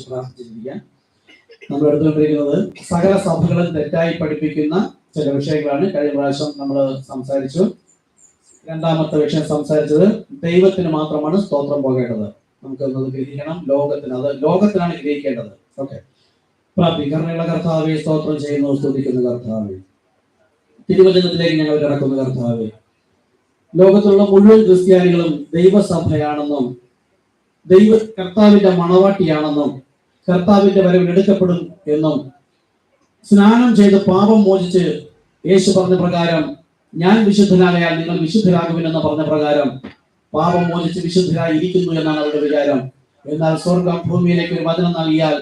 പ്രാർത്ഥിച്ചിരിക്കാൻ നമ്മൾ എടുത്തുകൊണ്ടിരിക്കുന്നത് സകല സഭകളും തെറ്റായി പഠിപ്പിക്കുന്ന ചില വിഷയങ്ങളാണ്. കഴിഞ്ഞ പ്രാവശ്യം നമ്മൾ സംസാരിച്ചു. രണ്ടാമത്തെ വിഷയം സംസാരിച്ചത് ദൈവത്തിന് മാത്രമാണ് സ്തോത്രം പോകേണ്ടത്. നമുക്കത് ഗ്രഹിക്കണം. ലോകത്തിനാണ് ഗ്രഹിക്കേണ്ടത്. ഓക്കെ, പ്രാർത്ഥിക്കാനുള്ള കർത്താവെ സ്തോത്രം ചെയ്യുന്നു, സ്തുതിക്കുന്ന കർത്താവെ, തിരുവചനത്തിലേക്ക് ഞങ്ങൾ കിടക്കുന്ന കർത്താവെ, ലോകത്തുള്ള മുഴുവൻ ക്രിസ്ത്യാനികളും ദൈവസഭയാണെന്നും കർത്താവിന്റെ മണവാട്ടിയാണെന്നും കർത്താവിന്റെ വരവിൽ എടുക്കപ്പെടും എന്നും സ്നാനം ചെയ്ത് പാപം മോചിച്ച് യേശു പറഞ്ഞ പ്രകാരം ഞാൻ വിശുദ്ധനാകയാൽ നിങ്ങൾ വിശുദ്ധരാകുമെന്ന് പറഞ്ഞ പ്രകാരം പാപം മോചിച്ച് വിശുദ്ധരായി ഇരിക്കുന്നു എന്നാണ് അവരുടെ വിചാരം. എന്നാൽ സ്വർഗം ഭൂമിയിലേക്ക് ഒരു വചനം നൽകിയാൽ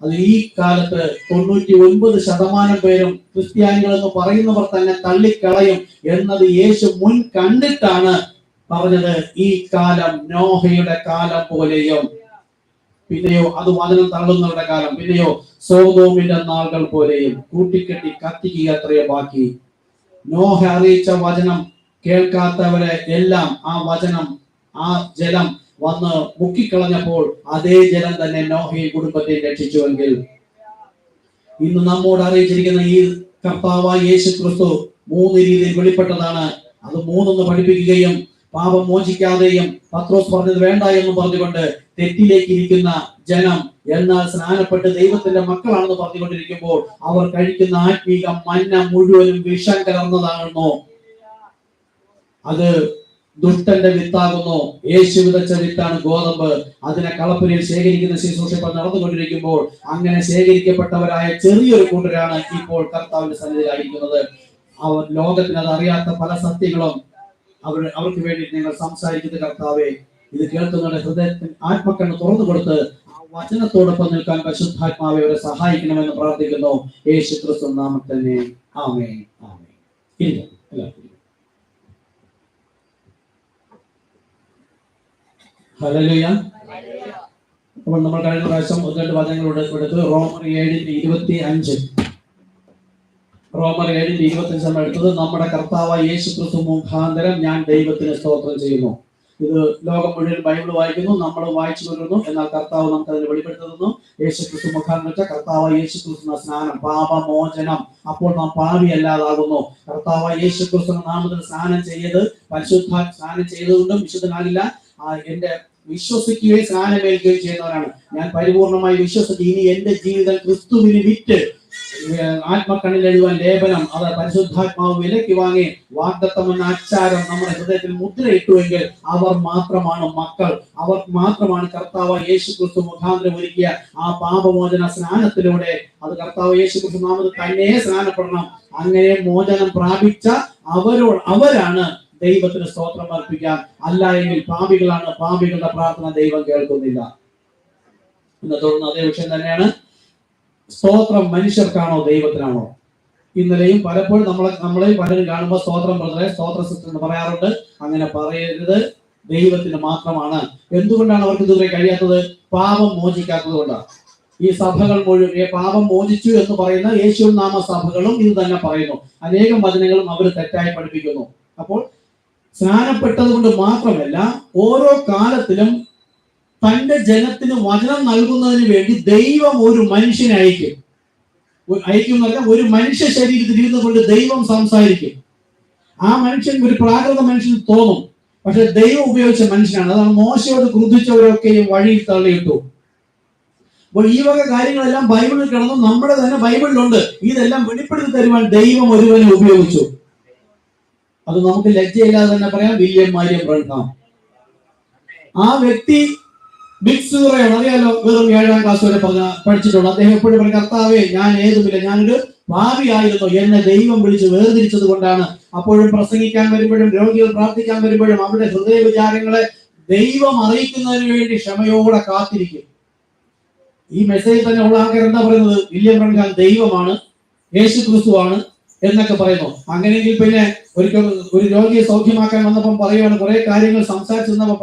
അത് ഈ കാലത്ത് 99% പേരും ക്രിസ്ത്യാനികളെന്ന് പറയുന്നവർ തന്നെ തള്ളിക്കളയും എന്നത് യേശു മുൻ കണ്ടിട്ടാണ് പറഞ്ഞത്. ഈ കാലം നോഹയുടെ കാലം പോലെയും, പിന്നെയോ അത് വചനം തള്ളുന്നവരുടെ കാലം, പിന്നെയോ സോദോമിന്റെ നാളുകൾ പോലെയും കൂട്ടിക്കെട്ടി കത്തിക്കുക അത്രയോ ബാക്കി. നോഹ അറിയിച്ച വചനം കേൾക്കാത്തവരെ എല്ലാം ആ വചനം, ആ ജലം വന്ന് മുക്കിക്കളഞ്ഞപ്പോൾ അതേ ജലം തന്നെ നോഹയെ കുടുംബത്തെ രക്ഷിച്ചുവെങ്കിൽ ഇന്ന് നമ്മോട് അറിയിച്ചിരിക്കുന്ന ഈ കർത്താവായ യേശു ക്രിസ്തു 3 രീതിയിൽ വെളിപ്പെട്ടതാണ്. അത് 3 പഠിപ്പിക്കുകയും പാപം മോചിക്കാതെയും പത്രോസ് പറഞ്ഞത് വേണ്ട എന്ന് പറഞ്ഞുകൊണ്ട് തെറ്റിലേക്ക് ഇരിക്കുന്ന ജനം എന്നാൽ സ്നാനപ്പെട്ട് ദൈവത്തിന്റെ മക്കളാണെന്ന് പറഞ്ഞുകൊണ്ടിരിക്കുമ്പോൾ അവർ കഴിക്കുന്ന ആത്മീക മന്ന മുഴുവനും വിഷം കലർന്നതാകുന്നു. അത് ദുഷ്ടന്റെ വിത്താകുന്നു. യേശു വിതച്ച വിത്താണ് ഗോതമ്പ്. അതിനെ കളപ്പുരയിൽ ശേഖരിക്കുന്ന ശുശ്രൂഷ നടന്നുകൊണ്ടിരിക്കുമ്പോൾ അങ്ങനെ ശേഖരിക്കപ്പെട്ടവരായ ചെറിയൊരു കൂട്ടരാണ് ഇപ്പോൾ കർത്താവിന്റെ സന്നിധിയിലായിരിക്കുന്നത്. അവർ ലോകത്തിന് അത് അറിയാത്ത പല സത്യങ്ങളും അവർക്ക് വേണ്ടി നിങ്ങൾ സംസാരിക്കുന്ന കർത്താവെ, ഇത് കേൾക്കുന്നവരുടെ ഹൃദയത്തിന് ആത്മക്കണ്ണ് തുറന്നു കൊടുത്ത് ആ വചനത്തോടൊപ്പം നിൽക്കാൻ പരിശുദ്ധാത്മാവെ അവരെ സഹായിക്കണമെന്ന് പ്രാർത്ഥിക്കുന്നു. യേശു ക്രിസ്തു നാമത്തിൽ തന്നെ. ആമേൻ, ആമേൻ. ഹല്ലേലൂയ. അപ്പോൾ നമ്മൾ കഴിഞ്ഞ പ്രാവശ്യം 1-2 വചനങ്ങളോട് എടുത്ത് റോമർ 7:25 നമ്മൾ എടുത്തത് നമ്മുടെ കർത്താവായ യേശു ക്രിസ്തു മുഖാന്തരം ഞാൻ ദൈവത്തിന് സ്തോത്രം ചെയ്യുന്നു. ഇത് ലോകം മുഴുവൻ ബൈബിൾ വായിക്കുന്നു, നമ്മൾ വായിച്ചു കൊണ്ടിരുന്നു. എന്നാൽ കർത്താവ് നമുക്ക് അതിന് വെളിപ്പെടുത്തുന്നു. യേശു ക്രിസ്തു മുഖാന്തരം വെച്ചാൽ കർത്താവായ യേശു ക്രിസ്തു സ്നാനം, പാപമോചനം. അപ്പോൾ നാം പാപിയല്ലാതാകുന്നു. കർത്താവായ യേശു ക്രിസ്തു നാമത്തിൽ സ്നാനം ചെയ്തതുകൊണ്ടും വിശുദ്ധനാകില്ല. എന്റെ വിശ്വസിക്കുകയും സ്നാനമേൽക്കുകയും ചെയ്യുന്നവരാണ്. ഞാൻ പരിപൂർണമായി വിശ്വസിച്ച് ഇനി എന്റെ ജീവിതം ക്രിസ്തുവിന് വിറ്റ് ആത്മക്കണ്ണിൽ എഴുതുവാൻ ലേപനം, അത് പരിശുദ്ധാത്മാവ് വിലയ്ക്ക് വാങ്ങി വാഗ്ദത്തം എന്ന അച്ചാരം നമ്മുടെ ഹൃദയത്തിൽ മുദ്രയിട്ടുവെങ്കിൽ അവർ മാത്രമാണ് മക്കൾ. അവർ മാത്രമാണ് കർത്താവ് യേശു ക്രിസ്തു മുഖാന്തരം ഒരുക്കിയ ആ പാപമോചന സ്നാനത്തിലൂടെ അത് കർത്താവ് യേശു ക്രിസ്തു നാമത്തിൽ തന്നെ സ്നാനപ്പെടണം. അങ്ങനെ മോചനം പ്രാപിച്ച അവരാണ് ദൈവത്തിന് സ്തോത്രം അർപ്പിക്കാൻ. അല്ല എങ്കിൽ പാപികളാണ്. പാപികളുടെ പ്രാർത്ഥന ദൈവം കേൾക്കുന്നില്ല. ഇന്ന് തുടർന്ന് അതേ വിഷയം തന്നെയാണ്. സ്തോത്രം മനുഷ്യർക്കാണോ ദൈവത്തിനാണോ? ഇന്നലെയും പലപ്പോഴും നമ്മളെ പലരും കാണുമ്പോൾ സ്തോത്രം ബ്രദറെ, സ്തോത്ര സിസ്റ്റർ എന്ന് പറയാറുണ്ട്. അങ്ങനെ പറയരുത്. ദൈവത്തിന് മാത്രമാണ്. എന്തുകൊണ്ടാണ് അവർക്ക് ഇതുവരെ കഴിയാത്തത്? പാപം മോചിക്കാത്തത് കൊണ്ടാണ്. ഈ സഭകൾ മുഴുവൻ പാപം മോചിച്ചു എന്ന് പറയുന്ന യേശു നാമ സഭകളും ഇത് തന്നെ പറയുന്നു. അനേകം വചനങ്ങളും അവർ തെറ്റായി പഠിപ്പിക്കുന്നു. അപ്പോൾ സ്നാനപ്പെട്ടത് കൊണ്ട് മാത്രമല്ല, ഓരോ കാലത്തിലും തന്റെ ജനത്തിന് വചനം നൽകുന്നതിന് വേണ്ടി ദൈവം ഒരു മനുഷ്യനെ അയക്കും എന്ന് പറഞ്ഞാൽ ഒരു മനുഷ്യ ശരീരത്തിൽ ഇരുന്നു കൊണ്ട് ദൈവം സംസാരിക്കും. ആ മനുഷ്യൻ ഒരു പ്രാകൃത മനുഷ്യൻ തോന്നും, പക്ഷെ ദൈവം ഉപയോഗിച്ച മനുഷ്യനാണ്. അതാണ് മോശയോട് ക്രുദ്ധിച്ചവരൊക്കെയും വഴിയിൽ തള്ളിയിട്ടു. അപ്പോൾ ഈ വക കാര്യങ്ങളെല്ലാം ബൈബിളിൽ കിടന്നു, നമ്മുടെ തന്നെ ബൈബിളിലുണ്ട്. ഇതെല്ലാം വെളിപ്പെടുത്തി തരുവാൻ ദൈവം ഒരുവനെ ഉപയോഗിച്ചു. അത് നമുക്ക് ലജ്ജയില്ലാതെ തന്നെ പറയാം, വില്യം മാരിയം ബ്രൺഹാം. ആ വ്യക്തി ബിഗ് സൂറയാണ്, അറിയാലോ. വെറും 7ാം ക്ലാസ് വരെ പഠിച്ചിട്ടുണ്ട്. അദ്ദേഹം എപ്പോഴും പറയും, കർത്താവേ ഞാൻ ഏതുമില്ല, ഞാനൊരു പാപിയായിരുന്നു, എന്നെ ദൈവം വിളിച്ച് വേർതിരിച്ചത് കൊണ്ടാണ്. അപ്പോഴും പ്രസംഗിക്കാൻ വരുമ്പോഴും രോഗികൾ പ്രാർത്ഥിക്കാൻ വരുമ്പോഴും അവരുടെ ഹൃദയ വിചാരങ്ങളെ ദൈവം അറിയിക്കുന്നതിന് വേണ്ടി ക്ഷമയോടെ കാത്തിരിക്കും. ഈ മെസ്സേജ് തന്നെ ഉള്ള ആൾക്കാർ എന്താ പറയുന്നത്? വില്യം ബ്രൺഹാം ദൈവമാണ്, യേശു ക്രിസ്തുവാണ് എന്നൊക്കെ പറയുന്നു. അങ്ങനെയെങ്കിൽ പിന്നെ ഒരിക്കൽ ഒരു രോഗിയെ സൗഖ്യമാക്കാൻ വന്നപ്പം പറയുകയാണ്, കുറെ കാര്യങ്ങൾ സംസാരിച്ചിരുന്നപ്പോൾ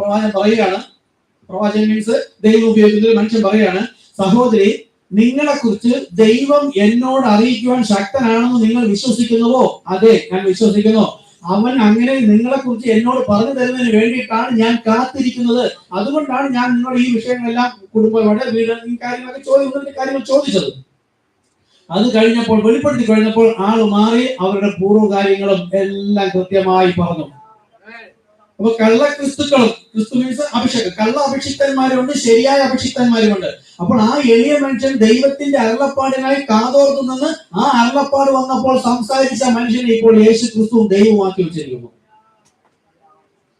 പ്രവാചകൻ മീൻസ് ദൈവം ഉപയോഗിക്കുന്നത്. മനുഷ്യൻ പറയാണ്, സഹോദരി, നിങ്ങളെ കുറിച്ച് ദൈവം എന്നോട് അറിയിക്കുവാൻ ശക്തനാണെന്ന് നിങ്ങൾ വിശ്വസിക്കുന്നുവോ? അതെ, ഞാൻ വിശ്വസിക്കുന്നു. അവൻ അങ്ങനെ നിങ്ങളെ കുറിച്ച് എന്നോട് പറഞ്ഞു തരുന്നതിന് വേണ്ടിയിട്ടാണ് ഞാൻ കാത്തിരിക്കുന്നത്. അതുകൊണ്ടാണ് ഞാൻ നിങ്ങളുടെ ഈ വിഷയങ്ങളെല്ലാം കുടുംബയുടെ വീട് ഈ കാര്യങ്ങൾ ചോദിച്ചത്. അത് കഴിഞ്ഞപ്പോൾ വെളിപ്പെടുത്തി കഴിഞ്ഞപ്പോൾ ആള് മാറി, അവരുടെ പൂർവ്വകാര്യങ്ങളും എല്ലാം കൃത്യമായി പറഞ്ഞു. അപ്പൊ കള്ള ക്രിസ്തുക്കളും, ക്രിസ്തു മീൻസ് അഭിഷേകം, കള്ള അഭിഷിക്തന്മാരുണ്ട്, ശരിയായ അഭിഷിക്തന്മാരുമുണ്ട്. അപ്പോൾ ആ എളിയ മനുഷ്യൻ ദൈവത്തിന്റെ അരുളപ്പാടിനായി കാതോർത്തു നിന്ന് ആ അരുളപ്പാട് വന്നപ്പോൾ സംസാരിച്ച മനുഷ്യനെ ഇപ്പോൾ യേശു ക്രിസ്തു ദൈവമാക്കി വെച്ചിരിക്കുന്നു.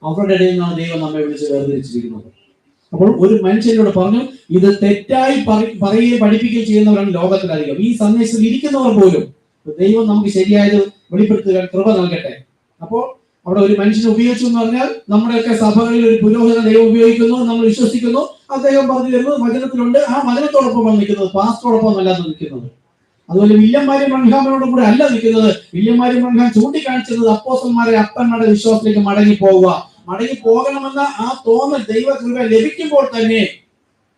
അവരുടെ ഇടയിൽ നിന്നാണ് ദൈവം നമ്മെ വിളിച്ച് വേർതിരിച്ചിരിക്കുന്നത്. അപ്പോൾ ഒരു മനുഷ്യനോട് പറഞ്ഞു, ഇത് തെറ്റായി പറയുകയും പഠിപ്പിക്കുകയും ചെയ്യുന്നവരാണ് ലോകത്തിലധികം. ഈ സന്ദേശത്തിൽ ഇരിക്കുന്നവർ പോലും ദൈവം നമുക്ക് ശരിയായത് വെളിപ്പെടുത്തുക കൃപ നൽകട്ടെ. അപ്പോൾ അവിടെ ഒരു മനുഷ്യനെ ഉപയോഗിച്ചു എന്ന് പറഞ്ഞാൽ നമ്മുടെയൊക്കെ സഭകളിൽ ഒരു പുരോഹിതനെ ദൈവം ഉപയോഗിക്കുന്നു, നമ്മൾ വിശ്വസിക്കുന്നു. അദ്ദേഹം പറഞ്ഞു തരുന്നത് വചനത്തിലുണ്ട്. ആ വചനത്തോടൊപ്പം നിൽക്കുന്നത്, പാസ്റ്ററോടൊപ്പം അല്ല നിൽക്കുന്നത്. അതുപോലെ വില്യം മാരി ബ്രൺഹാമിനോടും കൂടെ അല്ല നിൽക്കുന്നത്. വില്യം മാരി ബ്രൺഹാം ചൂണ്ടിക്കാണിച്ചിരുന്നത് അപ്പോസ്തലന്മാരെ അപ്പന്മാരുടെ വിശ്വാസത്തിലേക്ക് മടങ്ങി പോകണമെന്ന ആ തോന്നൽ ദൈവകൃപ ലഭിക്കുമ്പോൾ തന്നെ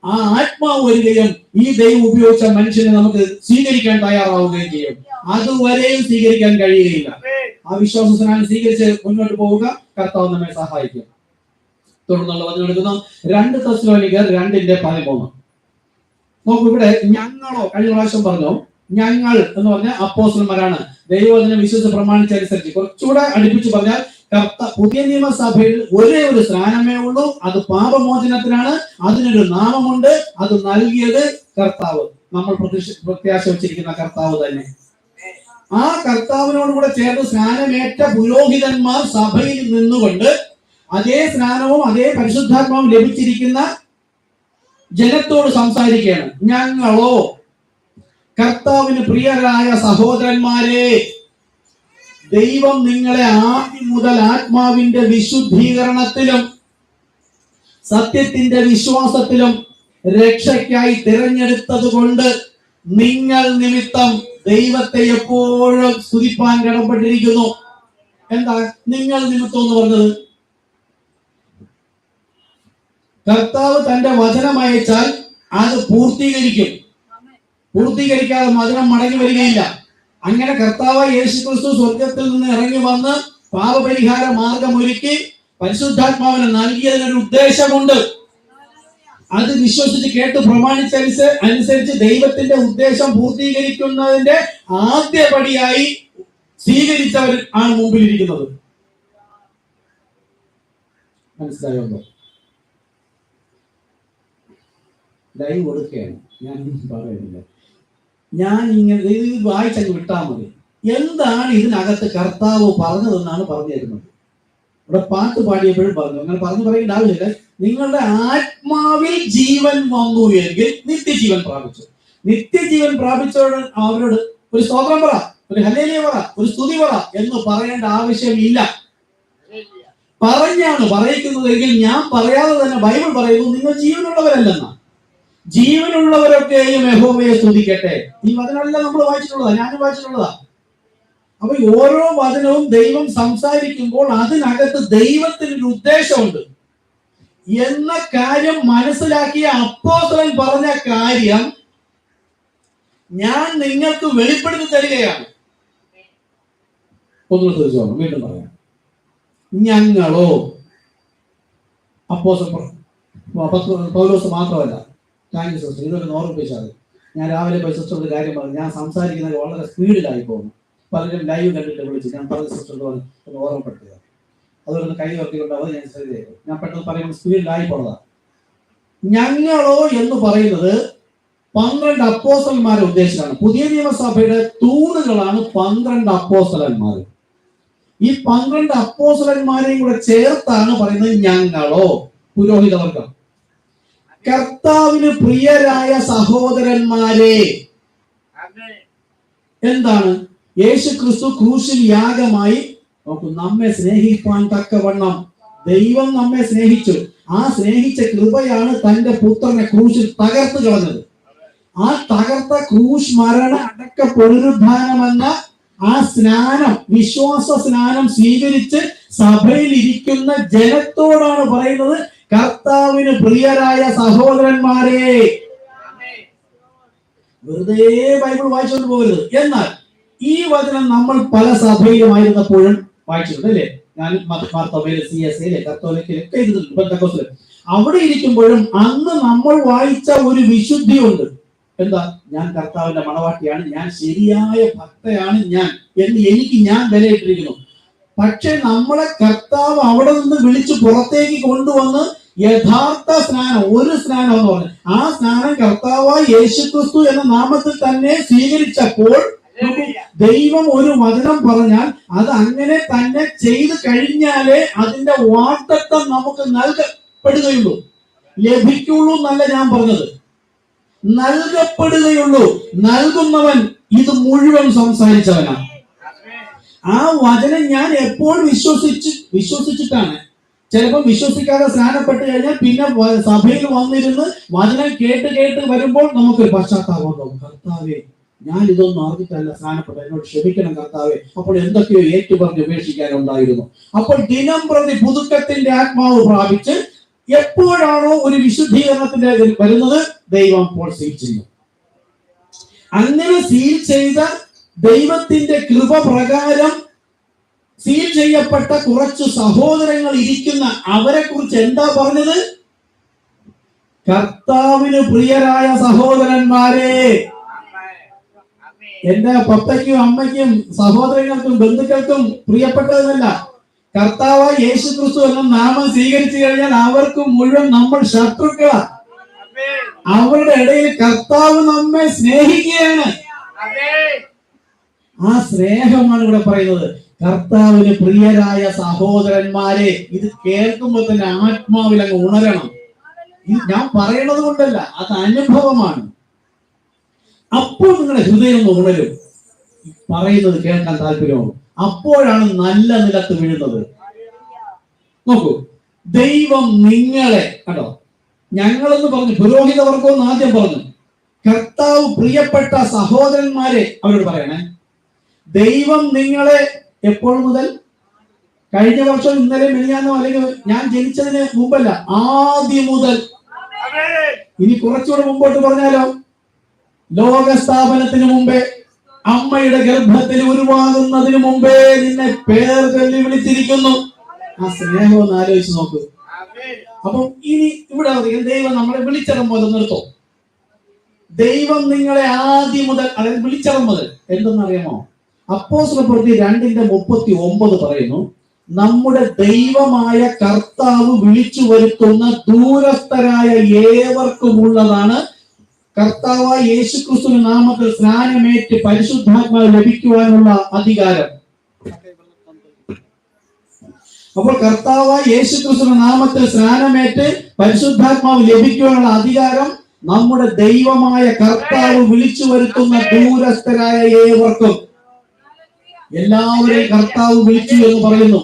ആ ആത്മാവ് വരികയും ഈ ദൈവം ഉപയോഗിച്ച മനുഷ്യനെ നമുക്ക് സ്വീകരിക്കാൻ തയ്യാറാവുകയും ചെയ്യും. അതുവരെയും സ്വീകരിക്കാൻ കഴിയുകയില്ല. ആ വിശ്വാസത്തിനാണ് സ്വീകരിച്ച് മുന്നോട്ട് പോവുക. കർത്താവ് നമ്മെ സഹായിക്കും. തുടർന്നുള്ള വചനം എടുക്കുന്നു 2 തെസ്സലോനിക്കർ 2:13. നോക്കൂ, ഇവിടെ ഞങ്ങളോ, കഴിഞ്ഞ പ്രാവശ്യം പറഞ്ഞു ഞങ്ങൾ എന്ന് പറഞ്ഞാൽ അപ്പോസ്തലന്മാരാണ്. ദൈവവചനം വിശ്വസിച്ച് പ്രമാണിച്ചനുസരിച്ച് കുറച്ചുകൂടെ അടുപ്പിച്ച് പറഞ്ഞാൽ പുതിയ നിയമസഭയിൽ ഒരേ ഒരു സ്നാനമേ ഉള്ളൂ. അത് പാപമോചനത്തിനാണ്. അതിനൊരു നാമമുണ്ട്. അത് നൽകിയത് കർത്താവ്, നമ്മൾ പ്രത്യാശ വെച്ചിരിക്കുന്ന കർത്താവ് തന്നെ. ആ കർത്താവിനോടുകൂടെ ചേർന്ന് സ്നാനമേറ്റ പുരോഹിതന്മാർ സഭയിൽ നിന്നുകൊണ്ട് അതേ സ്നാനവും അതേ പരിശുദ്ധാത്മാവും ലഭിച്ചിരിക്കുന്ന ജനത്തോട് സംസാരിക്കുകയാണ്. ഞങ്ങളോ, കർത്താവിന് പ്രിയരായ സഹോദരന്മാരെ, ദൈവം നിങ്ങളെ ആദ്യം മുതൽ ആത്മാവിന്റെ വിശുദ്ധീകരണത്തിലും സത്യത്തിന്റെ വിശ്വാസത്തിലും രക്ഷയ്ക്കായി തിരഞ്ഞെടുത്തത് കൊണ്ട് നിങ്ങൾ നിമിത്തം ദൈവത്തെ എപ്പോഴും സ്തുതിപ്പാൻ കടപ്പെട്ടിരിക്കുന്നു. എന്താ നിങ്ങൾ നിമിത്തം എന്ന് പറഞ്ഞത്? കർത്താവ് തന്റെ വചനം അയച്ചാൽ അത് പൂർത്തീകരിക്കും. പൂർത്തീകരിക്കാതെ വചനം മടങ്ങി വരികയില്ല. അങ്ങനെ കർത്താവ് യേശുക്രിസ്തു സ്വർഗത്തിൽ നിന്ന് ഇറങ്ങി വന്ന് പാപപരിഹാര മാർഗമൊരുക്കി പരിശുദ്ധാത്മാവിനെ നൽകിയതിനൊരു ഉദ്ദേശമുണ്ട്. അത് വിശ്വസിച്ച് കേട്ട് പ്രമാണിച്ചനുസരിച്ച് ദൈവത്തിന്റെ ഉദ്ദേശം പൂർത്തീകരിക്കുന്നതിന്റെ ആദ്യപടിയായി സ്വീകരിച്ചവർ ആണ് മുമ്പിലിരിക്കുന്നത്. മനസ്സിലായോ? ലൈവ് കൊടുക്കുകയാണ്, ഞാൻ പറയുന്നില്ല. ഞാൻ ഇങ്ങനെ ഇത് വായിച്ചങ്ങ് വിട്ടാൽ മതി. എന്താണ് ഇതിനകത്ത് കർത്താവ് പറഞ്ഞതെന്നാണ് പറഞ്ഞു തരുന്നത്. ഇവിടെ പാട്ട് പാടിയപ്പോഴും പറഞ്ഞു, അങ്ങനെ പറയേണ്ട ആവശ്യമില്ല. നിങ്ങളുടെ ആത്മാവിൽ ജീവൻ വന്നു എങ്കിൽ നിത്യജീവൻ പ്രാപിച്ചു. നിത്യജീവൻ പ്രാപിച്ചവരോട് അവരോട് ഒരു സ്തോത്രം പറ, ഒരു ഹല്ലേലൂയ പറ, ഒരു സ്തുതി പറ എന്ന് പറയേണ്ട ആവശ്യമില്ല. പറഞ്ഞാണ് പറയിക്കുന്നതെങ്കിൽ ഞാൻ പറയാതെ തന്നെ ബൈബിൾ പറയുന്നു, നിങ്ങൾ ജീവനുള്ളവരല്ലെന്ന. ജീവനുള്ളവരൊക്കെയും യഹോവയെ സ്തുതിക്കട്ടെ. ഈ വചനമെല്ലാം നമ്മൾ വായിച്ചിട്ടുള്ളതാ, ഞാനും വായിച്ചിട്ടുള്ളതാ. അപ്പൊ ഓരോ വചനവും ദൈവം സംസാരിക്കുമ്പോൾ അതിനകത്ത് ദൈവത്തിനൊരു ഉദ്ദേശമുണ്ട് എന്ന കാര്യം മനസ്സിലാക്കിയ അപ്പോസ്തലൻ പറഞ്ഞ കാര്യം ഞാൻ നിങ്ങൾക്ക് വെളിപ്പെടുത്തി തരികയാണ്. ഒന്ന് തീർച്ചയായും വീണ്ടും പറയാം. ഞങ്ങളോ, അപ്പോസ്തലൻ പൗലോസ് മാത്രമല്ല. താങ്ക് യു സിസ്റ്റർ, ഇതൊരു ഓർമ്മിപ്പിച്ചാൽ ഞാൻ രാവിലെ പോയി സിസ്റ്ററുടെ കാര്യം പറഞ്ഞു. ഞാൻ സംസാരിക്കുന്നത് വളരെ സ്പീഡിലായി പോകുന്നു. പലരും ലൈവ് കണ്ടിട്ട് വിളിച്ചു ഞാൻ പറഞ്ഞ സിസ്റ്റർ ഒന്ന് ഓർമ്മപ്പെടുത്തുക. അതുകൊണ്ട് കൈ ഉയർത്തിക്കൊണ്ടാവും ഞാൻ ശ്രദ്ധിക്കും. ഞാൻ പെട്ടെന്ന് പറയുമ്പോൾ സ്പീഡിലായി പോണതാ. ഞങ്ങളോ എന്ന് പറയുന്നത് 12 അപ്പോസ്തലന്മാരെ ഉദ്ദേശിച്ചാണ്. പുതിയ നിയമസഭയുടെ തൂണുകളാണ് 12 അപ്പോസ്തലന്മാർ. ഈ 12 അപ്പോസ്തലന്മാരെയും കൂടെ ചേർത്താണ് പറയുന്നത് ഞങ്ങളോ, പുരോഹിതവർഗം. കർത്താവിന് പ്രിയരായ സഹോദരന്മാരെ, എന്താണ്? യേശു ക്രിസ്തു ക്രൂശിൽ യാഗമായി നമ്മെ സ്നേഹിപ്പാൻ തക്കവണ്ണം ദൈവം നമ്മെ സ്നേഹിച്ചു. ആ സ്നേഹിച്ച കൃപയാണ് തന്റെ പുത്രനെ ക്രൂശിൽ തകർത്ത് കളഞ്ഞത്. ആ തകർത്ത ക്രൂശ് മരണ അടക്ക പുനരുദ്ധാനമെന്ന ആ സ്നാനം, വിശ്വാസ സ്നാനം സ്വീകരിച്ച് സഭയിൽ ഇരിക്കുന്ന ജനത്തോടാണ് പറയുന്നത്, കർത്താവിന് പ്രിയരായ സഹോദരന്മാരെ. വെറുതെ ബൈബിൾ വായിച്ചുകൊണ്ട് പോകരുത്. എന്നാൽ ഈ വചനം നമ്മൾ പല സഭയിലുമായിരുന്നപ്പോഴും വായിച്ചിട്ടുണ്ട് അല്ലേ? ഞാൻ മാർത്തോമയിലെ CSA കത്തോലിക്കയിലൊക്കെ ഇരുന്നിട്ടുണ്ട്, പെന്തക്കോസ്തില്. അവിടെ ഇരിക്കുമ്പോഴും അന്ന് നമ്മൾ വായിച്ച ഒരു വിശുദ്ധി ഉണ്ട്. എന്താ? ഞാൻ കർത്താവിന്റെ മണവാട്ടിയാണ്, ഞാൻ ശരിയായ ഭക്തയാണ് ഞാൻ എന്ന് എനിക്ക് ഞാൻ വിലയിട്ടിരിക്കുന്നു. പക്ഷെ നമ്മളെ കർത്താവ് അവിടെ നിന്ന് വിളിച്ച് പുറത്തേക്ക് കൊണ്ടുവന്ന് യഥാർത്ഥ സ്നാനം, ഒരു സ്നാനം എന്ന് പറഞ്ഞു, ആ സ്നാനം കർത്താവായ യേശുക്രിസ്തു എന്ന നാമത്തിൽ തന്നെ സ്വീകരിച്ചപ്പോൾ ദൈവം ഒരു വചനം പറഞ്ഞാൽ അത് അങ്ങനെ തന്നെ ചെയ്തു കഴിഞ്ഞാലേ അതിന്റെ വാഗ്ദത്തം നമുക്ക് നൽകപ്പെടുകയുള്ളൂ. ലഭിക്കുള്ളൂ എന്നല്ല ഞാൻ പറഞ്ഞത്, നൽകപ്പെടുകയുള്ളൂ. നൽകുന്നവൻ ഇത് മുഴുവൻ സംസാരിച്ചവനാണ്. ആ വചനം ഞാൻ എപ്പോൾ വിശ്വസിച്ചിട്ടാണ്. ചിലപ്പോൾ വിശ്വസിക്കാതെ സ്നാനപ്പെട്ട് കഴിഞ്ഞാൽ പിന്നെ സഭയിൽ വന്നിരുന്ന് വചനം കേട്ട് കേട്ട് വരുമ്പോൾ നമുക്ക് പശ്ചാത്താപം തോന്നും. കർത്താവേ, ഞാൻ ഇതൊന്നും അറിഞ്ഞിട്ടല്ല സ്നാനപ്പെട്ട, എന്നോട് ക്ഷമിക്കണം കർത്താവേ. അപ്പോൾ എന്തൊക്കെയോ ഏറ്റുപറഞ്ഞ് ഉപേക്ഷിക്കാനുണ്ടായിരുന്നു. അപ്പോൾ ദിനം പ്രതി പുതുക്കത്തിന്റെ ആത്മാവ് പ്രാപിച്ച് എപ്പോഴാണോ ഒരു വിശുദ്ധീകരണത്തിന്റെ വരുന്നത്, ദൈവം അപ്പോൾ സീൽ ചെയ്യും. അങ്ങനെ സീൽ ചെയ്ത ദൈവത്തിന്റെ കൃപ പ്രകാരം സീൽ ചെയ്യപ്പെട്ട കുറച്ച് സഹോദരങ്ങൾ ഇരിക്കുന്ന അവരെ കുറിച്ച് എന്താ പറഞ്ഞത്? കർത്താവിന് പ്രിയരായ സഹോദരന്മാരെ. എന്റെ പപ്പയ്ക്കും അമ്മയ്ക്കും സഹോദരങ്ങൾക്കും ബന്ധുക്കൾക്കും പ്രിയപ്പെട്ടതെന്നല്ല, കർത്താവായ യേശുക്രിസ്തു എന്ന നാമം സ്വീകരിച്ചു കഴിഞ്ഞാൽ അവർക്ക് മുഴുവൻ നമ്മൾ ശത്രുക്കളാണ്. അവരുടെ ഇടയിൽ കർത്താവ് നമ്മെ സ്നേഹിക്കുകയാണ്. ആ സ്നേഹമാണ് ഇവിടെ പറയുന്നത്. കർത്താവിന് പ്രിയരായ സഹോദരന്മാരെ. ഇത് കേൾക്കുമ്പോൾ തന്നെ ആത്മാവിൽ അങ്ങ് ഉണരണം. ഇത് ഞാൻ പറയണത് കൊണ്ടല്ല, അത് അനുഭവമാണ്. അപ്പോൾ നിങ്ങളുടെ ഹൃദയം ഒന്ന് ഉണരും, പറയുന്നത് കേൾക്കാൻ താല്പര്യമാണ്. അപ്പോഴാണ് നല്ല നിലത്ത് വീഴുന്നത്. നോക്കൂ, ദൈവം നിങ്ങളെ കണ്ടോ, ഞങ്ങളെന്ന് പറഞ്ഞു, പുരോഹിതവർഗമെന്ന് ആദ്യം പറഞ്ഞു. കർത്താവ് പ്രിയപ്പെട്ട സഹോദരന്മാരെ അവരോട് പറയണേ. ദൈവം നിങ്ങളെ എപ്പോൾ മുതൽ? കഴിഞ്ഞ വർഷം, ഇന്നലെ, മിനിഞ്ഞാന്നോ, അല്ലെങ്കിൽ ഞാൻ ജനിച്ചതിന് മുമ്പല്ല, ആദ്യം മുതൽ. ഇനി കുറച്ചുകൂടെ മുമ്പോട്ട് പറഞ്ഞാലോ, ലോകസ്ഥാപനത്തിന് മുമ്പേ, അമ്മയുടെ ഗർഭത്തിൽ ഉരുവാകുന്നതിന് മുമ്പേ നിന്നെ പേർ ചൊല്ലി വിളിച്ചിരിക്കുന്നു. ആ സ്നേഹം ഒന്ന് ആലോചിച്ച് നോക്കൂ. അപ്പം ഇനി ഇവിടെ ദൈവം നമ്മളെ വിളിച്ചടം പോലെ നിർത്തോ. ദൈവം നിങ്ങളെ ആദ്യം മുതൽ, അതായത് വിളിച്ചടം മുതൽ എന്തെന്നറിയാമോ? അപ്പോസ്തലപ്രവൃത്തി 2:39 പറയുന്നു, നമ്മുടെ ദൈവമായ കർത്താവ് വിളിച്ചു വരുത്തുന്ന ദൂരസ്ഥരായ ഏവർക്കുമുള്ളതാണ് കർത്താവായ യേശുക്രിസ്തുവിന്റെ നാമത്തിൽ സ്നാനമേറ്റ് പരിശുദ്ധാത്മാവ് ലഭിക്കുവാനുള്ള അധികാരം. അപ്പോൾ കർത്താവായ യേശുക്രിസ്തുവിന്റെ നാമത്തിൽ സ്നാനമേറ്റ് പരിശുദ്ധാത്മാവ് ലഭിക്കുവാനുള്ള അധികാരം നമ്മുടെ ദൈവമായ കർത്താവ് വിളിച്ചു വരുത്തുന്ന ദൂരസ്ഥരായ ഏവർക്കും. എല്ലാവരെയും കർത്താവ് വിളിച്ചു എന്ന് പറയുന്നു.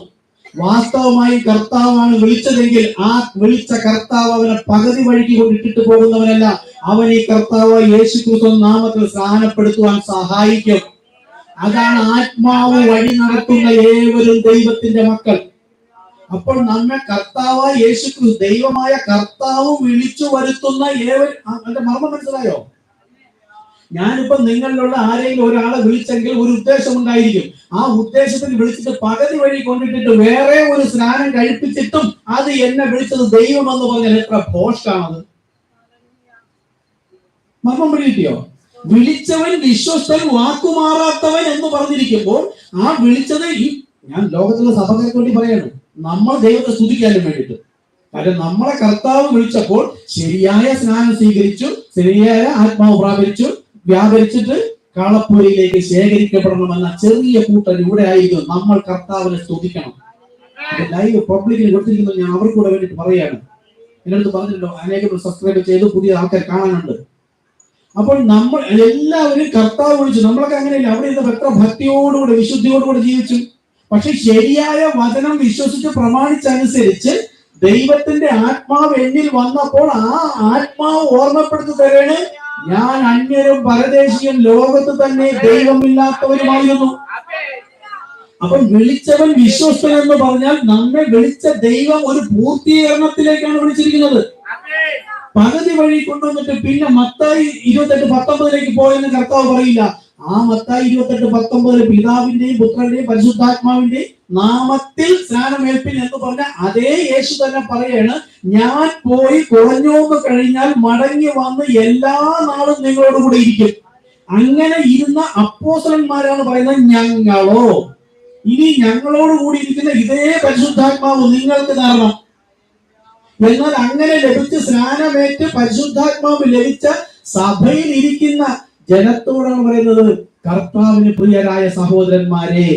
വാസ്തവമായി കർത്താവാണ് വിളിച്ചതെങ്കിൽ ആ വിളിച്ച കർത്താവ് അവനെ പകുതി വഴിക്ക് കൊണ്ടിട്ടിട്ട് പോകുന്നവനല്ല. അവൻ ഈ കർത്താവ് യേശുക്രിസ്തു നാമത്തിൽ സ്നാനപ്പെടുത്തുവാൻ സഹായിക്കും. അതാണ് ആത്മാവ് വഴി നടത്തുന്ന ഏവരും ദൈവത്തിന്റെ മക്കൾ. അപ്പോൾ നമ്മെ കർത്താവായ യേശുക്രിസ്തു, ദൈവമായ കർത്താവ് വിളിച്ചു വരുത്തുന്ന ഏവരും. അതിന്റെ മർമ്മം മനസ്സിലായോ? ഞാനിപ്പോ നിങ്ങളിലുള്ള ആരെങ്കിലും ഒരാളെ വിളിച്ചെങ്കിൽ ഒരു ഉദ്ദേശം ഉണ്ടായിരിക്കും. ആ ഉദ്ദേശത്തിന് വിളിച്ചിട്ട് പകുതി വഴി കൊണ്ടിട്ടിട്ട് വേറെ ഒരു സ്നാനം കഴിപ്പിച്ചിട്ടും അത് എന്നെ വിളിച്ചത് ദൈവം എന്ന് പറഞ്ഞാൽ എത്ര ഭോഷ്കാണത്. മർമ്മം പിടികിട്ടിയോ? വിളിച്ചവൻ വിശ്വസ്തൻ, വാക്കുമാറാത്തവൻ എന്ന് പറഞ്ഞിരിക്കുമ്പോൾ ആ വിളിച്ചത് ഞാൻ ലോകത്തിലെ സഭകൾക്ക് വേണ്ടി പറയണം, നമ്മൾ ദൈവത്തെ സ്തുതിക്കാനും വേണ്ടിയിട്ട്. കാരണം നമ്മളെ കർത്താവ് വിളിച്ചപ്പോൾ ശരിയായ സ്നാനം സ്വീകരിച്ചു, ശരിയായ ആത്മാവ് പ്രാപിച്ചു, വ്യാപരിച്ചിട്ട് കളപ്പുരയിലേക്ക് ശേഖരിക്കപ്പെടണമെന്ന ചെറിയ കൂട്ടർ ഇവിടെ ആയിരിക്കും. നമ്മൾ കർത്താവിനെ സ്തുതിക്കണം. ലൈവ് പബ്ലിക്കിൽ കൊടുത്തിരിക്കുന്നത് ഞാൻ അവർക്കൂടെ വേണ്ടിട്ട് പറയാണ്. എന്നടുത്ത് പറഞ്ഞിട്ടുണ്ടോ, അനേകം സബ്സ്ക്രൈബ് ചെയ്ത് പുതിയ ആൾക്കാർ കാണാനുണ്ട്. അപ്പോൾ നമ്മൾ എല്ലാവരും കർത്താവ് വിളിച്ചു. നമ്മളൊക്കെ അങ്ങനെയല്ല, അവിടെ ഇരുന്ന് എത്ര ഭക്തിയോടുകൂടെ വിശുദ്ധിയോടുകൂടെ ജീവിച്ചു. പക്ഷെ ശരിയായ വചനം വിശ്വസിച്ച് പ്രമാണിച്ചനുസരിച്ച് ദൈവത്തിന്റെ ആത്മാവ് എന്നിൽ വന്നപ്പോൾ ആ ആത്മാവ് ഓർമ്മപ്പെടുത്തി തരാണ്, ഞാൻ അന്യരും പരദേശിയും ലോകത്ത് തന്നെ ദൈവമില്ലാത്തവരുമായിരുന്നു. അപ്പം വിളിച്ചവൻ വിശ്വസ്തൻ എന്ന് പറഞ്ഞാൽ നമ്മെ വിളിച്ച ദൈവം ഒരു പൂർത്തീകരണത്തിലേക്കാണ് വിളിച്ചിരിക്കുന്നത്. പകുതി വഴി കൊണ്ടുവന്നിട്ട് പിന്നെ മത്തായി 28:19 പോയെന്ന് കർത്താവ് പറയില്ല. ആ മത്തായി 28:19 പിതാവിന്റെയും പുത്രന്റെയും പരിശുദ്ധാത്മാവിന്റെയും നാമത്തിൽ സ്നാനമേൽപ്പിൻ എന്ന് പറഞ്ഞ അതേ യേശു തന്നെ പറയാണ്, ഞാൻ പോയി കുറഞ്ഞോന്ന് കഴിഞ്ഞാൽ മടങ്ങി വന്ന് എല്ലാ നാളും നിങ്ങളോട് കൂടെ ഇരിക്കും. അങ്ങനെ ഇരുന്ന അപ്പോസ്തലന്മാരാണ് പറയുന്നത് ഞങ്ങളോ. ഇനി ഞങ്ങളോട് കൂടി ഇരിക്കുന്ന ഇതേ പരിശുദ്ധാത്മാവ് നിങ്ങൾക്ക് തരണം. എന്നാൽ അങ്ങനെ ലഭിച്ച് സ്നാനമേറ്റ് പരിശുദ്ധാത്മാവ് ലഭിച്ച സഭയിൽ ഇരിക്കുന്ന ജനത്തോടാണ് പറയുന്നത്, കർത്താവിന് പ്രിയരായ സഹോദരന്മാരെ.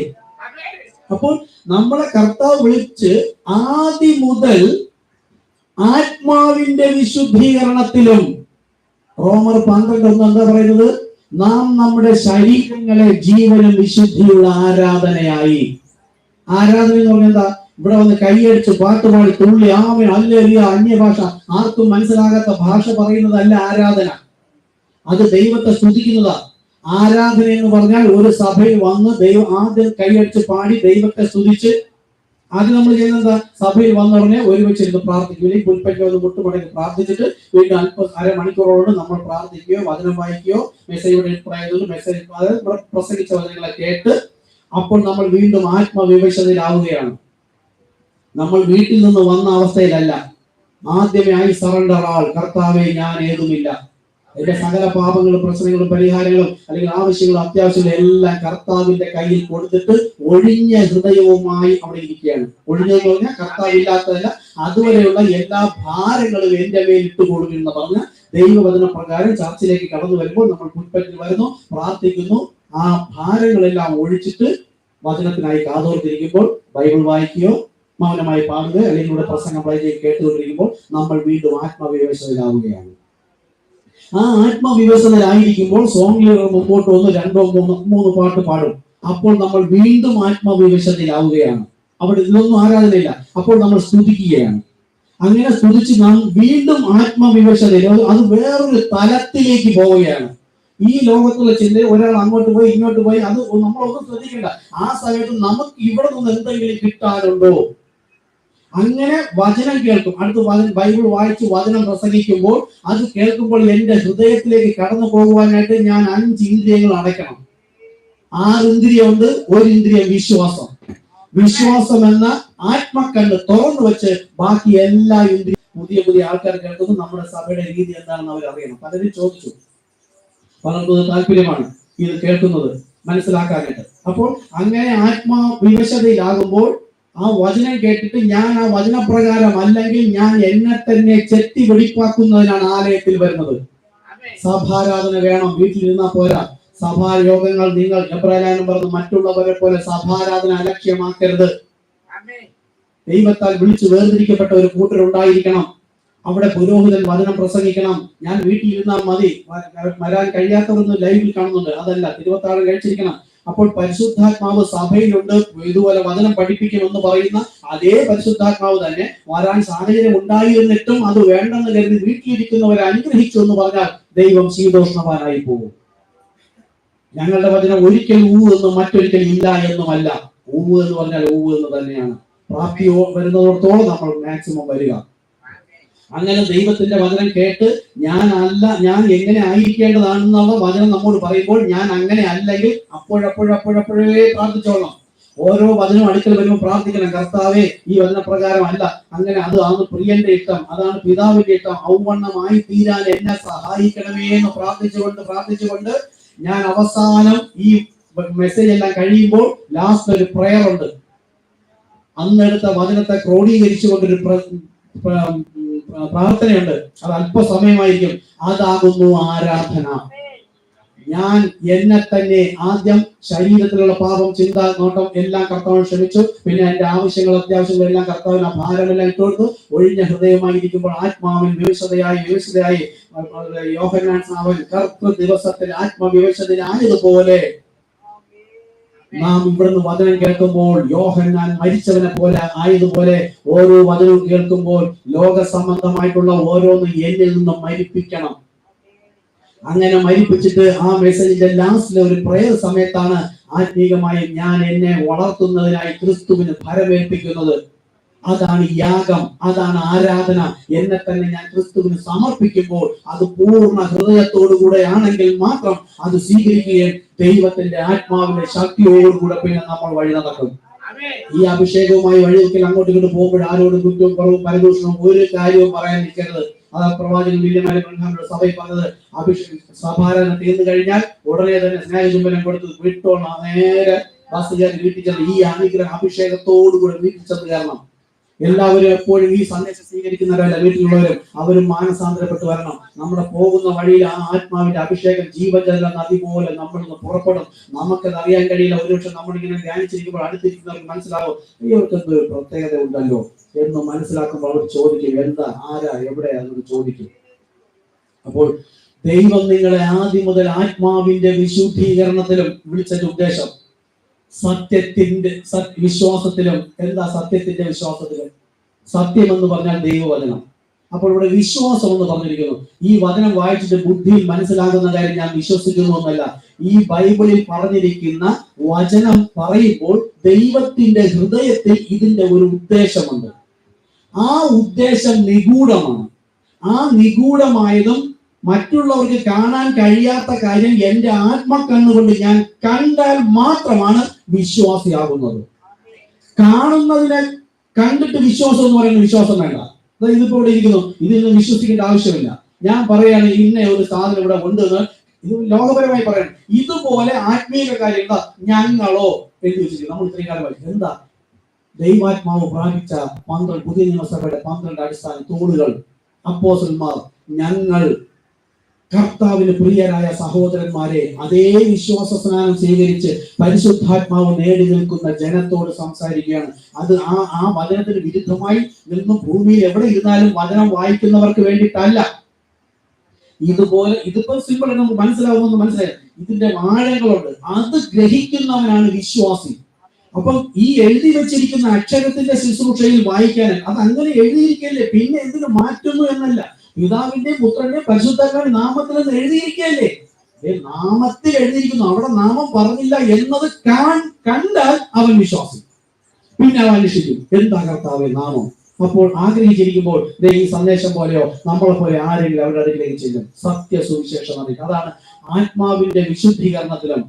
അപ്പോൾ നമ്മളെ കർത്താവ് വിളിച്ച് ആദ്യം മുതൽ ആത്മാവിന്റെ വിശുദ്ധീകരണത്തിലും, റോമർ 12:1 എന്താ പറയുന്നത്, നാം നമ്മുടെ ശരീരങ്ങളെ ജീവനും വിശുദ്ധിയുള്ള ആരാധനയായി. ആരാധന എന്ന് പറഞ്ഞാൽ എന്താ? ഇവിടെ വന്ന് കൈയടിച്ച് പാട്ടുപാടി തുള്ളി ആമേ അല്ലേലിയ അന്യഭാഷ ആർക്കും മനസ്സിലാകാത്ത ഭാഷ പറയുന്നതല്ല ആരാധന. അത് ദൈവത്തെ സ്തുതിക്കുന്നതാ. ആരാധന എന്ന് പറഞ്ഞാൽ ഒരു സഭയിൽ വന്ന് ദൈവം ആദ്യം കൈയടിച്ച് പാടി ദൈവത്തെ സ്തുതിച്ച്, ആദ്യം നമ്മൾ ചെയ്യുന്നത് സഭയിൽ വന്നുടനെ ഒരുമിച്ചിരുന്ന് പ്രാർത്ഥിക്കും. അല്ലെങ്കിൽ പുൽപ്പറ്റോ ഒന്ന് മുട്ടുമടങ്ങി പ്രാർത്ഥിച്ചിട്ട് വീണ്ടും അരമണിക്കൂറോട് നമ്മൾ പ്രാർത്ഥിക്കുകയോ വചനം വായിക്കുകയോ മെസ്സേജ് പ്രസംഗിച്ച വചനങ്ങളെ കേട്ട് അപ്പോൾ നമ്മൾ വീണ്ടും ആത്മവിവശതയിലാവുകയാണ്. നമ്മൾ വീട്ടിൽ നിന്ന് വന്ന അവസ്ഥയിലല്ല. ആദ്യമേ ആയി സറണ്ടർ ആൾ, കർത്താവെ ഞാൻ ഏതുമില്ല, എന്റെ സകല പാപങ്ങളും പ്രശ്നങ്ങളും പരിഹാരങ്ങളും അല്ലെങ്കിൽ ആവശ്യങ്ങളും അത്യാവശ്യങ്ങളും എല്ലാം കർത്താവിന്റെ കയ്യിൽ കൊടുത്തിട്ട് ഒഴിഞ്ഞ ഹൃദയവുമായി അവിടെ ഇരിക്കുകയാണ്. ഒഴിഞ്ഞെന്ന് പറഞ്ഞാൽ കർത്താവില്ലാത്തതല്ല, അതുവരെയുള്ള എല്ലാ ഭാരങ്ങളും എന്റെ മേൽ ഇട്ട് കൊടുക്കുമെന്ന് പറഞ്ഞ ദൈവവചന പ്രകാരം ചർച്ചിലേക്ക് കടന്നു വരുമ്പോൾ നമ്മൾ പുൽപ്പറ്റിൽ വരുന്നു, പ്രാർത്ഥിക്കുന്നു. ആ ഭാരങ്ങളെല്ലാം ഒഴിച്ചിട്ട് വചനത്തിനായി കാതോർത്തിരിക്കുമ്പോൾ ബൈബിൾ വായിക്കുകയോ മൗനമായി പാടുകയോ അല്ലെങ്കിൽ ഇവിടെ പ്രസംഗം കേട്ടുകൊണ്ടിരിക്കുമ്പോൾ നമ്മൾ വീണ്ടും ആത്മവിവശതയിലാവുകയാണ്. ആ ആത്മവിവശതയിലായിരിക്കുമ്പോൾ സോങ് ലീഡർ മുമ്പോട്ട് വന്ന് 2, 3 പാട്ട് പാടും. അപ്പോൾ നമ്മൾ വീണ്ടും ആത്മവിവശതയിലാവുകയാണ്. അവിടെ ഇതിലൊന്നും ആരാധനയില്ല. അപ്പോൾ നമ്മൾ സ്തുതിക്കുകയാണ്. അങ്ങനെ സ്തുതിച്ച് നാം വീണ്ടും ആത്മവിവശതയിൽ, അത് വേറൊരു തലത്തിലേക്ക് പോവുകയാണ്. ഈ ലോകത്തുള്ള ചിന്ത ഒരാൾ അങ്ങോട്ട് പോയി ഇങ്ങോട്ട് പോയി അത് നമ്മളൊന്നും ശ്രദ്ധിക്കണ്ട. ആ സമയത്ത് നമുക്ക് ഇവിടെ നിന്ന് എന്തെങ്കിലും കിട്ടാനുണ്ടോ? അങ്ങനെ വചനം കേൾക്കും. അടുത്ത് ബൈബിൾ വായിച്ച് വചനം പ്രസംഗിക്കുമ്പോൾ അത് കേൾക്കുമ്പോൾ എന്റെ ഹൃദയത്തിലേക്ക് കടന്നു പോകുവാനായിട്ട് ഞാൻ 5 ഇന്ദ്രിയങ്ങൾ അടയ്ക്കണം. 6 ഇന്ദ്രിയമുണ്ട്. ഒരു ഇന്ദ്രിയം വിശ്വാസം. വിശ്വാസം എന്ന ആത്മക്കണ്ണ് തുറന്നു വെച്ച് ബാക്കി എല്ലാ ഇന്ദ്രിയും. പുതിയ ആൾക്കാർ കേൾക്കുന്നു. നമ്മുടെ സഭയുടെ രീതി എന്താണെന്ന് അവർ അറിയണം. പലരും ചോദിച്ചു, പലർക്കും താല്പര്യമാണ് ഇത് കേൾക്കുന്നത് മനസ്സിലാക്കാനായിട്ട്. അപ്പോൾ അങ്ങനെ ആത്മവിവശതയിലാകുമ്പോൾ ആ വചനം കേട്ടിട്ട് ഞാൻ ആ വചനപ്രകാരം അല്ലെങ്കിൽ ഞാൻ എന്നെ തന്നെ ചെത്തി വെടിപ്പാക്കുന്നതിനാണ് ആലയത്തിൽ വരുന്നത്. സഭാരാധന വേണം, വീട്ടിലിരുന്നാ പോരാ. സഭായോഗങ്ങൾ നിങ്ങൾ എബ്രായനം പറഞ്ഞ് മറ്റുള്ളവരെ പോലെ സഭാരാധന അലക്ഷ്യമാക്കരുത്. ദൈവത്താൽ വിളിച്ചു വേർതിരിക്കപ്പെട്ട ഒരു കൂട്ടരുണ്ടായിരിക്കണം. അവിടെ പുരോഹിതൻ വചനം പ്രസംഗിക്കണം. ഞാൻ വീട്ടിലിരുന്നാൽ മതി, വരാൻ കഴിയാത്തവരൊന്നും ലൈവിൽ കാണുന്നുണ്ട്, അതല്ല, തിരുവത്താഴം കഴിച്ചിരിക്കണം. അപ്പോൾ പരിശുദ്ധാത്മാവ് സഭയിലുണ്ട്, ഇതുപോലെ വചനം പഠിപ്പിക്കുമെന്ന് പറയുന്ന അതേ പരിശുദ്ധാത്മാവ് തന്നെ വരാൻ സാഹചര്യം ഉണ്ടായിരുന്നിട്ടും അത് വേണ്ടെന്ന് കരുതി വീട്ടിലിരിക്കുന്നവരെ അനുഗ്രഹിച്ചു എന്ന് പറഞ്ഞാൽ ദൈവം ശീതോഷ്ണവാനായി പോകും. ഞങ്ങളുടെ വചനം ഒരിക്കൽ ഊവ് എന്നും മറ്റൊരിക്കൽ ഇല്ല എന്നുമല്ല. ഊവ് എന്ന് പറഞ്ഞാൽ ഊവ് എന്ന് തന്നെയാണ്. പ്രാപ്തി വരുന്നതോടത്തോളം നമ്മൾ മാക്സിമം വരിക. അങ്ങനെ ദൈവത്തിന്റെ വചനം കേട്ട് ഞാൻ എങ്ങനെ ആയിരിക്കേണ്ടതാണെന്നുള്ള വചനം നമ്മോട് പറയുമ്പോൾ ഞാൻ അങ്ങനെ അല്ലെങ്കിൽ അപ്പോഴപ്പോഴേ പ്രാർത്ഥിച്ചോളാം. ഓരോ വചനവും അടുക്കൽ വരുമ്പോൾ പ്രാർത്ഥിക്കണം, കർത്താവേ ഈ വചനപ്രകാരം അല്ല, അങ്ങനെ ആണ് പ്രിയന്റെ ഇഷ്ടം, അതാണ് പിതാവിന്റെ ഇഷ്ടം, ഔവണ്ണമായി തീരാൻ എന്നെ സഹായിക്കണമേ എന്ന് പ്രാർത്ഥിച്ചുകൊണ്ട് ഞാൻ അവസാനം ഈ മെസ്സേജ് എല്ലാം കഴിയുമ്പോൾ ലാസ്റ്റ് ഒരു പ്രയർ ഉണ്ട്. അന്നെടുത്ത വചനത്തെ ക്രോഡീകരിച്ചുകൊണ്ടൊരു പ്രാർത്ഥനയുണ്ട്. അത് അല്പസമയമായിരിക്കും. അതാകുന്നു ആരാധന. ഞാൻ എന്നെ തന്നെ ആദ്യം ശരീരത്തിലുള്ള പാപം, ചിന്ത, നോട്ടം എല്ലാം കർത്താവിന് ക്ഷമിച്ചു. പിന്നെ എന്റെ ആവശ്യങ്ങൾ അത്യാവശ്യങ്ങൾ എല്ലാം കർത്താവിന് ആ ഭാരമെല്ലാം ഇട്ടുകൊടുത്തു. ഒഴിഞ്ഞ ഹൃദയമായിരിക്കുമ്പോൾ ആത്മാവിൽ വിവശതയായി യോഹന്നാൻ സ്നാപകൻ കർത്തൃ ദിവസത്തിൽ ആത്മവിവശതയിലായതുപോലെ നാം ഇവിടുന്ന് വചനം കേൾക്കുമ്പോൾ യോഹന്നാൻ മരിച്ചവനെ പോലെ ആയതുപോലെ ഓരോ വചനവും കേൾക്കുമ്പോൾ ലോക സംബന്ധമായിട്ടുള്ള ഓരോന്നും എന്നിൽ നിന്നും മരിപ്പിക്കണം. അങ്ങനെ മരിപ്പിച്ചിട്ട് ആ മെസ്സേജിന്റെ ലാസ്റ്റിലെ ഒരു പ്രയർ സമയത്താണ് ആത്മീകമായി ഞാൻ എന്നെ വളർത്തുന്നതിനായി ക്രിസ്തുവിന് ഫലമേൽപ്പിക്കുന്നത്. അതാണ് യാഗം, അതാണ് ആരാധന. എന്നെ തന്നെ ഞാൻ ക്രിസ്തുവിന് സമർപ്പിക്കുമ്പോൾ അത് പൂർണ്ണ ഹൃദയത്തോടു കൂടെ ആണെങ്കിൽ മാത്രം അത് സ്വീകരിക്കുകയും ദൈവത്തിന്റെ ആത്മാവിന്റെ ശക്തിയോടുകൂടെ പിന്നെ നമ്മൾ വഴി നടക്കും. ഈ അഭിഷേകവുമായി വഴിയൊക്കെ അങ്ങോട്ട് ഇങ്ങോട്ട് പോകുമ്പോൾ ആരോടും കുറ്റവും കുറവും പരദൂഷണവും ഒരു കാര്യവും പറയാൻ നിൽക്കരുത്. അതാ പ്രവാചകൻ വില്യമായ ബ്രഹാമിന്റെ സഭയിൽ പറഞ്ഞത്, സഭാരാധന തീർന്നു കഴിഞ്ഞാൽ ഉടനെ തന്നെ സ്നേഹചുംബനം കൊടുത്ത് വിട്ടോളാം, നേരെ ബസ് കയറി വീട്ടിൽ ചെന്ന് ഈ അനുഗ്രഹ അഭിഷേകത്തോടുകൂടെ വീട്ടിൽ ചെന്ന് കയറണം. എല്ലാവരും എപ്പോഴും ഈ സന്ദേശം സ്വീകരിക്കുന്നവരല്ല, വീട്ടിലുള്ളവരും അവരും മാനസാന്തരപ്പെട്ട് വരണം. നമ്മുടെ പോകുന്ന വഴിയിൽ ആ ആത്മാവിന്റെ അഭിഷേകം ജീവജല നദി പോലെ നമ്മളിന്ന് പുറപ്പെടും. നമുക്കത് അറിയാൻ കഴിയില്ല. ഒരുപക്ഷെ നമ്മളിങ്ങനെ ധ്യാനിച്ചിരിക്കുമ്പോൾ അടുത്തിരിക്കുന്നവർക്ക് മനസ്സിലാവും, ഇവർക്ക് എന്തൊരു പ്രത്യേകത ഉണ്ടല്ലോ എന്ന് മനസ്സിലാക്കുമ്പോൾ അവർ ചോദിക്കും, എന്താ, ആരാ, എവിടെയാ എന്നൊരു ചോദിക്കും. അപ്പോൾ ദൈവം നിങ്ങളെ ആദ്യം മുതൽ ആത്മാവിന്റെ വിശുദ്ധീകരണത്തിലും വിളിച്ചതിന്റെ ഉദ്ദേശം സത്യത്തിന്റെ വിശ്വാസത്തിലും. എന്താ സത്യത്തിന്റെ വിശ്വാസത്തിലും? സത്യം എന്ന് പറഞ്ഞാൽ ദൈവവചനം. അപ്പോൾ ഇവിടെ വിശ്വാസം എന്ന് പറഞ്ഞിരിക്കുന്നു. ഈ വചനം വായിച്ചിട്ട് ബുദ്ധിയിൽ മനസ്സിലാകുന്ന കാര്യം ഞാൻ വിശ്വസിക്കുന്നു എന്നല്ല. ഈ ബൈബിളിൽ പറഞ്ഞിരിക്കുന്ന വചനം പറയുമ്പോൾ ദൈവത്തിന്റെ ഹൃദയത്തിൽ ഇതിന്റെ ഒരു ഉദ്ദേശമുണ്ട്. ആ ഉദ്ദേശം നിഗൂഢമാണ്. ആ നിഗൂഢമായതും മറ്റുള്ളവർക്ക് കാണാൻ കഴിയാത്ത കാര്യം എന്റെ ആത്മക്കണ്ണുകൊണ്ട് ഞാൻ കണ്ടാൽ മാത്രമാണ് വിശ്വാസിയാകുന്നത്. കാണുന്നതിനെ കണ്ടിട്ട് വിശ്വാസം എന്ന് പറയുന്ന വിശ്വാസം വേണ്ട. ഇതിപ്പോ ഇവിടെ ഇരിക്കുന്നു, ഇതിൽ വിശ്വസിക്കേണ്ട ആവശ്യമില്ല. ഞാൻ പറയാണ് ഇന്ന ഒരു സാധനം ഇവിടെ ഉണ്ടെന്ന്, ഇത് ലോകപരമായി പറയണം. ഇതുപോലെ ആത്മീയ കാര്യങ്ങൾ ഞങ്ങളോ എഴുതി വെച്ചിരിക്കും. നമ്മൾ ഇത്രയും കാലമായി എന്താ ദൈവാത്മാവ് പ്രാപിച്ച 12 പുതിയ നിയമസഭയുടെ 12 അടിസ്ഥാന തൂണുകൾ, അപ്പോസ്തലന്മാർ, ഞങ്ങൾ കർത്താവിന് പ്രിയരായ സഹോദരന്മാരെ, അതേ വിശ്വാസ സ്നാനം സ്വീകരിച്ച് പരിശുദ്ധാത്മാവ് നേടി നിൽക്കുന്ന ജനത്തോട് സംസാരിക്കുകയാണ്. അത് ആ വചനത്തിന് വിരുദ്ധമായി നിന്നും ഭൂമിയിൽ എവിടെ ഇരുന്നാലും വചനം വായിക്കുന്നവർക്ക് വേണ്ടിയിട്ടല്ല. ഇതുപോലെ ഇതിപ്പോ സിമ്പിൾ നമുക്ക് മനസ്സിലാവുമെന്ന് മനസ്സിലായി. ഇതിന്റെ ആഴങ്ങളുണ്ട്. അത് ഗ്രഹിക്കുന്നവനാണ് വിശ്വാസി. അപ്പം ഈ എഴുതി വെച്ചിരിക്കുന്ന അക്ഷരത്തിന്റെ ശുശ്രൂഷയിൽ വായിക്കാൻ അത് അങ്ങനെ എഴുതിയിരിക്കല്ലേ, പിന്നെ എന്തിനു മാറ്റുന്നു എന്നല്ല. പിതാവിന്റെയും പുത്രന്റെയും പരിശുദ്ധാത്മാവിന്റെ നാമത്തിൽ എന്ന് എഴുതിയിരിക്കുകയല്ലേ. നാമത്തിൽ എഴുതിയിരിക്കുന്നു. അവിടെ നാമം പറഞ്ഞില്ല എന്നത് കണ്ടാൽ അവൻ വിശ്വാസി. പിന്നെ അവൻ അന്വേഷിക്കും, എന്താ കർത്താവേ നാമം. അപ്പോൾ ആഗ്രഹിച്ചിരിക്കുമ്പോൾ ഈ സന്ദേശം പോലെയോ നമ്മളെ പോലെ ആരെങ്കിലും അവരുടെ അടുക്കിലേക്ക് ചെല്ലും. സത്യ സുവിശേഷം അറിയിക്കും. അതാണ് ആത്മാവിന്റെ വിശുദ്ധീകരണത്തിലും.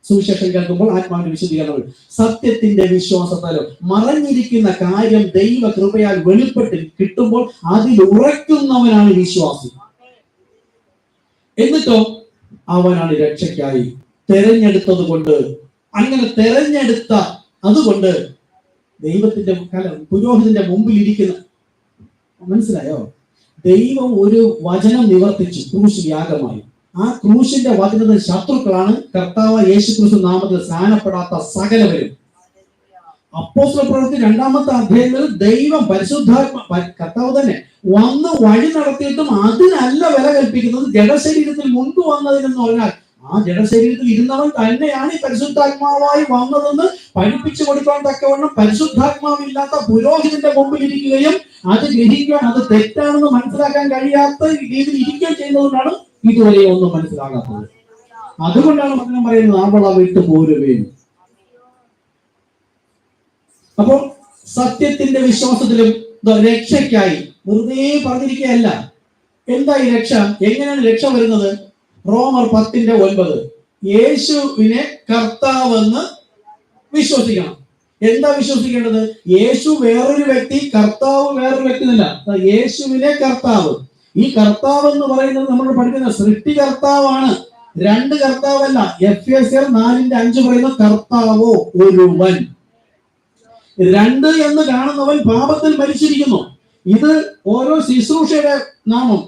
സുവിശേഷം കേൾക്കുമ്പോൾ ആത്മാവിന്റെ വിശുദ്ധീകരണം, സത്യത്തിന്റെ വിശ്വാസത്താലും മറഞ്ഞിരിക്കുന്ന കാര്യം ദൈവ കൃപയാൽ വെളിപ്പെട്ട് കിട്ടുമ്പോൾ അതിൽ ഉറയ്ക്കുന്നവനാണ് വിശ്വാസി. എന്നിട്ടോ അവനാണ് രക്ഷയ്ക്കായി തെരഞ്ഞെടുത്തത് കൊണ്ട്, അങ്ങനെ തെരഞ്ഞെടുത്ത അതുകൊണ്ട് ദൈവത്തിന്റെ പുരോഹിതന്റെ മുമ്പിൽ ഇരിക്കുന്ന, മനസ്സിലായോ? ദൈവം ഒരു വചനം നിവർത്തിച്ചു ക്രൂശ് യാഗമായി. ആ ക്രൂശിന്റെ വചനത്തിന് ശത്രുക്കളാണ് കർത്താവ് യേശുക്രിസ്തു നാമത്തിൽ സ്നാനപ്പെടാത്ത സകലവരും. അപ്പോസ്തല പ്രവൃത്തി 2-ാമത്തെ അധ്യായത്തിൽ ദൈവം പരിശുദ്ധാത്മ കർത്താവ് തന്നെ വന്ന് വഴി നടത്തിയിട്ടും അതിനല്ല വില കൽപ്പിക്കുന്നത്. ജഡശരീരത്തിൽ മുൻപ് വന്നതിനെന്ന് പറഞ്ഞാൽ ആ ജഡശരീരത്തിൽ ഇരുന്നവൻ തന്നെയാണ് ഈ പരിശുദ്ധാത്മാവായി വന്നതെന്ന് പഠിപ്പിച്ചു കൊടുക്കാൻ തക്കവണ്ണം പരിശുദ്ധാത്മാവില്ലാത്ത പുരോഹിതന്റെ മുമ്പിൽ ഇരിക്കുകയും അത് ഗ്രഹിക്കാൻ, അത് തെറ്റാണെന്ന് മനസ്സിലാക്കാൻ കഴിയാത്ത രീതിയിൽ ഇരിക്കുകയും ചെയ്യുന്നതുകൊണ്ടാണ് ഇതുവരെ ഒന്നും മനസ്സിലാകാത്തത്. അതുകൊണ്ടാണ് വചനം പറയുന്നത് അവളെ വിട്ടു പോരുകയും. അപ്പോൾ സത്യത്തിന്റെ വിശ്വാസത്തിലും രക്ഷയ്ക്കായി വെറുതെ പറഞ്ഞിരിക്കുകയല്ല. എന്താ ഈ രക്ഷ? എങ്ങനെയാണ് രക്ഷ വരുന്നത്? റോമർ 10:9 യേശുവിനെ കർത്താവെന്ന് വിശ്വസിക്കണം. എന്താ വിശ്വസിക്കേണ്ടത്? യേശു വേറൊരു വ്യക്തി, കർത്താവ് വേറൊരു വ്യക്തി എന്നല്ല. യേശുവിനെ കർത്താവ്. ഈ കർത്താവ് എന്ന് പറയുന്നത് നമ്മൾ പഠിക്കുന്ന സൃഷ്ടികർത്താവാണ്, രണ്ട് കർത്താവല്ല. എഫേസ്യർ 4:5 പറയുന്ന കർത്താവോ ഒരുവൻ. രണ്ട് എന്ന് കാണുന്നവൻ പാപത്തിൽ മരിച്ചിരിക്കുന്നു. ഇത് ഓരോ ശുശ്രൂഷയുടെ നാമം.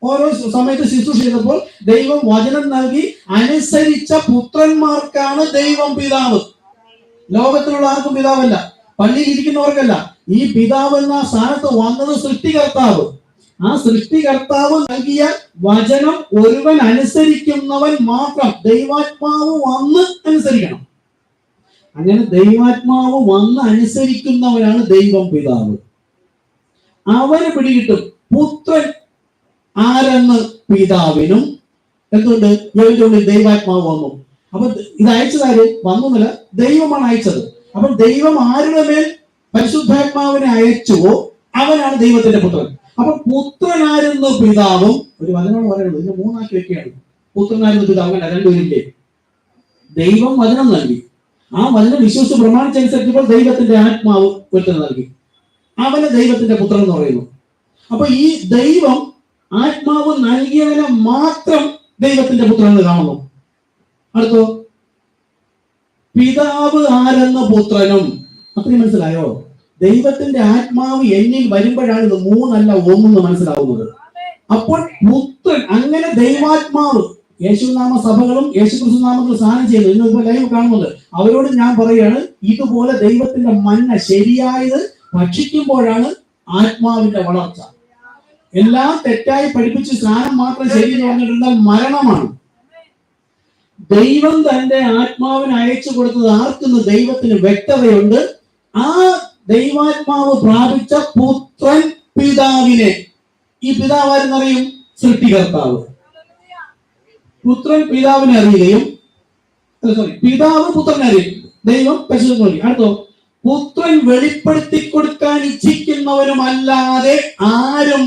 ഓരോ സമയത്ത് ശുശ്രൂഷ ചെയ്തപ്പോൾ ദൈവം വചനം നൽകി അനുസരിച്ച പുത്രന്മാർക്കാണ് ദൈവം പിതാവ്. ലോകത്തിലുള്ള ആർക്കും പിതാവല്ല, പള്ളിയിൽ ഇരിക്കുന്നവർക്കല്ല. ഈ പിതാവ് എന്ന സ്ഥാനത്ത് വന്നത് സൃഷ്ടികർത്താവ്. ആ സൃഷ്ടികർത്താവ് നൽകിയ വചനം ഒരുവൻ അനുസരിക്കുന്നവൻ മാത്രം. ദൈവാത്മാവ് വന്ന് അനുസരിക്കണം. അങ്ങനെ ദൈവാത്മാവ് വന്ന് അനുസരിക്കുന്നവനാണ് ദൈവം പിതാവ്. അവന് പിടികിട്ടും പുത്രൻ ആരെന്ന് പിതാവിനും. എന്തുകൊണ്ട്? ഇവന്റെ ഉള്ളിൽ ദൈവാത്മാവ് വന്നു. അപ്പൊ ഇത് അയച്ചതാര്? വന്നൊന്നുമില്ല, ദൈവമാണ് അയച്ചത്. അപ്പൊ ദൈവം ആരുടെ മേൽ പരിശുദ്ധാത്മാവിനെ അയച്ചുവോ അവനാണ് ദൈവത്തിന്റെ പുത്രൻ. അപ്പൊ പുത്രനായിരുന്നു പിതാവും, ഒരു വചനമാണ് പറയുന്നത്, ഇതിന് മൂന്നാക്കി വെക്കുകയാണ്. പുത്രനായിരുന്നു പിതാവ്, അങ്ങനെ രണ്ടുപേരില്ലേ? ദൈവം വചനം നൽകി, ആ വചനം വിശ്വസിച്ച് പ്രമാണിച്ചനുസരിച്ചപ്പോൾ ദൈവത്തിന്റെ ആത്മാവ് ഒരുത്തന് നൽകി, അവനെ ദൈവത്തിന്റെ പുത്രൻ എന്ന് പറയുന്നു. അപ്പൊ ഈ ദൈവം ആത്മാവ് നൽകിയവനെ മാത്രം ദൈവത്തിന്റെ പുത്രൻ എന്ന് കാണുന്നു. അടുത്തോ, പിതാവ് ആരെന്ന പുത്രനും. അത്രയും മനസ്സിലായോ? ദൈവത്തിന്റെ ആത്മാവ് എന്നിൽ വരുമ്പോഴാണ് ഇത് മൂന്നല്ല ഒന്നെന്ന് മനസ്സിലാവുന്നത്. അപ്പോൾ പുത്രൻ, അങ്ങനെ ദൈവാത്മാവ് യേശുനാമ സഭകളും യേശുക്രിസ്തു നാമത്തിൽ സ്നാനം ചെയ്യുന്നു. ഇന്ന് ലൈവ് കാണുന്നത് അവരോട് ഞാൻ പറയുകയാണ്, ഇതുപോലെ ദൈവത്തിന്റെ മന്ന ശരിയായത് ഭക്ഷിക്കുമ്പോഴാണ് ആത്മാവിന്റെ വളർച്ച. എല്ലാം തെറ്റായി പഠിപ്പിച്ച് സ്നാനം മാത്രം ശരി എന്ന് പറഞ്ഞിട്ടുണ്ടെങ്കിൽ മരണമാണ്. ദൈവം തന്റെ ആത്മാവിനെ അയച്ചു കൊടുത്തത് ആർക്കെന്ന് ദൈവത്തിന് വ്യക്തതയുണ്ട്. ആ ദൈവാത്മാവ് പ്രാപിച്ച പുത്രൻ പിതാവിനെ, ഈ പിതാവ് ആരെന്നറിയും? സൃഷ്ടികർത്താവ്. പുത്രൻ പിതാവിനെ അറിയുകയും, പിതാവ് പുത്രനെ അറിയും, ദൈവം പരിശുദ്ധ. അടുത്തോ, പുത്രൻ വെളിപ്പെടുത്തി കൊടുക്കാൻ ഇച്ഛിക്കുന്നവരുമല്ലാതെ ആരും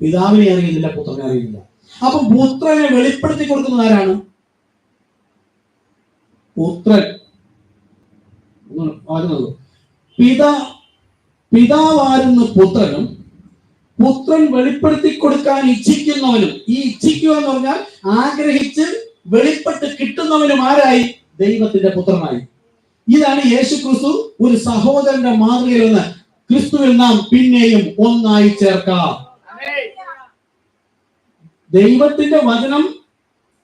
പിതാവിനെ അറിയുന്നില്ല, പുത്രനെ അറിയുന്നില്ല. അപ്പൊ പുത്രനെ വെളിപ്പെടുത്തി കൊടുക്കുന്നത് ആരാണ്? പുത്രൻ. പിതാവായിരുന്ന പുത്രനും പുത്രൻ വെളിപ്പെടുത്തി കൊടുക്കാൻ ഇച്ഛിക്കുന്നവനും, ഈ ഇച്ഛിക്കുക എന്ന് പറഞ്ഞാൽ ആഗ്രഹിച്ച് വെളിപ്പെട്ട് കിട്ടുന്നവനും ആരായി? ദൈവത്തിന്റെ പുത്രനായി. ഇതാണ് യേശു ക്രിസ്തു ഒരു സഹോദരന്റെ മാതൃകയിൽ നിന്ന് ക്രിസ്തുവിൽ നാം പിന്നെയും ഒന്നായി ചേർക്കാം. ദൈവത്തിന്റെ വചനം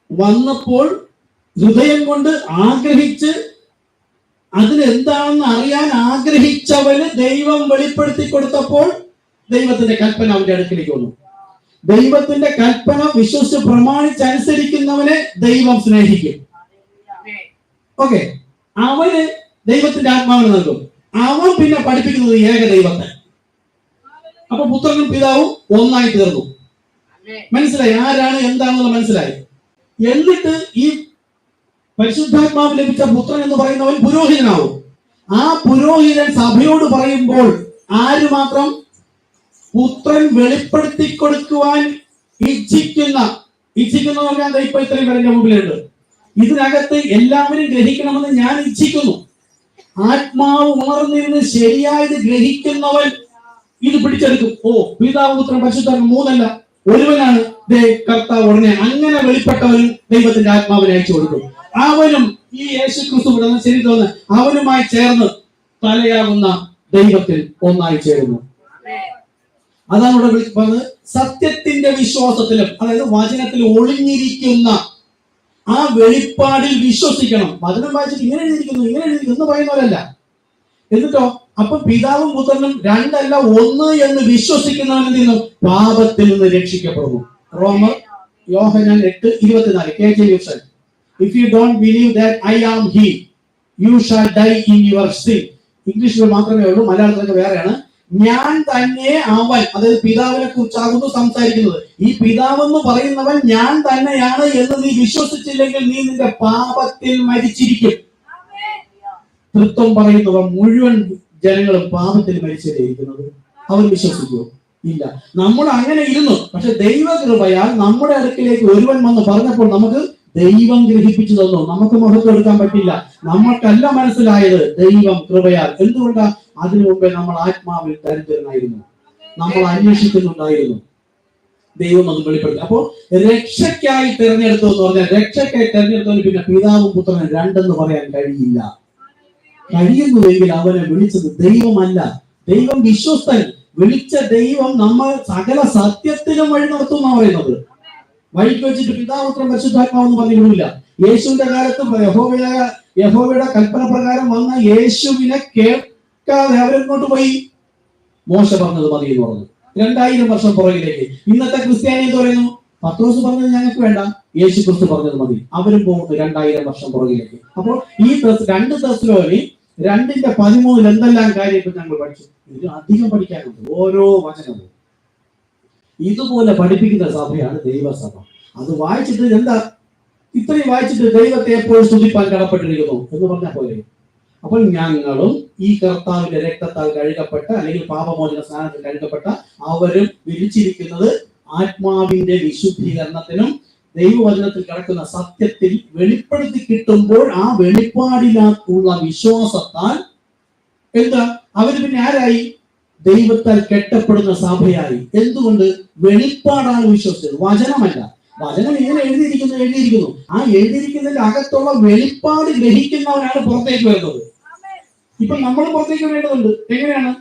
വന്നപ്പോൾ ഹൃദയം കൊണ്ട് ആഗ്രഹിച്ച് അതിനെന്താണെന്ന് അറിയാൻ ആഗ്രഹിച്ചവന് ദൈവം വെളിപ്പെടുത്തി കൊടുത്തപ്പോൾ ദൈവത്തിന്റെ കൽപ്പന അവന്റെ അടുക്കിലേക്ക് വന്നു. ദൈവത്തിന്റെ കൽപ്പന വിശ്വസിച്ച് പ്രമാണിച്ചനുസരിക്കുന്നവനെ ദൈവം സ്നേഹിക്കും. ഓക്കെ, അവന് ദൈവത്തിന്റെ ആത്മാവിനെ നൽകും. അവൻ പിന്നെ പഠിപ്പിക്കുന്നത് ഏക ദൈവത്തെ. അപ്പൊ പുത്രനും പിതാവും ഒന്നായി തീർന്നു. മനസ്സിലായി? ആരാണ് എന്താണെന്ന് മനസ്സിലായി. എന്നിട്ട് ഈ പരിശുദ്ധാത്മാവ് ലഭിച്ച പുത്രൻ എന്ന് പറയുന്നവൻ പുരോഹിതനാവും. ആ പുരോഹിതൻ സഭയോട് പറയുമ്പോൾ ആര് മാത്രം? പുത്രൻ വെളിപ്പെടുത്തി കൊടുക്കുവാൻ ഇച്ഛിക്കുന്ന പറഞ്ഞാൽ ഇപ്പൊ ഇത്രയും പേരുടെ മുമ്പിലുണ്ട്. ഇതിനകത്ത് എല്ലാവരും ഗ്രഹിക്കണമെന്ന് ഞാൻ ഇച്ഛിക്കുന്നു. ആത്മാവ് ഉണർന്നിരുന്ന് ശരിയായത് ഗ്രഹിക്കുന്നവൻ ഇത് പിടിച്ചെടുക്കും. ഓ, പിതാവ് പുത്രൻ പരിശുദ്ധാത്മാവ് മൂന്നല്ല, ഒരുവനാണ് കർത്താവ്. ഉടനെ അങ്ങനെ വെളിപ്പെട്ടവനും ദൈവത്തിന്റെ ആത്മാവിനെ അയച്ചു കൊടുക്കും. അവനും ഈ യേശു ക്രിസ്തു ശരി തോന്നുന്നു അവനുമായി ചേർന്ന് തലയാകുന്ന ദൈവത്തിൽ ഒന്നായി ചേരുന്നു. അതാണ് ഇവിടെ പറഞ്ഞത്. സത്യത്തിന്റെ വിശ്വാസത്തിലും, അതായത് വചനത്തിൽ ഒളിഞ്ഞിരിക്കുന്ന ആ വെളിപ്പാടിൽ വിശ്വസിക്കണം. വചനം വായിച്ചിട്ട് ഇങ്ങനെ എഴുതിയിരിക്കുന്നു എന്ന് പറയുന്നവരല്ല. എന്നിട്ടോ, അപ്പൊ പിതാവും പുത്രനും രണ്ടല്ല ഒന്ന് എന്ന് വിശ്വസിക്കുന്നവൻ എന്ത് ചെയ്യുന്നു? പാപത്തിൽ നിന്ന് രക്ഷിക്കപ്പെടുന്നു. റോമർ യോഹന്നാൻ 8:24 KJV. If you don't believe that I am he, you shall die in your sin. ഇംഗ്ലീഷിൽ മാത്രമേ ഉള്ളൂ, മലയാളത്തിലൊക്കെ വേറെയാണ്. ഞാൻ തന്നെ അവൻ, അതായത് പിതാവിനെ കുറിച്ചാകുന്നു സംസാരിക്കുന്നത്. ഈ പിതാവെന്ന് പറയുന്നവൻ ഞാൻ തന്നെയാണ് എന്ന് നീ വിശ്വസിച്ചില്ലെങ്കിൽ നീ നിന്റെ പാപത്തിൽ മരിച്ചിരിക്കും. തൃത്വം പറയുന്നവ മുഴുവൻ ജനങ്ങളും പാപത്തിൽ മരിച്ചിരിക്കുന്നത്. അവൻ വിശ്വസിക്കുമോ? ഇല്ല. നമ്മൾ അങ്ങനെ ഇരുന്നു. പക്ഷെ ദൈവകൃപയാൽ നമ്മുടെ അടുക്കിലേക്ക് ഒരുവൻ വന്ന് പറഞ്ഞപ്പോൾ നമുക്ക് ദൈവം ഗ്രഹിപ്പിച്ചു തന്നു. നമുക്ക് മഹത്വം എടുക്കാൻ പറ്റില്ല, നമ്മൾക്കല്ല മനസ്സിലായത്. ദൈവം കൃപയാൽ. എന്തുകൊണ്ടാ? അതിനു മുമ്പേ നമ്മൾ ആത്മാവിൽ ദരിദ്രനായിരുന്നു, നമ്മൾ അന്വേഷിക്കുന്നുണ്ടായിരുന്നു. ദൈവം അത് വെളിപ്പെടുത്തി. അപ്പോ രക്ഷയ്ക്കായി തിരഞ്ഞെടുത്തു എന്ന് പറഞ്ഞാൽ രക്ഷയ്ക്കായി തിരഞ്ഞെടുത്തവന് പിന്നെ പിതാവും പുത്രനും രണ്ടെന്ന് പറയാൻ കഴിയില്ല. കഴിയുന്നുവെങ്കിൽ അവനെ വിളിച്ചത് ദൈവമല്ല, ദൈവം വിശ്വസ്തൻ. വിളിച്ച ദൈവം നമ്മൾ സകല സത്യത്തിലും വഴി നടത്തും പറയുന്നത്. വഴിക്ക് വെച്ചിട്ട് പിതാപുത്രൻ പരിശുദ്ധാത്മാവെന്ന് പറഞ്ഞില്ല. യേശുവിന്റെ കാലത്ത് യഹോവയുടെ കൽപ്പന പ്രകാരം വന്ന യേശുവിനെ കേൾക്കാതെ അവരെങ്ങോട്ട് പോയി? മോശ പറഞ്ഞത് മതി എന്ന് പറഞ്ഞു. 2000 വർഷം പുറകിലേക്ക്. ഇന്നത്തെ ക്രിസ്ത്യാനി എന്ന് പറയുന്നു, പത്രോസ് പറഞ്ഞത് ഞങ്ങൾക്ക് വേണ്ട, യേശു ക്രിസ്തു പറഞ്ഞത് മതി. അവരും പോകുന്നു 2000 വർഷം പുറകിലേക്ക്. അപ്പോൾ ഈ 2 തെസ്സലോനി 2:13 എന്തെല്ലാം കാര്യം ഞങ്ങൾ പഠിച്ചു. ഇത് അധികം പഠിക്കാനുണ്ട്. ഓരോ വചനവും ഇതുപോലെ പഠിപ്പിക്കുന്ന സഭയാണ് ദൈവസഭ. അത് വായിച്ചിട്ട് എന്താ ഇത്രയും വായിച്ചിട്ട് ദൈവത്തെ എപ്പോഴും സ്തുതിപ്പാൻ കടപ്പെട്ടിരിക്കുന്നു എന്ന് പറഞ്ഞാൽ പോലെ. അപ്പോൾ ഞങ്ങളും ഈ കർത്താവിന്റെ രക്തത്താൽ കഴുകപ്പെട്ട അല്ലെങ്കിൽ പാപമോചന സ്നാനത്തിൽ കഴുകപ്പെട്ട അവരും വിരിച്ചിരിക്കുന്നത് ആത്മാവിന്റെ വിശുദ്ധീകരണത്തിനും ദൈവവചനത്തിൽ കിടക്കുന്ന സത്യത്തിൽ വെളിപ്പെടുത്തി കിട്ടുമ്പോൾ ആ വെളിപ്പാടിനകത്തുള്ള വിശ്വാസത്താൽ എന്താ അവര് പിന്നെ ആരായി? ദൈവത്താൽ കെട്ടപ്പെടുന്ന സഭയായി. എന്തുകൊണ്ട്? വെളിപ്പാടാണ് വിശ്വസിച്ചത്, വചനമല്ല. വചനം ഇങ്ങനെ എഴുതിയിരിക്കുന്നു. ആ എഴുതിയിരിക്കുന്നതിന്റെ അകത്തുള്ള വെളിപ്പാട് ഗ്രഹിക്കുന്നവരാണ് പുറത്തേക്ക് വരുന്നത്. ഇപ്പൊ നമ്മൾ പുറത്തേക്ക് വേണ്ടതുണ്ട്. എങ്ങനെയാണ്?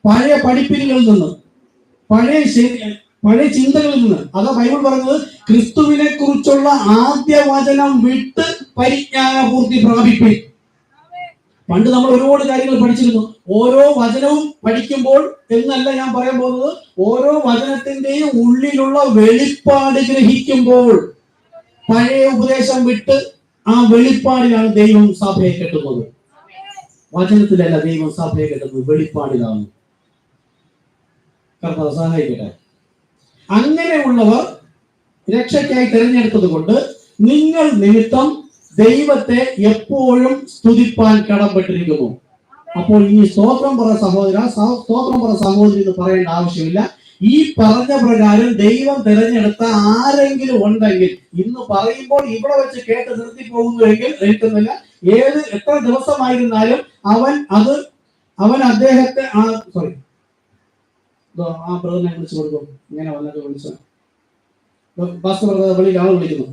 പഴയ പഠിപ്പിനുകളിൽ നിന്ന്, പഴയ ചിന്തകളിൽ നിന്ന്. അതാ ബൈബിൾ പറയുന്നത്, ക്രിസ്തുവിനെ കുറിച്ചുള്ള ആദ്യ വചനം വിട്ട് പരിജ്ഞാന പൂർത്തി പ്രാപിപ്പിൻ. പണ്ട് നമ്മൾ ഒരുപാട് കാര്യങ്ങൾ പഠിച്ചിരുന്നു. ഓരോ വചനവും പഠിക്കുമ്പോൾ എന്നല്ല ഞാൻ പറയാൻ പോകുന്നത്, ഓരോ വചനത്തിന്റെയും ഉള്ളിലുള്ള വെളിപ്പാട് ഗ്രഹിക്കുമ്പോൾ പഴയ ഉപദേശം വിട്ട് ആ വെളിപ്പാടിലാണ് ദൈവം സഭയെ കെട്ടുന്നത്. വചനത്തിലല്ല ദൈവം സഭയെ കെട്ടുന്നത്, വെളിപ്പാടിലാണ്. കർത്താവ് സഹായിക്കട്ടെ. അങ്ങനെയുള്ളവർ രക്ഷയ്ക്കായി തിരഞ്ഞെടുത്തത് കൊണ്ട് നിങ്ങൾ നിമിത്തം ദൈവത്തെ എപ്പോഴും സ്തുതിപ്പാൻ കടപ്പെട്ടിരിക്കുന്നു. അപ്പോൾ ഇനി സ്തോത്രം പറ സഹോദര, സ്തോത്രം പറ സഹോദരി എന്ന് പറയേണ്ട ആവശ്യമില്ല. ഈ പറഞ്ഞ പ്രകാരം ദൈവം തിരഞ്ഞെടുത്ത ആരെങ്കിലും ഉണ്ടെങ്കിൽ, ഇന്ന് പറയുമ്പോൾ ഇവിടെ വെച്ച് കേട്ട് നിർത്തി പോകുന്നുവെങ്കിൽ നിൽക്കുന്നില്ല, എത്ര ദിവസമായിരുന്നാലും അവൻ അദ്ദേഹത്തെ ആ ബ്രദറിനെ വിളിച്ചു കൊടുക്കും. ഇങ്ങനെ വന്നിട്ട് വിളിച്ചു പാസ്റ്റർ ബ്രദർ വെളിയിൽ ആൾ വിളിക്കുന്നു.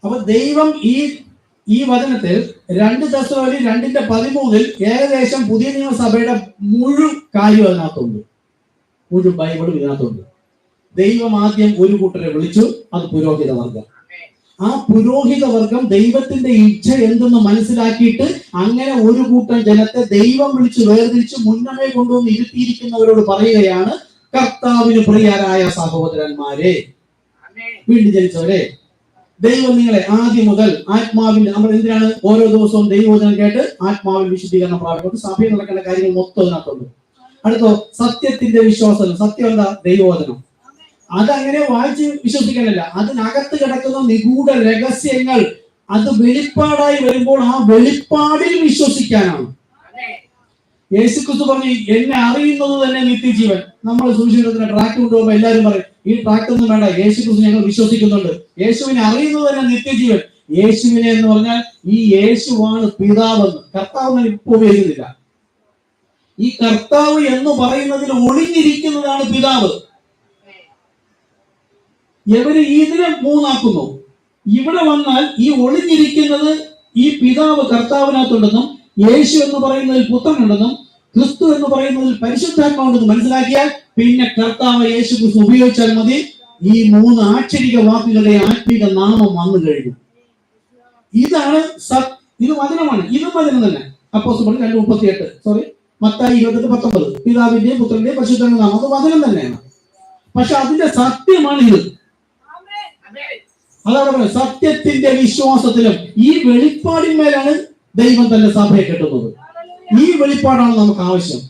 അപ്പൊ ദൈവം ഈ വചനത്തിൽ 2 തെസ്സലോനിക്കർ 2:13 ഏകദേശം പുതിയ നിയമസഭയുടെ മുഴുവൻ കാര്യം അതിനകത്തുണ്ട്, മുഴുവൻ ബൈബിളും ഇതിനകത്തുണ്ട്. ദൈവം ആദ്യം ഒരു കൂട്ടരെ വിളിച്ചു, അത് പുരോഹിത വർഗം. ആ പുരോഹിത വർഗം ദൈവത്തിന്റെ ഇച്ഛ എന്തെന്ന് മനസ്സിലാക്കിയിട്ട് അങ്ങനെ ഒരു കൂട്ടം ജനത്തെ ദൈവം വിളിച്ച് വേർതിരിച്ച് മുന്നമേ കൊണ്ടുവന്ന് ഇരുത്തിയിരിക്കുന്നവരോട് പറയുകയാണ്, കർത്താവിന് പ്രിയരായ സഹോദരന്മാരെ, വീണ്ടും ജനിച്ചവരെ, ദൈവം നിങ്ങളെ ആദ്യം മുതൽ ആത്മാവിന്റെ, നമ്മൾ എന്തിനാണ് ഓരോ ദിവസവും ദൈവവചനം കേട്ട് ആത്മാവിൽ വിശുദ്ധീകരണം പ്രാപിക്കുന്നത്? സഭയിൽ നടക്കേണ്ട കാര്യങ്ങൾ മൊത്തം അതിനകത്തുണ്ട്. അടുത്തോ സത്യത്തിന്റെ വിശ്വാസം. സത്യം എന്താ? ദൈവവചനം. അതങ്ങനെ വായിച്ച് വിശ്വസിക്കാനല്ല, അതിനകത്ത് കിടക്കുന്ന നിഗൂഢ രഹസ്യങ്ങൾ അത് വെളിപ്പാടായി വരുമ്പോൾ ആ വെളിപ്പാടിൽ വിശ്വസിക്കാനാണ്. യേശുക്രിസ്തു പറഞ്ഞു, എന്നെ അറിയുന്നത് തന്നെ നിത്യജീവൻ. നമ്മൾ സുവിശേഷത്തിന് ട്രാക്ക് കൊണ്ടുപോകുമ്പോൾ എല്ലാവരും പറയും, ഈ ട്രാക്ക് ഒന്നും വേണ്ട, യേശുക്രിസ്തു ഞങ്ങൾ വിശ്വസിക്കുന്നുണ്ട്. യേശുവിനെ അറിയുന്നത് തന്നെ നിത്യജീവൻ. യേശുവിനെ എന്ന് പറഞ്ഞാൽ ഈ യേശുവാണ് പിതാവെന്ന്. കർത്താവ് ഇപ്പൊ ഉപയോഗിക്കുന്നില്ല. ഈ കർത്താവ് എന്ന് പറയുന്നതിൽ ഒളിഞ്ഞിരിക്കുന്നതാണ് പിതാവ്. ഇവര് ഇതിനെ മൂന്നാക്കുന്നു. ഇവിടെ വന്നാൽ ഈ ഒളിഞ്ഞിരിക്കുന്നത് ഈ പിതാവ് കർത്താവിനകത്തുണ്ടെന്നും യേശു എന്ന് പറയുന്നതിൽ പുത്രനുണ്ടെന്നും ക്രിസ്തു എന്ന് പറയുന്നതിൽ പരിശുദ്ധാത്മാവുണ്ടെന്നും മനസ്സിലാക്കിയാൽ പിന്നെ കർത്താവ് യേശു ക്രിസ്തു ഉപയോഗിച്ചാൽ മതി. ഈ 3 ആക്ഷരിക വാക്കുകളുടെ ആത്മീക നാമം വന്നു കഴിഞ്ഞു. ഇതാണ് ഇത് വചനമാണ്. ഇതും വചനം തന്നെ. അപ്പോസ്തലർ 2:38 മത്തായി 28:19 പിതാവിന്റെയും പുത്രന്റെയും പരിശുദ്ധാത്മാവിന്റെ നാമം, അത് വചനം തന്നെയാണ്. പക്ഷെ അതിന്റെ സത്യമാണ് ഇത്. അതാണ് പറയുന്നത്, സത്യത്തിന്റെ വിശ്വാസത്തിലും ഈ വെളിപ്പാടിന്മേലാണ് ദൈവം തന്റെ സഭയെ കെട്ടുന്നത്. ഈ വെളിപ്പാടാണ് നമുക്ക് ആവശ്യം.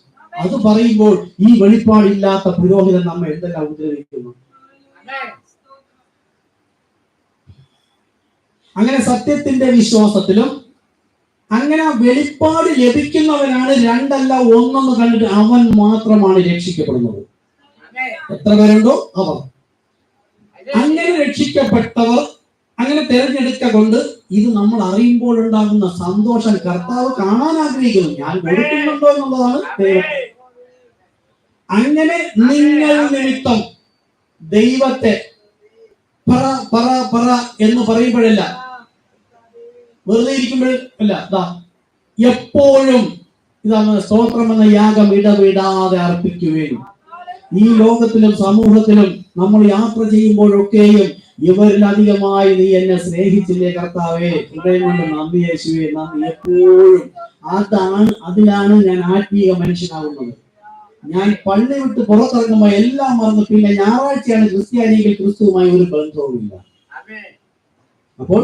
അത് പറയുമ്പോൾ ഈ വെളിപ്പാടില്ലാത്ത പുരോഹിതൻ നമ്മെ എന്തെല്ലാം ഉപദ്രവിക്കുന്നു. അങ്ങനെ സത്യത്തിന്റെ വിശ്വാസത്തിലും അങ്ങനെ വെളിപ്പാട് ലഭിക്കുന്നവനാണ് 2 അല്ല 1 കണ്ടിട്ട് അവൻ മാത്രമാണ് രക്ഷിക്കപ്പെടുന്നത്. എത്ര പേരുണ്ടോ അവർ. അങ്ങനെ രക്ഷിക്കപ്പെട്ടവർ, അങ്ങനെ തിരഞ്ഞെടുക്കൊണ്ട് ഇത് നമ്മൾ അറിയുമ്പോൾ ഉണ്ടാകുന്ന സന്തോഷം കർത്താവ് കാണാൻ ആഗ്രഹിക്കുന്നു. ഞാൻ കൊടുക്കുന്നുണ്ടോ എന്നുള്ളതാണ് ദൈവം. അങ്ങനെ നിങ്ങൾ നിമിത്തം ദൈവത്തെ പറ പറ പറ എന്ന് പറയുമ്പോഴല്ല, വെറുതെ ഇരിക്കുമ്പോഴല്ല, എപ്പോഴും ഇതാണ് സ്തോത്രം എന്ന യാഗം ഇടവിടാതെ അർപ്പിക്കുകയും. ഈ ലോകത്തിലും സമൂഹത്തിലും നമ്മൾ യാത്ര ചെയ്യുമ്പോഴൊക്കെയും ഇവരിലധികമായി നീ എന്നെ സ്നേഹിച്ചില്ലേ കർത്താവേ, ഹൃദയം കൊണ്ട് നന്ദി യേശുവേ, നന്ദി. എപ്പോഴും അതിലാണ് ഞാൻ ആത്മീയ മനുഷ്യനാകുന്നത്. ഞാൻ പള്ളി വിട്ട് പുറത്തിറങ്ങുമ്പോ എല്ലാം മറന്നു. പിന്നെ ഞായറാഴ്ചയാണ് ക്രിസ്ത്യാനികൾ, ക്രിസ്തുവുമായി ഒരു ബന്ധവുമില്ല. അപ്പോൾ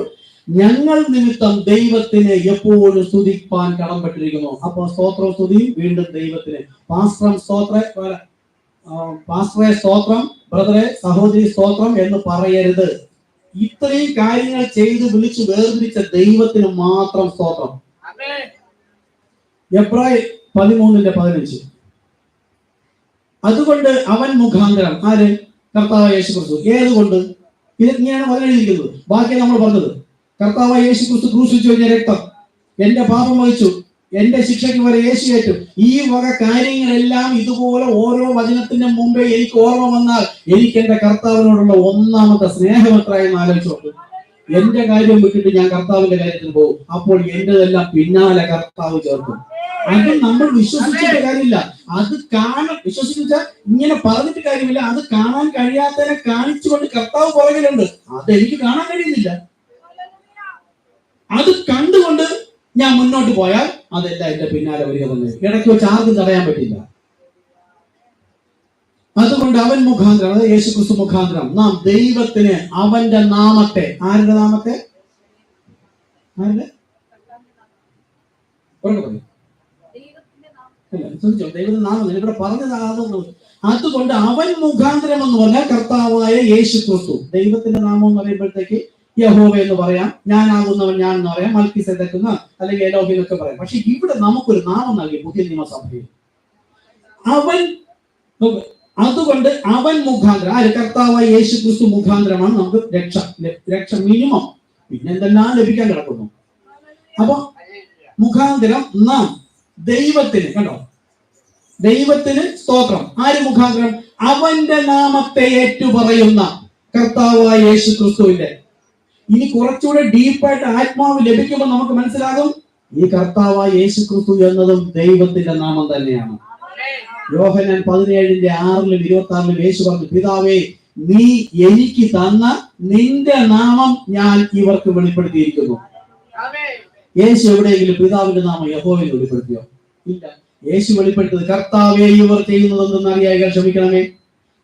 ഞങ്ങൾ നിമിത്തം ദൈവത്തിനെ എപ്പോഴും സ്തുതിപ്പാൻ കടംപെട്ടിരിക്കുന്നു. അപ്പൊ സ്തോത്രം സ്തുതിയും വീണ്ടും ദൈവത്തിന്. പാസ്റ്ററെ സ്തോത്രം, ബ്രദറെ സഹോദരി സ്തോത്രം എന്ന് പറയരുത്. ഇത്രയും കാര്യങ്ങൾ ചെയ്ത് വിളിച്ച് വേർതിരിച്ച ദൈവത്തിന് മാത്രം സ്തോത്രം. എബ്രായർ 13:15. അതുകൊണ്ട് അവൻ മുഖാന്തരം, ആര്? കർത്താവായ യേശു ക്രിസ്തു. ഏതുകൊണ്ട്? ഇത് ഇങ്ങനെയാണ് പറഞ്ഞിരിക്കുന്നത്. ബാക്കി നമ്മൾ പറഞ്ഞത്, കർത്താവായ യേശു ക്രിസ്തു ക്രൂശിൽ ചൊരിഞ്ഞ രക്തം എന്റെ പാപം വഹിച്ചു, എന്റെ ശിക്ഷയ്ക്ക് വരെ യേശു ഏറ്റു. ഈ വക കാര്യങ്ങളെല്ലാം ഇതുപോലെ ഓരോ വചനത്തിന്റെ മുമ്പേ എനിക്ക് ഓർമ്മ വന്നാൽ എനിക്ക് എന്റെ കർത്താവിനോടുള്ള ഒന്നാമത്തെ സ്നേഹം എത്രയെന്ന് ആലോചിച്ചു. എന്റെ കാര്യം വിട്ടിട്ട് ഞാൻ കർത്താവിന്റെ കാര്യത്തിൽ പോകും. അപ്പോൾ എന്റെതെല്ലാം പിന്നാലെ കർത്താവ് ചേർക്കും. അത് നമ്മൾ വിശ്വസിച്ചിട്ട് കാര്യമില്ല. അത് വിശ്വസിച്ച ഇങ്ങനെ പറഞ്ഞിട്ട് കാര്യമില്ല. അത് കാണാൻ കഴിയാത്തതിനെ കാണിച്ചുകൊണ്ട് കർത്താവ് പുറകിലുണ്ട്. അത് എനിക്ക് കാണാൻ കഴിയുന്നില്ല. അത് കണ്ടുകൊണ്ട് ഞാൻ മുന്നോട്ട് പോയാൽ അതെല്ലാം എന്റെ പിന്നാലെ വരിക തന്നെ. ഇടയ്ക്ക് വെച്ച് ആർക്കും തടയാൻ പറ്റില്ല. അതുകൊണ്ട് അവൻ മുഖാന്തരം, അതായത് യേശു ക്രിസ്തു മുഖാന്തരം നാം ദൈവത്തിന് അവന്റെ നാമത്തെ, ആരുടെ നാമത്തെ? ആരുടെ? ദൈവത്തിന്റെ നാമം ഇവിടെ പറഞ്ഞതാകുന്നു. അതുകൊണ്ട് അവൻ മുഖാന്തരം എന്ന് പറഞ്ഞാൽ കർത്താവായ യേശു ക്രിസ്തു. ദൈവത്തിന്റെ നാമം എന്ന് പറയുമ്പോഴത്തേക്ക് യഹോവ എന്ന് പറയാം, ഞാനാകുന്നവൻ ഞാൻ എന്ന് പറയാം, മൽക്കീസേദെക്ക് അല്ലെങ്കിൽ എലോഹി എന്നൊക്കെ പറയാം. പക്ഷെ ഇവിടെ നമുക്കൊരു നാമം നൽകി പുതിയ നിയമസഭയിൽ. അവൻ, അതുകൊണ്ട് അവൻ മുഖാന്തരം, ആര്? കർത്താവായ യേശു ക്രിസ്തു മുഖാന്തരമാണ് നമുക്ക് രക്ഷ മിനിമം. പിന്നെ എന്തെല്ലാം ലഭിക്കാൻ കിടക്കുന്നു. അപ്പൊ മുഖാന്തരം നാം ദൈവത്തിന്, കണ്ടോ, ദൈവത്തിന് സ്തോത്രം. ആര് മുഖാന്തരം? അവന്റെ നാമത്തെ ഏറ്റുപറയുന്ന കർത്താവായ യേശു ക്രിസ്തുവിന്റെ. ഇനി കുറച്ചുകൂടെ ഡീപ്പായിട്ട് ആത്മാവ് ലഭിക്കുമ്പോൾ നമുക്ക് മനസ്സിലാകും ഈ കർത്താവായ യേശു ക്രിസ്തു എന്നതും ദൈവത്തിന്റെ നാമം തന്നെയാണ്. യോഹന്നാൻ 17:6-26 യേശു പറഞ്ഞു, പിതാവേ, നീ എനിക്ക് തന്ന നിന്റെ നാമം ഞാൻ ഇവർക്ക് വെളിപ്പെടുത്തിയിരിക്കുന്നു. യേശു എവിടെയെങ്കിലും പിതാവിന്റെ നാമം യഹോവയിൽ വെളിപ്പെടുത്തിയോ? ഇല്ല. യേശു വെളിപ്പെടുത്തത്, കർത്താവേ, ഇവർ ചെയ്യുന്നതെന്ന് അറിയാൻ ക്ഷമിക്കണമേ,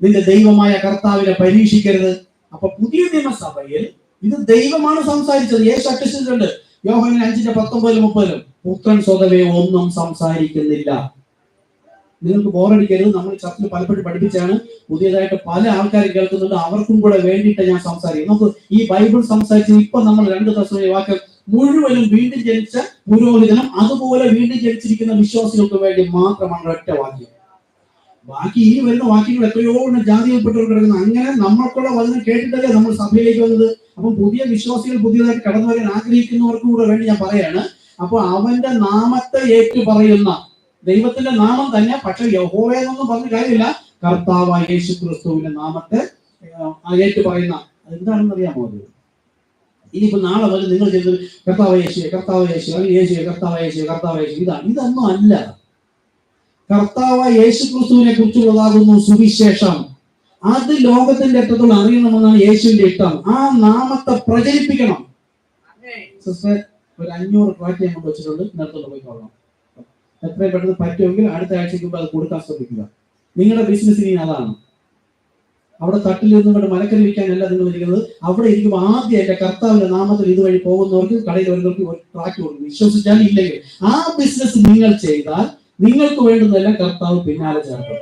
നിന്റെ ദൈവമായ കർത്താവിനെ പരീക്ഷിക്കരുത്. അപ്പൊ പുതിയ നിയമസഭയിൽ ഇത് ദൈവമാണ് സംസാരിച്ചത്. യേശു അക്ഷരിച്ചിട്ടുണ്ട്. യോഹന്നാൻ 5:19-30 പുത്രൻ സ്വതവേ ഒന്നും സംസാരിക്കുന്നില്ല. നിങ്ങൾക്ക് ബോറടിക്കരുത്. നമ്മൾ ചർച്ചിൽ പലപ്പോഴും പഠിപ്പിച്ചാണ്. പുതിയതായിട്ട് പല ആൾക്കാരും കേൾക്കുന്നുണ്ട്. അവർക്കും കൂടെ വേണ്ടിയിട്ട് ഞാൻ സംസാരിക്കും. നമുക്ക് ഈ ബൈബിൾ സംസാരിച്ച് ഇപ്പൊ നമ്മൾ 2 വാക്യം മുഴുവനും വീണ്ടും ജനിച്ച പുരോഹിതനും അതുപോലെ വീണ്ടും ജനിച്ചിരിക്കുന്ന വിശ്വാസികൾക്ക് വേണ്ടി മാത്രമാണ് ഒറ്റ വാക്യം. ബാക്കി ഇനി വരുന്ന വാക്യങ്ങൾ എത്രയോ ജാതിയിൽപ്പെട്ടവർ കിടക്കുന്നു. അങ്ങനെ നമ്മൾക്കുള്ള വചനം കേട്ടിട്ടല്ലേ നമ്മൾ സഭയിലേക്ക് വന്നത്. അപ്പം പുതിയ വിശ്വാസികൾ പുതിയതായിട്ട് കടന്നു വരാൻ ആഗ്രഹിക്കുന്നവർക്കും കൂടെ വേണ്ടി ഞാൻ പറയാണ്. അപ്പൊ അവന്റെ നാമത്തെ ഏറ്റു പറയുന്ന, ദൈവത്തിന്റെ നാമം തന്നെ, പക്ഷെ യഹോവയെന്നൊന്നും പറഞ്ഞ കാര്യമില്ല, കർത്താവായ യേശു ക്രിസ്തുവിന്റെ നാമത്തെ ഏറ്റു പറയുന്ന. എന്താണെന്ന് അറിയാമോ? അത് ഇനിയിപ്പോ നാളെ വരെ നിങ്ങൾ ചെയ്തത് കർത്താവായ യേശുവേ, കർത്താവായ യേശു, അല്ലെങ്കിൽ യേശുവേ, കർത്താവായ യേശു, കർത്താവായ യേശു, ഇതൊന്നും അല്ല. കർത്താവായ യേശു ക്രിസ്തുവിനെ കുറിച്ചുള്ളതാകുന്നു സുവിശേഷം. അത് ലോകത്തിന്റെ അറ്റത്തോളം അറിയണമെന്നാണ് യേശുവിന്റെ ഇഷ്ടം. ആ നാമത്തെ പ്രചരിപ്പിക്കണം. സിസ്റ്റർ, ഒരു 500 ട്രാക്ട് ഞാൻ കൊണ്ട് വെച്ചിട്ടുണ്ട്, നേരത്തോട്ട് പോയിക്കോളണം. എത്രയും പെട്ടെന്ന് പറ്റുമെങ്കിൽ അടുത്ത ആഴ്ചയ്ക്ക് മുമ്പ് അത് കൊടുക്കാൻ ശ്രമിക്കുക. നിങ്ങളുടെ ബിസിനസ് ഇനി അതാണ്. അവിടെ തട്ടിലിരുന്നുകൊണ്ട് മലക്കറിവിക്കാനല്ല നിങ്ങൾ ഇരിക്കുന്നത്. അവിടെ ഇരിക്കുമ്പോൾ ആദ്യം എന്റെ കർത്താവിന്റെ നാമത്തിൽ ഇതുവഴി പോകുന്നവർക്ക്, കടയിൽ വരുന്നവർക്ക് ഒരു ട്രാക്ക് കൊടുക്കും. വിശ്വസിച്ചാൽ ഇല്ലെങ്കിൽ ആ ബിസിനസ് നിങ്ങൾ ചെയ്താൽ നിങ്ങൾക്ക് വേണ്ടുന്നതെല്ലാം കർത്താവ് പിന്നാലെ ചേർക്കും.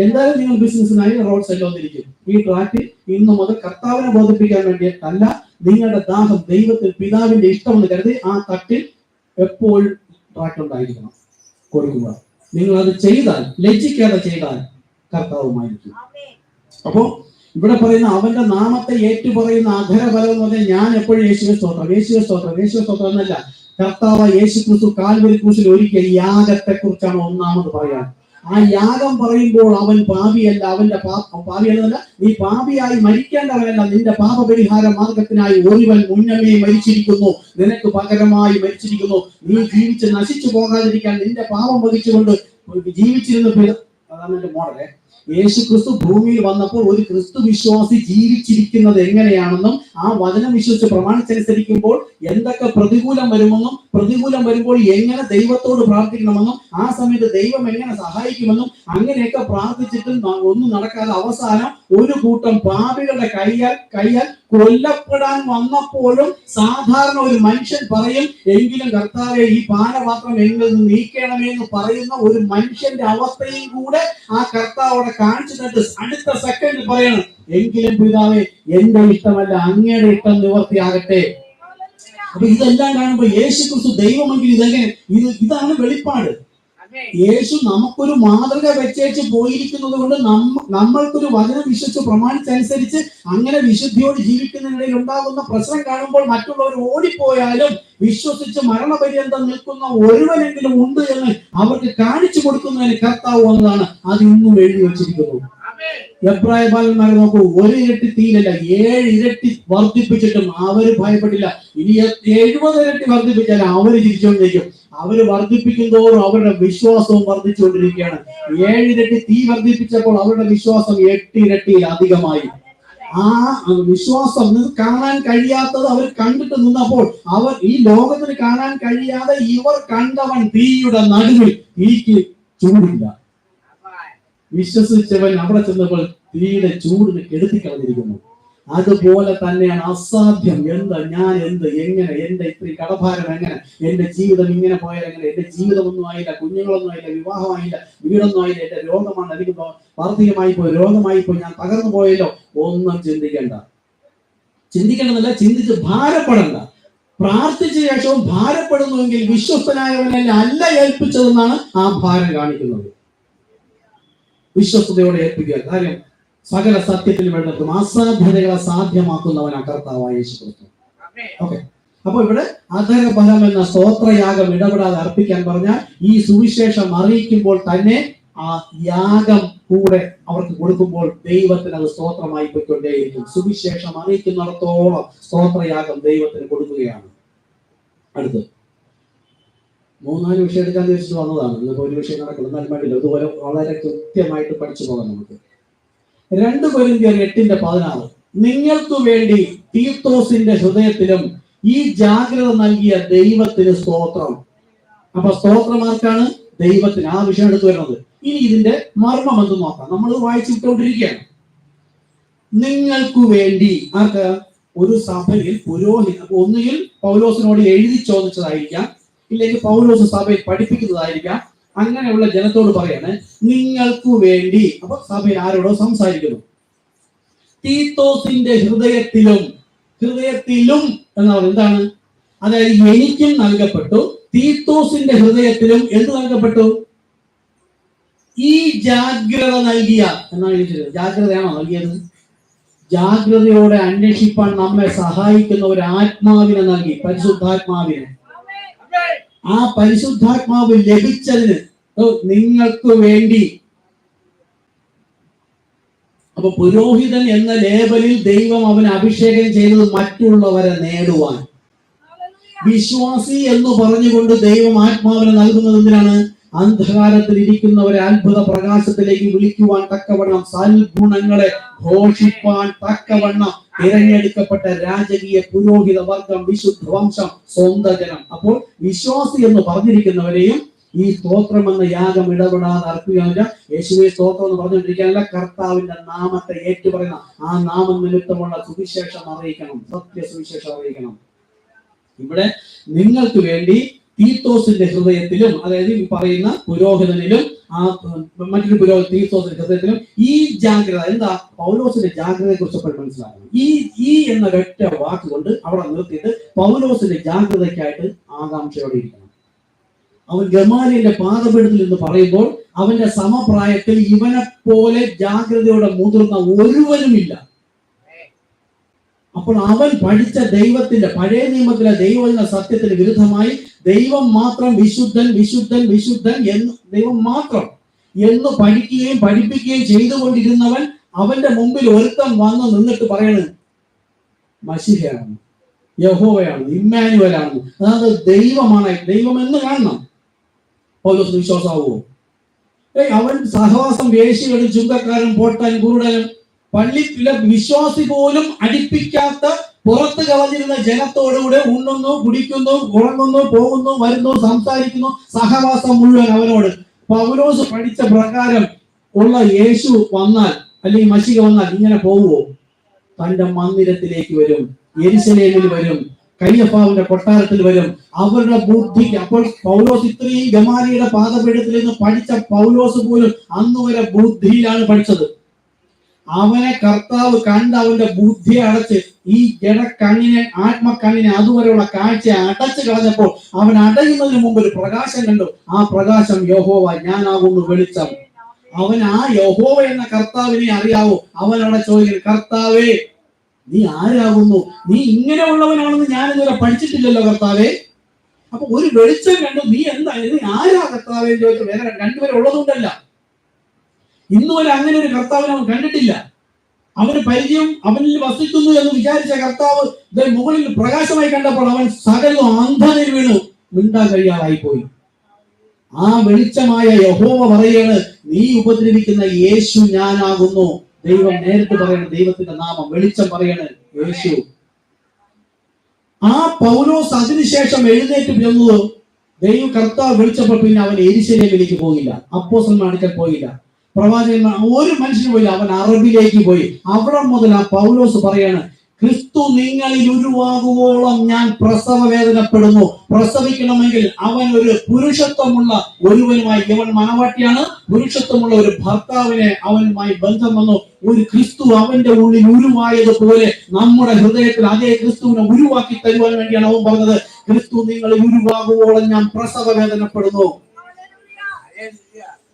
എന്തായാലും നിങ്ങൾ ബിസിനസ്സിനായി റോഡ് സൈഡിൽ വന്നിരിക്കും. ഈ ട്രാക്കിൽ ഇന്നു മുതൽ കർത്താവിനെ ബോധിപ്പിക്കാൻ വേണ്ടിയിട്ടല്ല, നിങ്ങളുടെ ദാഹം ദൈവത്തിൽ പിതാവിന്റെ ഇഷ്ടമെന്ന് കരുതി ആ തട്ടിൽ എപ്പോഴും ട്രാക്ക് ഉണ്ടായിരിക്കണം, കൊടുക്കുക. നിങ്ങൾ അത് ചെയ്താൽ, ലജ്ജിക്കാതെ ചെയ്താൽ കർത്താവുമായിരിക്കും. അപ്പോ ഇവിടെ പറയുന്ന അവന്റെ നാമത്തെ ഏറ്റുപറയുന്ന അധരബലം എന്ന് പറഞ്ഞാൽ ഞാൻ എപ്പോഴും യേശുവെ സ്തോത്രം, യേശുവെ സ്തോത്രം, യേശുവെ സ്തോത്രം എന്നല്ല. കർത്താവ് യേശു ക്രിസ്തു കാൽവരി ക്രൂശിൽ ഒരുക്കിയ യാഗത്തെ കുറിച്ചാണ് ഒന്നാമത് പറയാൻ. ആ യാഗം പറയുമ്പോൾ അവൻ പാപിയല്ല, അവന്റെ പാപിയല്ല, നീ പാപിയായി മരിക്കേണ്ടവനല്ല, നിന്റെ പാപപരിഹാര മാർഗത്തിനായി ഒരുവൻ മുന്നമേ മരിച്ചിരിക്കുന്നു, നിനക്ക് പകരമായി മരിച്ചിരിക്കുന്നു. നീ ജീവിച്ച് നശിച്ചു പോകാതിരിക്കാൻ നിന്റെ പാപം വഹിച്ചുകൊണ്ട് ജീവിച്ചിരുന്ന, അതാണ് എന്റെ മോഡലെ. യേശു ക്രിസ്തു ഭൂമിയിൽ വന്നപ്പോൾ ഒരു ക്രിസ്തു വിശ്വാസി ജീവിച്ചിരിക്കുന്നത് എങ്ങനെയാണെന്നും ആ വചനം വിശ്വസിച്ച് പ്രമാണിച്ചനുസരിക്കുമ്പോൾ എന്തൊക്കെ പ്രതികൂലം വരുമെന്നും പ്രതികൂലം വരുമ്പോൾ എങ്ങനെ ദൈവത്തോട് പ്രാർത്ഥിക്കണമെന്നും ആ സമയത്ത് ദൈവം എങ്ങനെ സഹായിക്കുമെന്നും അങ്ങനെയൊക്കെ പ്രാർത്ഥിച്ചിട്ടും ഒന്നും നടക്കാതെ അവസാനം ഒരു കൂട്ടം പാപികളുടെ കയ്യാൽ കൊല്ലപ്പെടാൻ വന്നപ്പോഴും സാധാരണ ഒരു മനുഷ്യൻ പറയും, എങ്കിലും കർത്താവെ ഈ പാനപാത്രം എന്നിൽ നിന്ന് നീക്കണമേ എന്ന് പറയുന്ന ഒരു മനുഷ്യന്റെ അവസ്ഥയും കൂടെ ആ കർത്താവ് അവിടെ കാണിച്ചു തന്നിട്ട് അടുത്ത സെക്കൻഡ് പറയണം, എങ്കിലും പിതാവേ എന്റെ ഇഷ്ടമല്ല അങ്ങയുടെ ഇഷ്ടം നിവർത്തിയാകട്ടെ. അപ്പൊ ഇതെല്ലാം കാണുമ്പോൾ യേശു ക്രിസ്തു ദൈവമെങ്കിൽ ഇതെങ്ങനെ, ഇതാണ് വെളിപ്പാട്. യേശു നമുക്കൊരു മാതൃക വെച്ചേച്ച് പോയിരിക്കുന്നത് കൊണ്ട് നമ്മൾക്കൊരു വചനം വിശ്വസിച്ച് പ്രമാണിച്ചനുസരിച്ച് അങ്ങനെ വിശുദ്ധിയോട് ജീവിക്കുന്നതിനിടയിൽ ഉണ്ടാകുന്ന പ്രശ്നം കാണുമ്പോൾ മറ്റുള്ളവർ ഓടിപ്പോയാലും വിശ്വസിച്ച് മരണപര്യന്തം നിൽക്കുന്ന ഒരുവനെങ്കിലും ഉണ്ട് എന്ന് അവർക്ക് കാണിച്ചു കൊടുക്കുന്നതിന് കർത്താവ് വന്നതാണ്. അത് ഇന്നും എഴുതി വച്ചിരിക്കുന്നു. എബ്രായ ബാലന്മാരെ നോക്കൂ, 1 ഇരട്ടി തീയിലല്ല 7 ഇരട്ടി വർദ്ധിപ്പിച്ചിട്ടും അവര് ഭയപ്പെട്ടില്ല. ഇനി 70 ഇരട്ടി വർദ്ധിപ്പിച്ചാൽ അവര് തിരിച്ചുകൊണ്ടിരിക്കും. അവര് വർദ്ധിപ്പിക്കുന്തോറും അവരുടെ വിശ്വാസവും വർദ്ധിച്ചുകൊണ്ടിരിക്കുകയാണ്. 7 ഇരട്ടി തീ വർദ്ധിപ്പിച്ചപ്പോൾ അവരുടെ വിശ്വാസം 8 ഇരട്ടിയിൽ അധികമായി. ആ വിശ്വാസം കാണാൻ കഴിയാത്തത് അവർ കണ്ടിട്ട് നിന്നപ്പോൾ അവർ ഈ ലോകത്തിന് കാണാൻ കഴിയാതെ ഇവർ കണ്ടവൻ തീയുടെ നടുവിൽ തീക്ക് ചൂടില്ല. വിശ്വസിച്ചവൻ അവിടെ ചെന്നപ്പോൾ തീയുടെ ചൂടിന് കെടുത്തിക്കളഞ്ഞിരിക്കുന്നു. അതുപോലെ തന്നെയാണ് അസാധ്യം. ഞാൻ എങ്ങനെ എന്റെ ഇത്ര കടഭാരം, എങ്ങനെ എന്റെ ജീവിതം ഇങ്ങനെ പോയാൽ എങ്ങനെ, എന്റെ ജീവിതമൊന്നും ആയില്ല, കുഞ്ഞുങ്ങളൊന്നും ആയില്ല, വിവാഹമായില്ല, വീടൊന്നും ആയില്ല, എന്റെ രോഗമാണ്, എനിക്ക് വാർദ്ധക്യമായി പോയി, രോഗമായി പോയി, ഞാൻ തകർന്നു പോയല്ലോ. ഒന്നും ചിന്തിക്കേണ്ടതല്ല, ചിന്തിച്ച് ഭാരപ്പെടണ്ട. പ്രാർത്ഥിച്ച ശേഷവും ഭാരപ്പെടുന്നുവെങ്കിൽ വിശ്വസ്തനായവനെ അല്ല ഏൽപ്പിച്ചതെന്നാണ് ആ ഭാരം കാണിക്കുന്നത്. വിശ്വസ്തയോടെ ഏൽപ്പിക്കുക. കാര്യം സകല സത്യത്തിൽ വെള്ളത്തും അസാധ്യതകളെ സാധ്യമാക്കുന്നവനാ കർത്താവായ യേശു ക്രിസ്തു. ഓക്കെ, അപ്പൊ ഇവിടെ അധരഫലം എന്ന സ്തോത്രയാഗം ഇടപെടാതെ അർപ്പിക്കാൻ പറഞ്ഞാൽ ഈ സുവിശേഷം അറിയിക്കുമ്പോൾ തന്നെ ആ യാഗം കൂടെ അവർക്ക് കൊടുക്കുമ്പോൾ ദൈവത്തിന് അത് സ്തോത്രമായി പോയിക്കൊണ്ടേയിരിക്കും. സുവിശേഷം അറിയിക്കുന്നിടത്തോളം സ്തോത്രയാഗം ദൈവത്തിന് കൊടുക്കുകയാണ്. അടുത്ത് 3-4 വിഷയം എടുക്കാൻ തീർച്ചയായിട്ടും വന്നതാണ്. ഇന്നിപ്പോ ഒരു വിഷയം നടക്കണം, എന്നാലും വേണ്ടില്ല, ഇതുപോലെ വളരെ കൃത്യമായിട്ട് പഠിച്ചു പോകാം നമുക്ക്. 2 കൊരിന്ത്യർ 8:16 നിങ്ങൾക്ക് വേണ്ടി തീത്തോസിന്റെ ഹൃദയത്തിലും ഈ ജാഗ്രത നൽകിയ ദൈവത്തിന് സ്തോത്രം. അപ്പൊ സ്തോത്രമാർക്കാണ്? ദൈവത്തിന്. ആ വിഷയം എടുത്തു വരുന്നത്. ഇനി ഇതിന്റെ മർമ്മം എന്ത് നോക്കാം. നമ്മൾ വായിച്ചിട്ടുകൊണ്ടിരിക്കുകയാണ്. നിങ്ങൾക്ക് വേണ്ടി ആർക്ക്? ഒരു സഭയിൽ പുരോഹിത, ഒന്നുകിൽ പൗലോസിനോട് എഴുതി ചോദിച്ചതായിരിക്കാം, ഇല്ലെങ്കിൽ പൗലോസ് സഭയിൽ പഠിപ്പിക്കുന്നതായിരിക്കാം. അങ്ങനെയുള്ള ജനത്തോട് പറയാണ് നിങ്ങൾക്ക് വേണ്ടി. അപ്പൊ സഭയിൽ ആരോടോ സംസാരിക്കുന്നു. തീത്തോസിന്റെ ഹൃദയത്തിലും എന്നാണ് എന്താണ്? അതായത് എനിക്കും നൽകപ്പെട്ടു, തീത്തോസിന്റെ ഹൃദയത്തിലും എന്ത് നൽകപ്പെട്ടു? ഈ ജാഗ്രത നൽകിയ എന്നാണ് ചോദിച്ചത്. ജാഗ്രതയാണോ നൽകിയത്? ജാഗ്രതയോടെ അന്വേഷിപ്പാൻ നമ്മെ സഹായിക്കുന്ന ഒരു ആത്മാവിനെ നൽകി, പരിശുദ്ധാത്മാവിനെ. ആ പരിശുദ്ധാത്മാവ് ലഭിച്ചതിന് നിങ്ങൾക്ക് വേണ്ടി. അപ്പൊ പുരോഹിതൻ എന്ന ലേബലിൽ ദൈവം അവനെ അഭിഷേകം ചെയ്തത് മറ്റുള്ളവരെ നേടുവാൻ. വിശ്വാസി എന്ന് പറഞ്ഞുകൊണ്ട് ദൈവം ആത്മാവിനെ നൽകുന്നത് എന്തിനാണ്? അന്ധകാരത്തിൽ ഇരിക്കുന്നവരെ അത്ഭുത പ്രകാശത്തിലേക്ക് വിളിക്കുവാൻ തക്കവണ്ണം, സൽഗുണങ്ങളെ ഘോഷിപ്പാൻ തക്കവണ്ണം തിരഞ്ഞെടുക്കപ്പെട്ട രാജകീയ പുരോഹിത വർഗം, വിശുദ്ധ വംശം, സ്വന്തം ജനം. അപ്പോൾ വിശ്വാസി എന്ന് പറഞ്ഞിരിക്കുന്നവരെയും ഈ സ്തോത്രം എന്ന യാഗം ഇടപെടാതെ അർപ്പിക്കാനില്ല. യേശുവെ സ്തോത്രം എന്ന് പറഞ്ഞുകൊണ്ടിരിക്കാനല്ല, കർത്താവിന്റെ നാമത്തെ ഏറ്റുപറയുന്ന ആ നാമം നിമിത്തമുള്ള സുവിശേഷം അറിയിക്കണം, സത്യ സുവിശേഷം അറിയിക്കണം. ഇവിടെ നിങ്ങൾക്ക് വേണ്ടി തീത്തോസിന്റെ ഹൃദയത്തിലും, അതായത് ഈ പറയുന്ന പുരോഹിതനിലും ആ മറ്റൊരു പുരോഹിത തീത്തോസിന്റെ ഹൃദയത്തിലും ഈ ജാഗ്രത. എന്താ പൗലോസിന്റെ ജാഗ്രതയെ കുറിച്ച് മനസ്സിലാക്കണം. ഈ എന്ന ഒറ്റ വാക്കുകൊണ്ട് അവിടെ നിർത്തിയിട്ട് പൗലോസിന്റെ ജാഗ്രതയ്ക്കായിട്ട് ആകാംക്ഷയോടെ ഇരിക്കണം. അവൻ ഗമാലിയന്റെ പാദപീഠത്തിൽ എന്ന് പറയുമ്പോൾ അവന്റെ സമപ്രായത്തിൽ ഇവനെ പോലെ ജാഗ്രതയോടെ മുതിർന്ന ഒരുവനുമില്ല. അപ്പോൾ അവൻ പഠിച്ച ദൈവത്തിന്റെ പഴയ നിയമത്തിലെ ദൈവവചന സത്യത്തിന് വിരുദ്ധമായി ദൈവം മാത്രം വിശുദ്ധൻ വിശുദ്ധൻ വിശുദ്ധൻ എന്ന് ദൈവം മാത്രം എന്ന് പഠിക്കുകയും പഠിപ്പിക്കുകയും ചെയ്തുകൊണ്ടിരുന്നവൻ അവന്റെ മുമ്പിൽ ഒരുത്തൻ വന്ന് നിന്നിട്ട് പറയണ് മശിഹയാണ്, യഹോവയാണ്, ഇമ്മാനുവലാണ്, അതായത് ദൈവമാണ്, ദൈവം എന്ന് കാണണം. പൗലോസ് വിശ്വാസമാവുമോ? അവൻ സഹവാസം വേശ്യകളും ചുങ്കക്കാരും പോട്ടാനും കുരുടനും പള്ളിയിലെ വിശ്വാസി പോലും അടുപ്പിക്കാത്ത പുറത്ത് കളഞ്ഞിരുന്ന ജനത്തോടുകൂടെ ഉണ്ണുന്നു, കുടിക്കുന്നു, ഉറങ്ങുന്നു, പോകുന്നു, വരുന്നു, സംസാരിക്കുന്നു, സഹവാസം മുഴുവൻ അവനോട്. പൗലോസ് പഠിച്ച പ്രകാരം ഉള്ള യേശു വന്നാൽ അല്ലെങ്കിൽ മശിഹ വന്നാൽ ഇങ്ങനെ പോവുമോ? തന്റെ മന്ദിരത്തിലേക്ക് വരും, യെരുശലേമിൽ വരും, കയ്യഫാവിന്റെ കൊട്ടാരത്തിൽ വരും. അവരുടെ ബുദ്ധിക്ക് അപ്പോൾ പൗലോസ് ഇത്രയും ഗമാലിയുടെ പാദപീഠത്തിൽ നിന്ന് പഠിച്ച പൗലോസ് പോലും അന്ന് വരെ ബുദ്ധിയിലാണ് പഠിച്ചത്. അവനെ കർത്താവ് കണ്ട് അവന്റെ ബുദ്ധി അടച്ച്, ഈ ജഡക്കണ്ണിനെ, ആത്മക്കണ്ണിനെ, അതുവരെയുള്ള കാഴ്ചയെ അടച്ചു കളഞ്ഞപ്പോൾ അവൻ അടയുന്നതിന് മുമ്പ് ഒരു പ്രകാശം കണ്ടു. ആ പ്രകാശം യഹോവ, ഞാനാകുന്നു വെളിച്ചം. അവൻ ആ യഹോവ എന്ന കർത്താവിനെ അറിയാവൂ. അവൻ അവിടെ ചോദിക്കുന്നു, കർത്താവേ നീ ആരാകുന്നു? നീ ഇങ്ങനെയുള്ളവനാണെന്ന് ഞാനിതുവരെ പഠിച്ചിട്ടില്ലല്ലോ കർത്താവേ. അപ്പൊ ഒരു വെളിച്ചം കണ്ടു, നീ എന്താ, നീ ആരാ കർത്താവേ എന്ന് ചോദിച്ചു. വേറെ രണ്ടുപേരെ ഉള്ളതുകൊണ്ടല്ല, ഇന്നുവരെ അങ്ങനെ ഒരു കർത്താവിനെ അവൻ കണ്ടിട്ടില്ല. അവന് പരിചയം അവനിൽ വസിക്കുന്നു എന്ന് വിചാരിച്ച കർത്താവ് മുകളിൽ പ്രകാശമായി കണ്ടപ്പോൾ അവൻ സകലവും അന്ധതയിൽ വീണു, മിണ്ടാൻ കഴിയാതായി പോയി. ആ വെളിച്ചമായ യഹോവ പറയാണ്, നീ ഉപദ്രവിക്കുന്ന യേശു ഞാനാകുന്നു. ദൈവം നേരിട്ട് പറയണം, ദൈവത്തിന്റെ നാമം വെളിച്ചം പറയണ് യേശു. ആ പൗലോസ് അതിനുശേഷം എഴുന്നേറ്റ് ചെന്നത് ദൈവം കർത്താവ് വിളിച്ചപ്പോൾ പിന്നെ അവൻ യെരുശലേമിലേക്ക് പോയില്ല, അപ്പോസ്തലന്മാരുടെ അടുക്കൽ പോയില്ല, പ്രവാചകന്മാർ ഒരു മനുഷ്യന് പോയില്ല. അവൻ അറബിലേക്ക് പോയി. അവിടെ മുതൽ ആ പൗലോസ് പറയാണ്, ക്രിസ്തു നിങ്ങളിൽ ഉരുവാകുവോളം ഞാൻ പ്രസവ വേദനപ്പെടുന്നു. പ്രസവിക്കണമെങ്കിൽ അവൻ ഒരു പുരുഷത്വമുള്ള ഒരുവനുമായി, ഇവൻ മണവാട്ടിയാണ്, പുരുഷത്വമുള്ള ഒരു ഭർത്താവിനെ അവനുമായി ബന്ധം വന്നു. ഒരു ക്രിസ്തു അവന്റെ ഉള്ളിൽ ഉരുവായതുപോലെ നമ്മുടെ ഹൃദയത്തിൽ അതേ ക്രിസ്തുവിനെ ഉരുവാക്കി തരുവാൻ വേണ്ടിയാണ് അവൻ പറഞ്ഞത്, ക്രിസ്തു നിങ്ങളിൽ ഉരുവാകുവോളം ഞാൻ പ്രസവ വേദനപ്പെടുന്നു.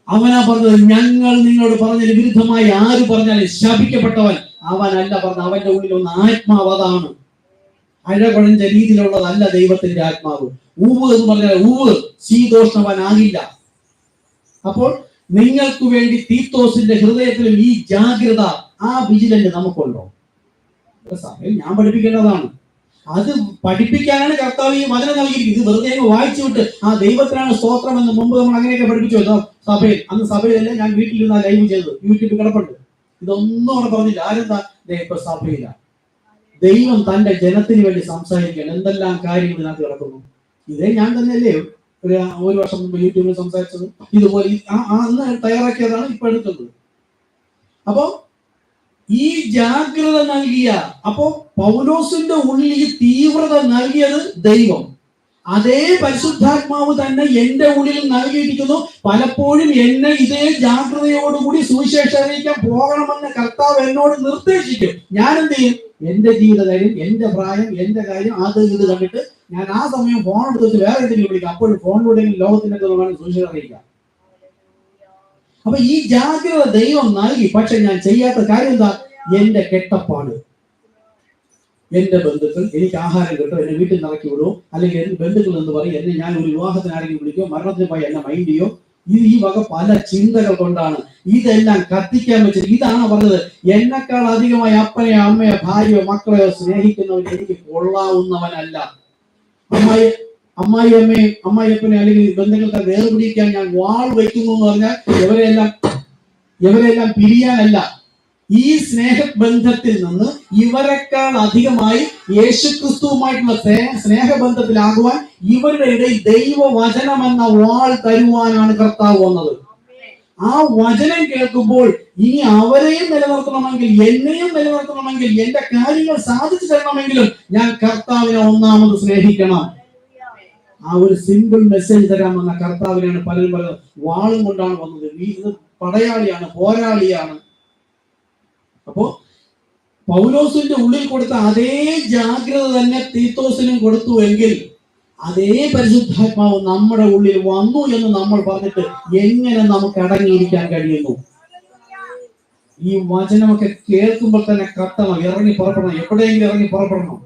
അവനാ പറഞ്ഞത്, ഞങ്ങൾ നിങ്ങളോട് പറഞ്ഞതിന് വിരുദ്ധമായി ആര് പറഞ്ഞാലും ശപിക്കപ്പെട്ടവൻ അവനല്ല പറഞ്ഞത്. അവന്റെ ഉള്ളിൽ ഒന്ന് ആത്മാവ്, അതാണ് അഴകുഴഞ്ഞ രീതിയിലുള്ളതല്ല ദൈവത്തിന്റെ ആത്മാവ്. ഊവ് എന്ന് പറഞ്ഞാൽ ഊവ് ശീതോഷ്ണവനാകില്ല. അപ്പോൾ നിങ്ങൾക്ക് വേണ്ടി തീത്തോസിന്റെ ഹൃദയത്തിലും ഈ ജാഗ്രത, ആ വിജിലന്റ് നമുക്കുണ്ടോ? സമയം ഞാൻ പഠിപ്പിക്കേണ്ടതാണ്. അത് പഠിപ്പിക്കാനാണ് കർത്താവ് ഈ വചനം നൽകിയിരിക്കുന്നത്. ഇത് വെറുതെ വായിച്ചു വിട്ട് ആ ദൈവത്തിനാണ് സ്തോത്രം എന്ന് മുമ്പ് നമ്മൾ അങ്ങനെയൊക്കെ പഠിപ്പിച്ചു സഭയിൽ. അന്ന് സഭയിലല്ലേ, ഞാൻ വീട്ടിലിരുന്ന ലൈവ് ചെയ്തത്, യൂട്യൂബിൽ കിടപ്പുണ്ട്. ഇതൊന്നും അവിടെ പറഞ്ഞില്ല. ആരെന്താ ഇപ്പൊ സഭയില്ല. ദൈവം തന്റെ ജനത്തിന് വേണ്ടി സംസാരിക്കുകയാണ്. എന്തെല്ലാം കാര്യങ്ങൾ ഇതിനകത്ത് കിടക്കുന്നു. ഇതേ ഞാൻ തന്നെയല്ലേ ഒരു വർഷം മുമ്പ് യൂട്യൂബിൽ സംസാരിച്ചത്. ഇതുപോലെ അന്ന് തയ്യാറാക്കിയതാണ് ഇപ്പൊ എടുക്കുന്നത്. അപ്പോ ഈ ജാഗ്രത നൽകിയ, അപ്പോ പൗലോസിന്റെ ഉള്ളിൽ ഈ തീവ്രത നൽകിയത് ദൈവം. അതേ പരിശുദ്ധാത്മാവ് തന്നെ എന്റെ ഉള്ളിൽ നൽകിയിരിക്കുന്നു. പലപ്പോഴും എന്നെ ഇതേ ജാഗ്രതയോടുകൂടി സുവിശേഷം അറിയിക്കാൻ പോകണമെന്ന് കർത്താവ് എന്നോട് നിർദ്ദേശിക്കും. ഞാൻ എന്ത് ചെയ്യും? എന്റെ ജീവിത കാര്യം, എന്റെ പ്രായം, എന്റെ കാര്യം, അത് ഇത് കണ്ടിട്ട് ഞാൻ ആ സമയം ഫോൺ എടുത്ത് വേറെ എന്തെങ്കിലും വിളിക്കാം. അപ്പോഴും ഫോണിലൂടെ ലോകത്തിന്റെ സുവിശേഷം അറിയിക്കാം. അപ്പൊ ഈ ജാഗ്രത ദൈവം നൽകി. പക്ഷെ ഞാൻ ചെയ്യാത്ത കാര്യം എന്താ? എന്റെ കെട്ടപ്പാട്, എന്റെ ബന്ധുക്കൾ എനിക്ക് ആഹാരം കിട്ടും, എന്നെ വീട്ടിൽ നിറക്കി വിടും, അല്ലെങ്കിൽ എന്റെ ബന്ധുക്കൾ എന്ന് പറയും, എന്നെ ഞാൻ ഒരു വിവാഹത്തിന് ആരെങ്കിലും വിളിക്കോ, മരണത്തിന് പോയി എന്നെ മൈൻഡ് ചെയ്യോ, ഈ വക പല ചിന്തകൾ കൊണ്ടാണ് ഇതെല്ലാം കത്തിക്കാൻ വെച്ചത്. ഇതാണ് പറഞ്ഞത്, എന്നെക്കാൾ അധികമായി അപ്പനെയോ അമ്മയോ ഭാര്യയോ മക്കളെയോ സ്നേഹിക്കുന്നവൻ എനിക്ക് കൊള്ളാവുന്നവനല്ല. അമ്മായിയപ്പനെ അല്ലെങ്കിൽ ബന്ധുക്കൾക്ക് വേർപിടിക്കാൻ ഞാൻ വാൾ വയ്ക്കുന്നു എന്ന് പറഞ്ഞാൽ ഇവരെല്ലാം പിരിയാനല്ല. ഈ സ്നേഹബന്ധത്തിൽ നിന്ന് ഇവരെക്കാൾ അധികമായി യേശുക്രിസ്തുവുമായിട്ടുള്ള സ്നേഹബന്ധത്തിലാകുവാൻ ഇവരുടെ ഇടയിൽ ദൈവവചനം എന്ന വാൾ തരുവാനാണ് കർത്താവ് വന്നത്. ആ വചനം കേൾക്കുമ്പോൾ ഇനി അവരെയും നിലനിർത്തണമെങ്കിൽ, എന്നെയും നിലനിർത്തണമെങ്കിൽ, എന്റെ കാര്യങ്ങൾ സാധിച്ചു തരണമെങ്കിലും ഞാൻ കർത്താവിനെ ഒന്നാമത് സ്നേഹിക്കണം. ആ ഒരു സിമ്പിൾ മെസ്സേജ് തരാമെന്ന കർത്താവിനെയാണ് പലരും വാളും കൊണ്ടാണ് വന്നത്. ഇത് പടയാളിയാണ്, പോരാളിയാണ്. അപ്പോ പൗലോസിന്റെ ഉള്ളിൽ കൊടുത്ത അതേ ജാഗ്രത തന്നെ തീത്തോസിനും കൊടുത്തു എങ്കിൽ അതേ പരിശുദ്ധാത്മാവ് നമ്മുടെ ഉള്ളിൽ വന്നു എന്ന് നമ്മൾ പറഞ്ഞിട്ട് എങ്ങനെ നമുക്ക് അടങ്ങിയിരിക്കാൻ കഴിയുന്നു? ഈ വചനമൊക്കെ കേൾക്കുമ്പോൾ തന്നെ കത്തണം, ഇറങ്ങി പുറപ്പെടണം, എവിടെയെങ്കിലും ഇറങ്ങി പുറപ്പെടണം.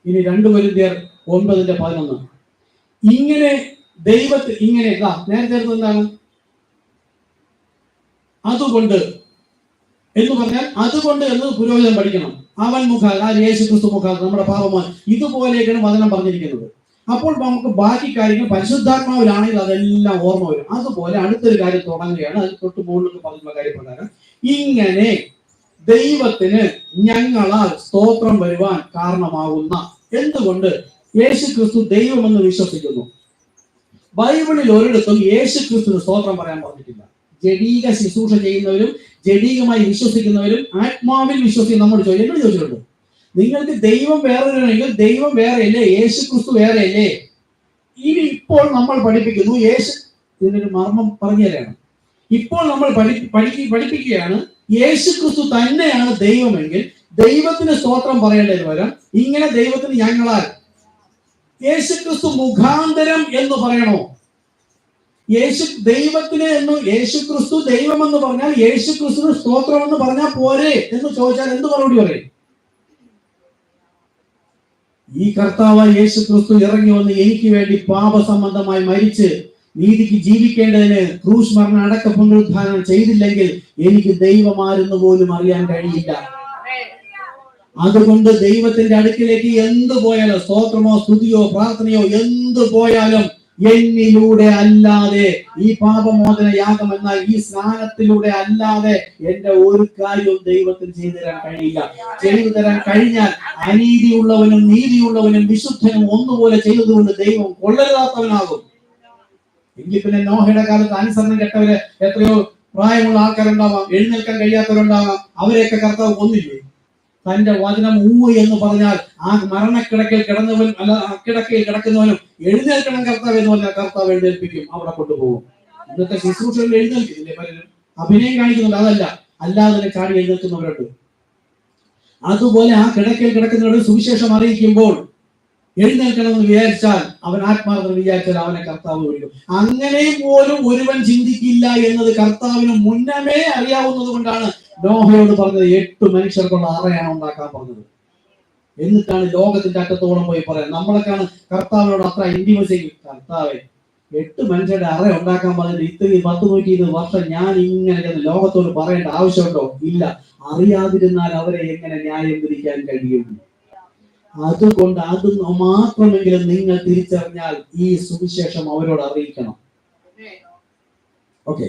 ഇനി 2 കൊരിന്ത്യർ 9:11 ഇങ്ങനെ ദൈവത്തിൽ ഇങ്ങനെ നേരത്തെ എന്താണ്? അതുകൊണ്ട് എന്ന് പറഞ്ഞാൽ അതുകൊണ്ട് എന്ന് പുരോഹിതൻ പഠിക്കണം. അവൻ മുഖാന്തരം, യേശു ക്രിസ്തു മുഖാന്തരം നമ്മുടെ പാപമോൻ, ഇതുപോലെയൊക്കെയാണ് വചനം പറഞ്ഞിരിക്കുന്നത്. അപ്പോൾ നമുക്ക് ബാക്കി കാര്യങ്ങൾ പരിശുദ്ധാത്മാവിലാണെങ്കിൽ അതെല്ലാം ഓർമ്മ വരും. അതുപോലെ അടുത്തൊരു കാര്യം തുടങ്ങുകയാണ്. അതിൽ തൊട്ട് മുകളിലൊക്കെ പറഞ്ഞിട്ടുള്ള കാര്യപ്രകാരം ഇങ്ങനെ ദൈവത്തിന് ഞങ്ങളാൽ സ്തോത്രം വരുവാൻ കാരണമാകുന്ന, എന്തുകൊണ്ട്? യേശു ക്രിസ്തു ദൈവമെന്ന് വിശ്വസിക്കുന്നു. ബൈബിളിൽ ഒരിടത്തും യേശു ക്രിസ്തുവിന് സ്തോത്രം പറയാൻ പറഞ്ഞിട്ടില്ല. ജഡീക ശുശ്രൂഷ ചെയ്യുന്നവരും ജഡീകമായി വിശ്വസിക്കുന്നവരും ആത്മാവിൽ വിശ്വസിക്കുന്ന നമ്മൾ എന്നോട് ചോദിച്ചിട്ടുണ്ട്, നിങ്ങൾക്ക് ദൈവം വേറൊരാണെങ്കിൽ ദൈവം വേറെയല്ലേ, യേശു ക്രിസ്തു വേറെയല്ലേ? ഇനി ഇപ്പോൾ നമ്മൾ പഠിപ്പിക്കുന്നു, ഇതിനൊരു മർമ്മം പറഞ്ഞു തരാണ്. ഇപ്പോൾ നമ്മൾ പഠിപ്പിക്കുകയാണ് യേശു ക്രിസ്തു തന്നെയാണ് ദൈവമെങ്കിൽ ദൈവത്തിന് സ്തോത്രം പറയേണ്ടതിന് പകരം ഇങ്ങനെ ദൈവത്തിന് ഞങ്ങളാൽ യേശു ക്രിസ്തു മുഖാന്തരം എന്ന് പറയണോ? ദൈവത്തിന് യേശു ക്രിസ്തു ദൈവം എന്ന് പറഞ്ഞാൽ യേശു ക്രിസ്തു സ്തോത്രം എന്ന് പറഞ്ഞാൽ പോരെ എന്ന് ചോദിച്ചാൽ എന്ത് മറുപടി പറയും? ഈ കർത്താവായ യേശു ക്രിസ്തു ഇറങ്ങി വന്ന് എനിക്ക് വേണ്ടി പാപസംബന്ധമായി മരിച്ച് നീതിക്ക് ജീവിക്കേണ്ടതിന് ക്രൂശ് മരണം അടക്ക പുനരുദ്ധാനം ചെയ്തില്ലെങ്കിൽ എനിക്ക് ദൈവമാരെന്ന് പോലും അറിയാൻ കഴിയില്ല. അതുകൊണ്ട് ദൈവത്തിന്റെ അടുക്കിലേക്ക് എന്ത് പോയാലും, സ്തോത്രമോ സ്തുതിയോ പ്രാർത്ഥനയോ എന്ത് പോയാലും എന്നിലൂടെ അല്ലാതെ, ഈ പാപമോചന യാഗം എന്നാൽ ഈ സ്നാനത്തിലൂടെ അല്ലാതെ എന്റെ ഒരു കാര്യവും ദൈവത്തിന് ചെയ്തു തരാൻ കഴിയില്ല. ചെയ്തു തരാൻ കഴിഞ്ഞാൽ അനീതിയുള്ളവനും നീതിയുള്ളവനും വിശുദ്ധനും ഒന്നുപോലെ ചെയ്തതുകൊണ്ട് ദൈവം കൊള്ളരുതാത്തവനാകും. എങ്കിൽ പിന്നെ നോഹയുടെ കാലത്ത് അനുസരണം കെട്ടവര് എത്രയോ പ്രായമുള്ള ആൾക്കാരുണ്ടാവാം, എഴുന്നേൽക്കാൻ കഴിയാത്തവരുണ്ടാവാം, അവരെയൊക്കെ കർത്താവ് കൊന്നില്ലേ? തന്റെ വചനം എന്ന് പറഞ്ഞാൽ ആ മരണക്കിടക്കയിൽ കിടന്നവൻ അല്ല കിടക്കയിൽ കിടക്കുന്നവനും എഴുന്നേൽക്കണം കർത്താവ് എന്ന് പറഞ്ഞാൽ കർത്താവ് എഴുന്നേൽപ്പിക്കും, അവിടെ കൊണ്ടുപോകും. ഇന്നത്തെ ശുശ്രൂഷകളിൽ എഴുന്നേൽക്കുന്നില്ലേ പലരും? അഭിനയം കാണിക്കുന്നുണ്ട്, അതല്ല, അല്ലാതെ ചാടി എഴുന്നേൽക്കുന്നവരുണ്ട്. അതുപോലെ ആ കിടക്കയിൽ കിടക്കുന്നവരുടെ സുവിശേഷം അറിയിക്കുമ്പോൾ എഴുന്നേൽക്കണമെന്ന് വിചാരിച്ചാൽ, അവൻ ആത്മാർത്ഥം വിചാരിച്ചാൽ അവനെ കർത്താവ് വിളിക്കും. അങ്ങനെ പോലും ഒരുവൻ ചിന്തിക്കില്ല എന്നത് കർത്താവിന് മുന്നമേ അറിയാവുന്നത് കൊണ്ടാണ് നോഹയോട് പറഞ്ഞത് 8 മനുഷ്യർക്കുള്ള അറയാണ് ഉണ്ടാക്കാൻ പറഞ്ഞത്. എന്നിട്ടാണ് ലോകത്തിന്റെ അറ്റത്തോളം പോയി പറയാം. നമ്മളൊക്കെയാണ് കർത്താവിനോട് അത്ര ഇന്റിമസി. കർത്താവെ, 8 മനുഷ്യരുടെ അറ ഉണ്ടാക്കാൻ പറഞ്ഞിട്ട് ഇത്രയും 10-120 വർഷം ഞാൻ ഇങ്ങനെ ലോകത്തോട് പറയേണ്ട ആവശ്യമുണ്ടോ? ഇല്ല. അറിയാതിരുന്നാൽ അവരെ എങ്ങനെ ന്യായം വിധിക്കാൻ കഴിയും? അതുകൊണ്ട് അത് മാത്രമെങ്കിലും നിങ്ങൾ തിരിച്ചറിഞ്ഞാൽ ഈ സുവിശേഷം അവരോട് അറിയിക്കണം. ഓക്കെ,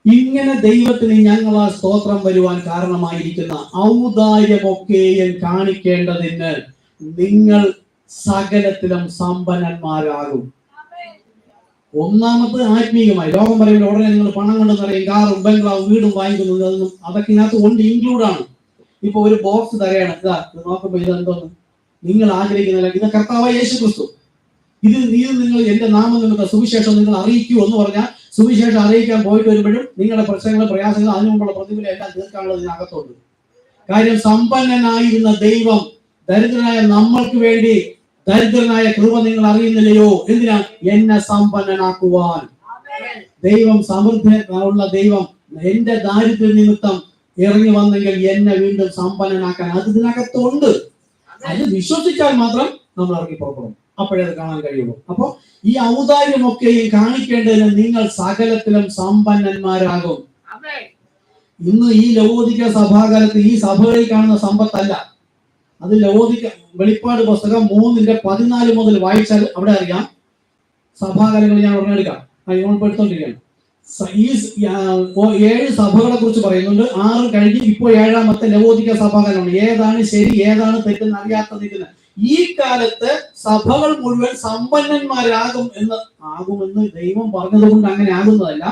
ഇങ്ങനെ ദൈവത്തിന് ഞങ്ങളാ സ്തോത്രം വരുവാൻ കാരണമായിരിക്കുന്ന ഔദാര്യമൊക്കെയും കാണിക്കേണ്ടതിന് നിങ്ങൾ സകലത്തിലും സമ്പന്നന്മാരാകും. ഒന്നാമത് ആത്മീയമായി. ലോകം പറയുമ്പോൾ ഉടനെ നിങ്ങൾ പണം കൊണ്ട് നിറയും, കാറും ബംഗ്ലാവും വീടും വാങ്ങിക്കുന്നതൊന്നും അതൊക്കെ ഇതിനകത്ത് കൊണ്ട് ഇൻക്ലൂഡാണ്. ഇപ്പൊ ഒരു ബോക്സ് തരയാണ്, ഇതാ നോക്കുമ്പോ ഇതെന്തോന്ന് നിങ്ങൾ ആഗ്രഹിക്കുന്നില്ല, ഇത് കർത്താവായ യേശു ക്രിസ്തു, ഇത് നിങ്ങൾ എന്റെ നാമം നിങ്ങളുടെ സുവിശേഷം നിങ്ങൾ അറിയിക്കൂ എന്ന് പറഞ്ഞാൽ സുവിശേഷം അറിയിക്കാൻ പോയിട്ട് വരുമ്പോഴും നിങ്ങളുടെ പ്രശ്നങ്ങളും പ്രയാസങ്ങളും അതിനു മുമ്പുള്ള പ്രതിഫലം എല്ലാം തീർക്കാനുള്ളത് ഇതിനകത്തുണ്ട്. കാര്യം സമ്പന്നനായിരുന്ന ദൈവം ദരിദ്രനായ നമ്മൾക്ക് വേണ്ടി ദരിദ്രനായ കൃപ നിങ്ങൾ അറിയുന്നില്ലയോ? എന്തിനാ? എന്നെ സമ്പന്നനാക്കുവാൻ. ദൈവം സമൃദ്ധി ഉള്ള ദൈവം എന്റെ ദാരിദ്ര്യ നിമിത്തം ഇറങ്ങി വന്നെങ്കിൽ എന്നെ വീണ്ടും സമ്പന്നനാക്കാൻ അത് ഇതിനകത്തുണ്ട്. അത് വിശ്വസിച്ചാൽ മാത്രം നമ്മൾ ഇറങ്ങി പുറപ്പെടും, അപ്പോഴേ അത് കാണാൻ കഴിയുള്ളൂ. അപ്പൊ ഈ ഔദാര്യമൊക്കെ കാണിക്കേണ്ടതിന് നിങ്ങൾ സകലത്തിലും സമ്പന്നന്മാരാകും. ഇന്ന് ഈ ലവോദിക്ക സഭാകാലത്ത് ഈ സഭകളിൽ കാണുന്ന സമ്പത്തല്ല, അത് ലവോദിക്ക വെളിപ്പാട് പുസ്തകം 3:14 മുതൽ വായിച്ചാൽ അവിടെ അറിയാം. സഭാകാലങ്ങൾ ഞാൻ ഉടനെടുക്കാം, എടുത്തോണ്ടിരിക്കുകയാണ്. ഈ 7 സഭകളെ കുറിച്ച് പറയുന്നുണ്ട്. 6 കഴിഞ്ഞ് ഇപ്പോൾ 7ാമത്തെ ലവോദിക്ക സഭാകാലമാണ്. ഏതാണ് ശരി ഏതാണ് തെറ്റെന്ന് അറിയാത്ത നിൽക്കുന്നത് ഈ കാലത്ത് സഭകൾ മുഴുവൻ സമ്പന്നന്മാരാകുമെന്ന് ദൈവം പറഞ്ഞത് കൊണ്ട് അങ്ങനെ ആകുന്നതല്ല.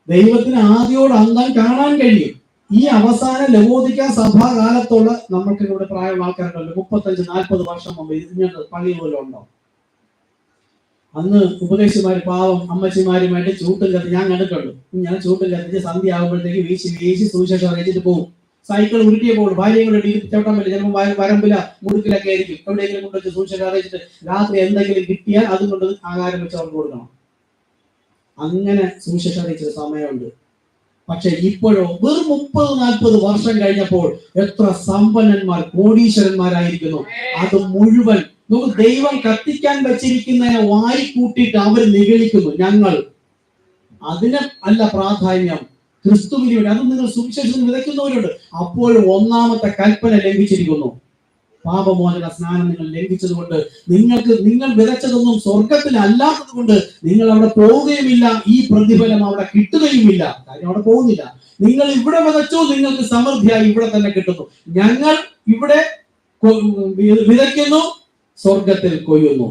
ദൈവത്തിന് ആദ്യോട് അന്താൻ കാണാൻ കഴിയും. ഈ അവസാന ലവോദിക്ക സഭാകാലത്തുള്ള നമ്മൾക്ക് ഇവിടെ പ്രായമുള്ള ആൾക്കാരുണ്ടല്ലോ, 35-40 വർഷം മുമ്പ് ഇതിന്റെ പള്ളി പോലും ഉണ്ടോ? അന്ന് ഉപദേശിമാര് പാവം അമ്മച്ചിമാരുമായിട്ട് ചൂട്ടും കത്തി ഞാൻ കണ്ടിട്ടുണ്ട്. ഞാൻ ചൂട്ടും കത്തിച്ച് സന്ധ്യ ആകുമ്പോഴത്തേക്ക് വീശി സുവിശേഷം അറിയിച്ചിട്ട് പോകും. സൈക്കിൾ ഉരുട്ടിയെ പോകും, ഭാര്യയും കൂടെ ചവിട്ടാൻ പറ്റില്ല, ചിലപ്പോൾ വരമ്പില മുടുക്കിലൊക്കെ ആയിരിക്കും. എവിടെയെങ്കിലും കൊണ്ടുവച്ച് സുവിശേഷം അറിയിച്ചിട്ട് രാത്രി എന്തെങ്കിലും കിട്ടിയാൽ അതും കൊണ്ട് ആഹാരം വെച്ച് അവർക്ക് കൊടുക്കണം. അങ്ങനെ സുവിശേഷം അറിയിച്ചൊരു സമയമുണ്ട്. പക്ഷെ ഇപ്പോഴോ വെറും 30-40 വർഷം കഴിഞ്ഞപ്പോൾ എത്ര സമ്പന്നന്മാർ, കോടീശ്വരന്മാരായിരിക്കുന്നു. അത് മുഴുവൻ നമുക്ക് ദൈവം കത്തിക്കാൻ വെച്ചിരിക്കുന്നതിനെ വാരി കൂട്ടിയിട്ട് അവർ നിഗളിക്കുന്നു. ഞങ്ങൾ അതിന് അല്ല പ്രാധാന്യം, ക്രിസ്തുവിന് വേണ്ടി. അത് നിങ്ങൾ സുവിശേഷം വിതയ്ക്കുന്നവരുണ്ട്. അപ്പോൾ 1ാമത്തെ കൽപ്പന ലംഘിച്ചിരിക്കുന്നു. പാപമോചന സ്നാനം നിങ്ങൾ ലംഘിച്ചത് കൊണ്ട് നിങ്ങൾ വിതച്ചതൊന്നും സ്വർഗത്തിൽ അല്ലാത്തത് കൊണ്ട് നിങ്ങൾ അവിടെ പോവുകയുമില്ല, ഈ പ്രതിഫലം അവിടെ കിട്ടുകയുമില്ല. കാര്യം അവിടെ പോകുന്നില്ല. നിങ്ങൾ ഇവിടെ വിതച്ചോ, നിങ്ങൾക്ക് സമൃദ്ധിയായി ഇവിടെ തന്നെ കിട്ടുന്നു. ഞങ്ങൾ ഇവിടെ വിതയ്ക്കുന്നു, സ്വർഗത്തിൽ കൊയ്യുന്നു.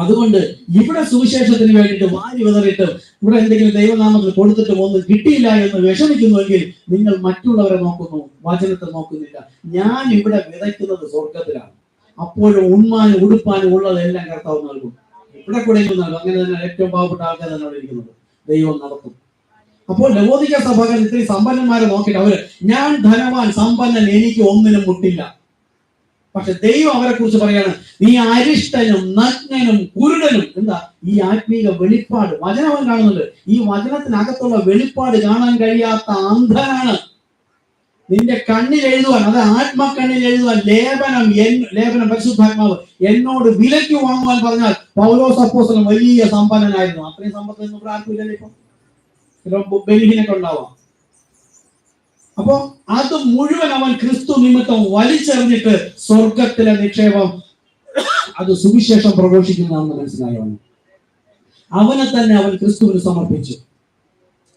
അതുകൊണ്ട് ഇവിടെ സുവിശേഷത്തിന് വേണ്ടിയിട്ട് വാരി വിതറിയിട്ട് ഇവിടെ എന്തെങ്കിലും ദൈവനാമത്തിൽ കൊടുത്തിട്ട് ഒന്നും കിട്ടിയില്ല എന്ന് വിഷമിക്കുന്നുവെങ്കിൽ നിങ്ങൾ മറ്റുള്ളവരെ നോക്കുന്നു, വചനത്തെ നോക്കുന്നില്ല. ഞാൻ ഇവിടെ വിതയ്ക്കുന്നത് സ്വർഗത്തിലാണ്. അപ്പോഴും ഉണ്മാനും ഉടുപ്പാനും ഉള്ളതെല്ലാം കർത്താവ് നൽകും. ഇവിടെ കൂടെ നൽകും. അങ്ങനെ തന്നെ ഏറ്റവും പാവപ്പെട്ട ആൾക്കാർ തന്നെ അവിടെ ഇരിക്കുന്നത് ദൈവം നടത്തും. അപ്പോൾ ലവോദിക്ക സഭകൾ ഇത്രയും സമ്പന്നന്മാരെ നോക്കിയിട്ട് അവര് ഞാൻ ധനവാൻ സമ്പന്നൻ എനിക്ക് ഒന്നിനും മുട്ടില്ല. പക്ഷെ ദൈവം അവരെ കുറിച്ച് പറയാണ്, നീ അരിഷ്ടനും നഗ്നനും കുരുടനും. എന്താ ഈ ആത്മീക വെളിപ്പാട് വചനം അവൻ കാണുന്നുണ്ട്. ഈ വചനത്തിനകത്തുള്ള വെളിപ്പാട് കാണാൻ കഴിയാത്ത അന്ധനാണ്. നിന്റെ കണ്ണിൽ എഴുതുവാൻ, അത് ആത്മക്കണ്ണിൽ എഴുതുവാൻ ലേപനം പരിശുദ്ധാത്മാവ് എന്നോട് വിലയ്ക്ക് വാങ്ങുവാൻ പറഞ്ഞാൽ പൗലോസ് അപ്പോസ്തലൻ വലിയ സമ്പന്നനായിരുന്നു. അത്രയും സമ്പത്തൊന്നും ഇവിടെ ആർക്കും ഇല്ലല്ലോ. ഇപ്പം ചില ബലിഹിനൊക്കെ ഉണ്ടാവാം. അപ്പോ അത് മുഴുവൻ അവൻ ക്രിസ്തു നിമിത്തം വലിച്ചെറിഞ്ഞിട്ട് സ്വർഗത്തിലെ നിക്ഷേപം അത് സുവിശേഷം പ്രഘോഷിക്കുന്നതാണെന്ന് മനസ്സിലായവൻ അവനെ തന്നെ അവൻ ക്രിസ്തുവിന് സമർപ്പിച്ചു.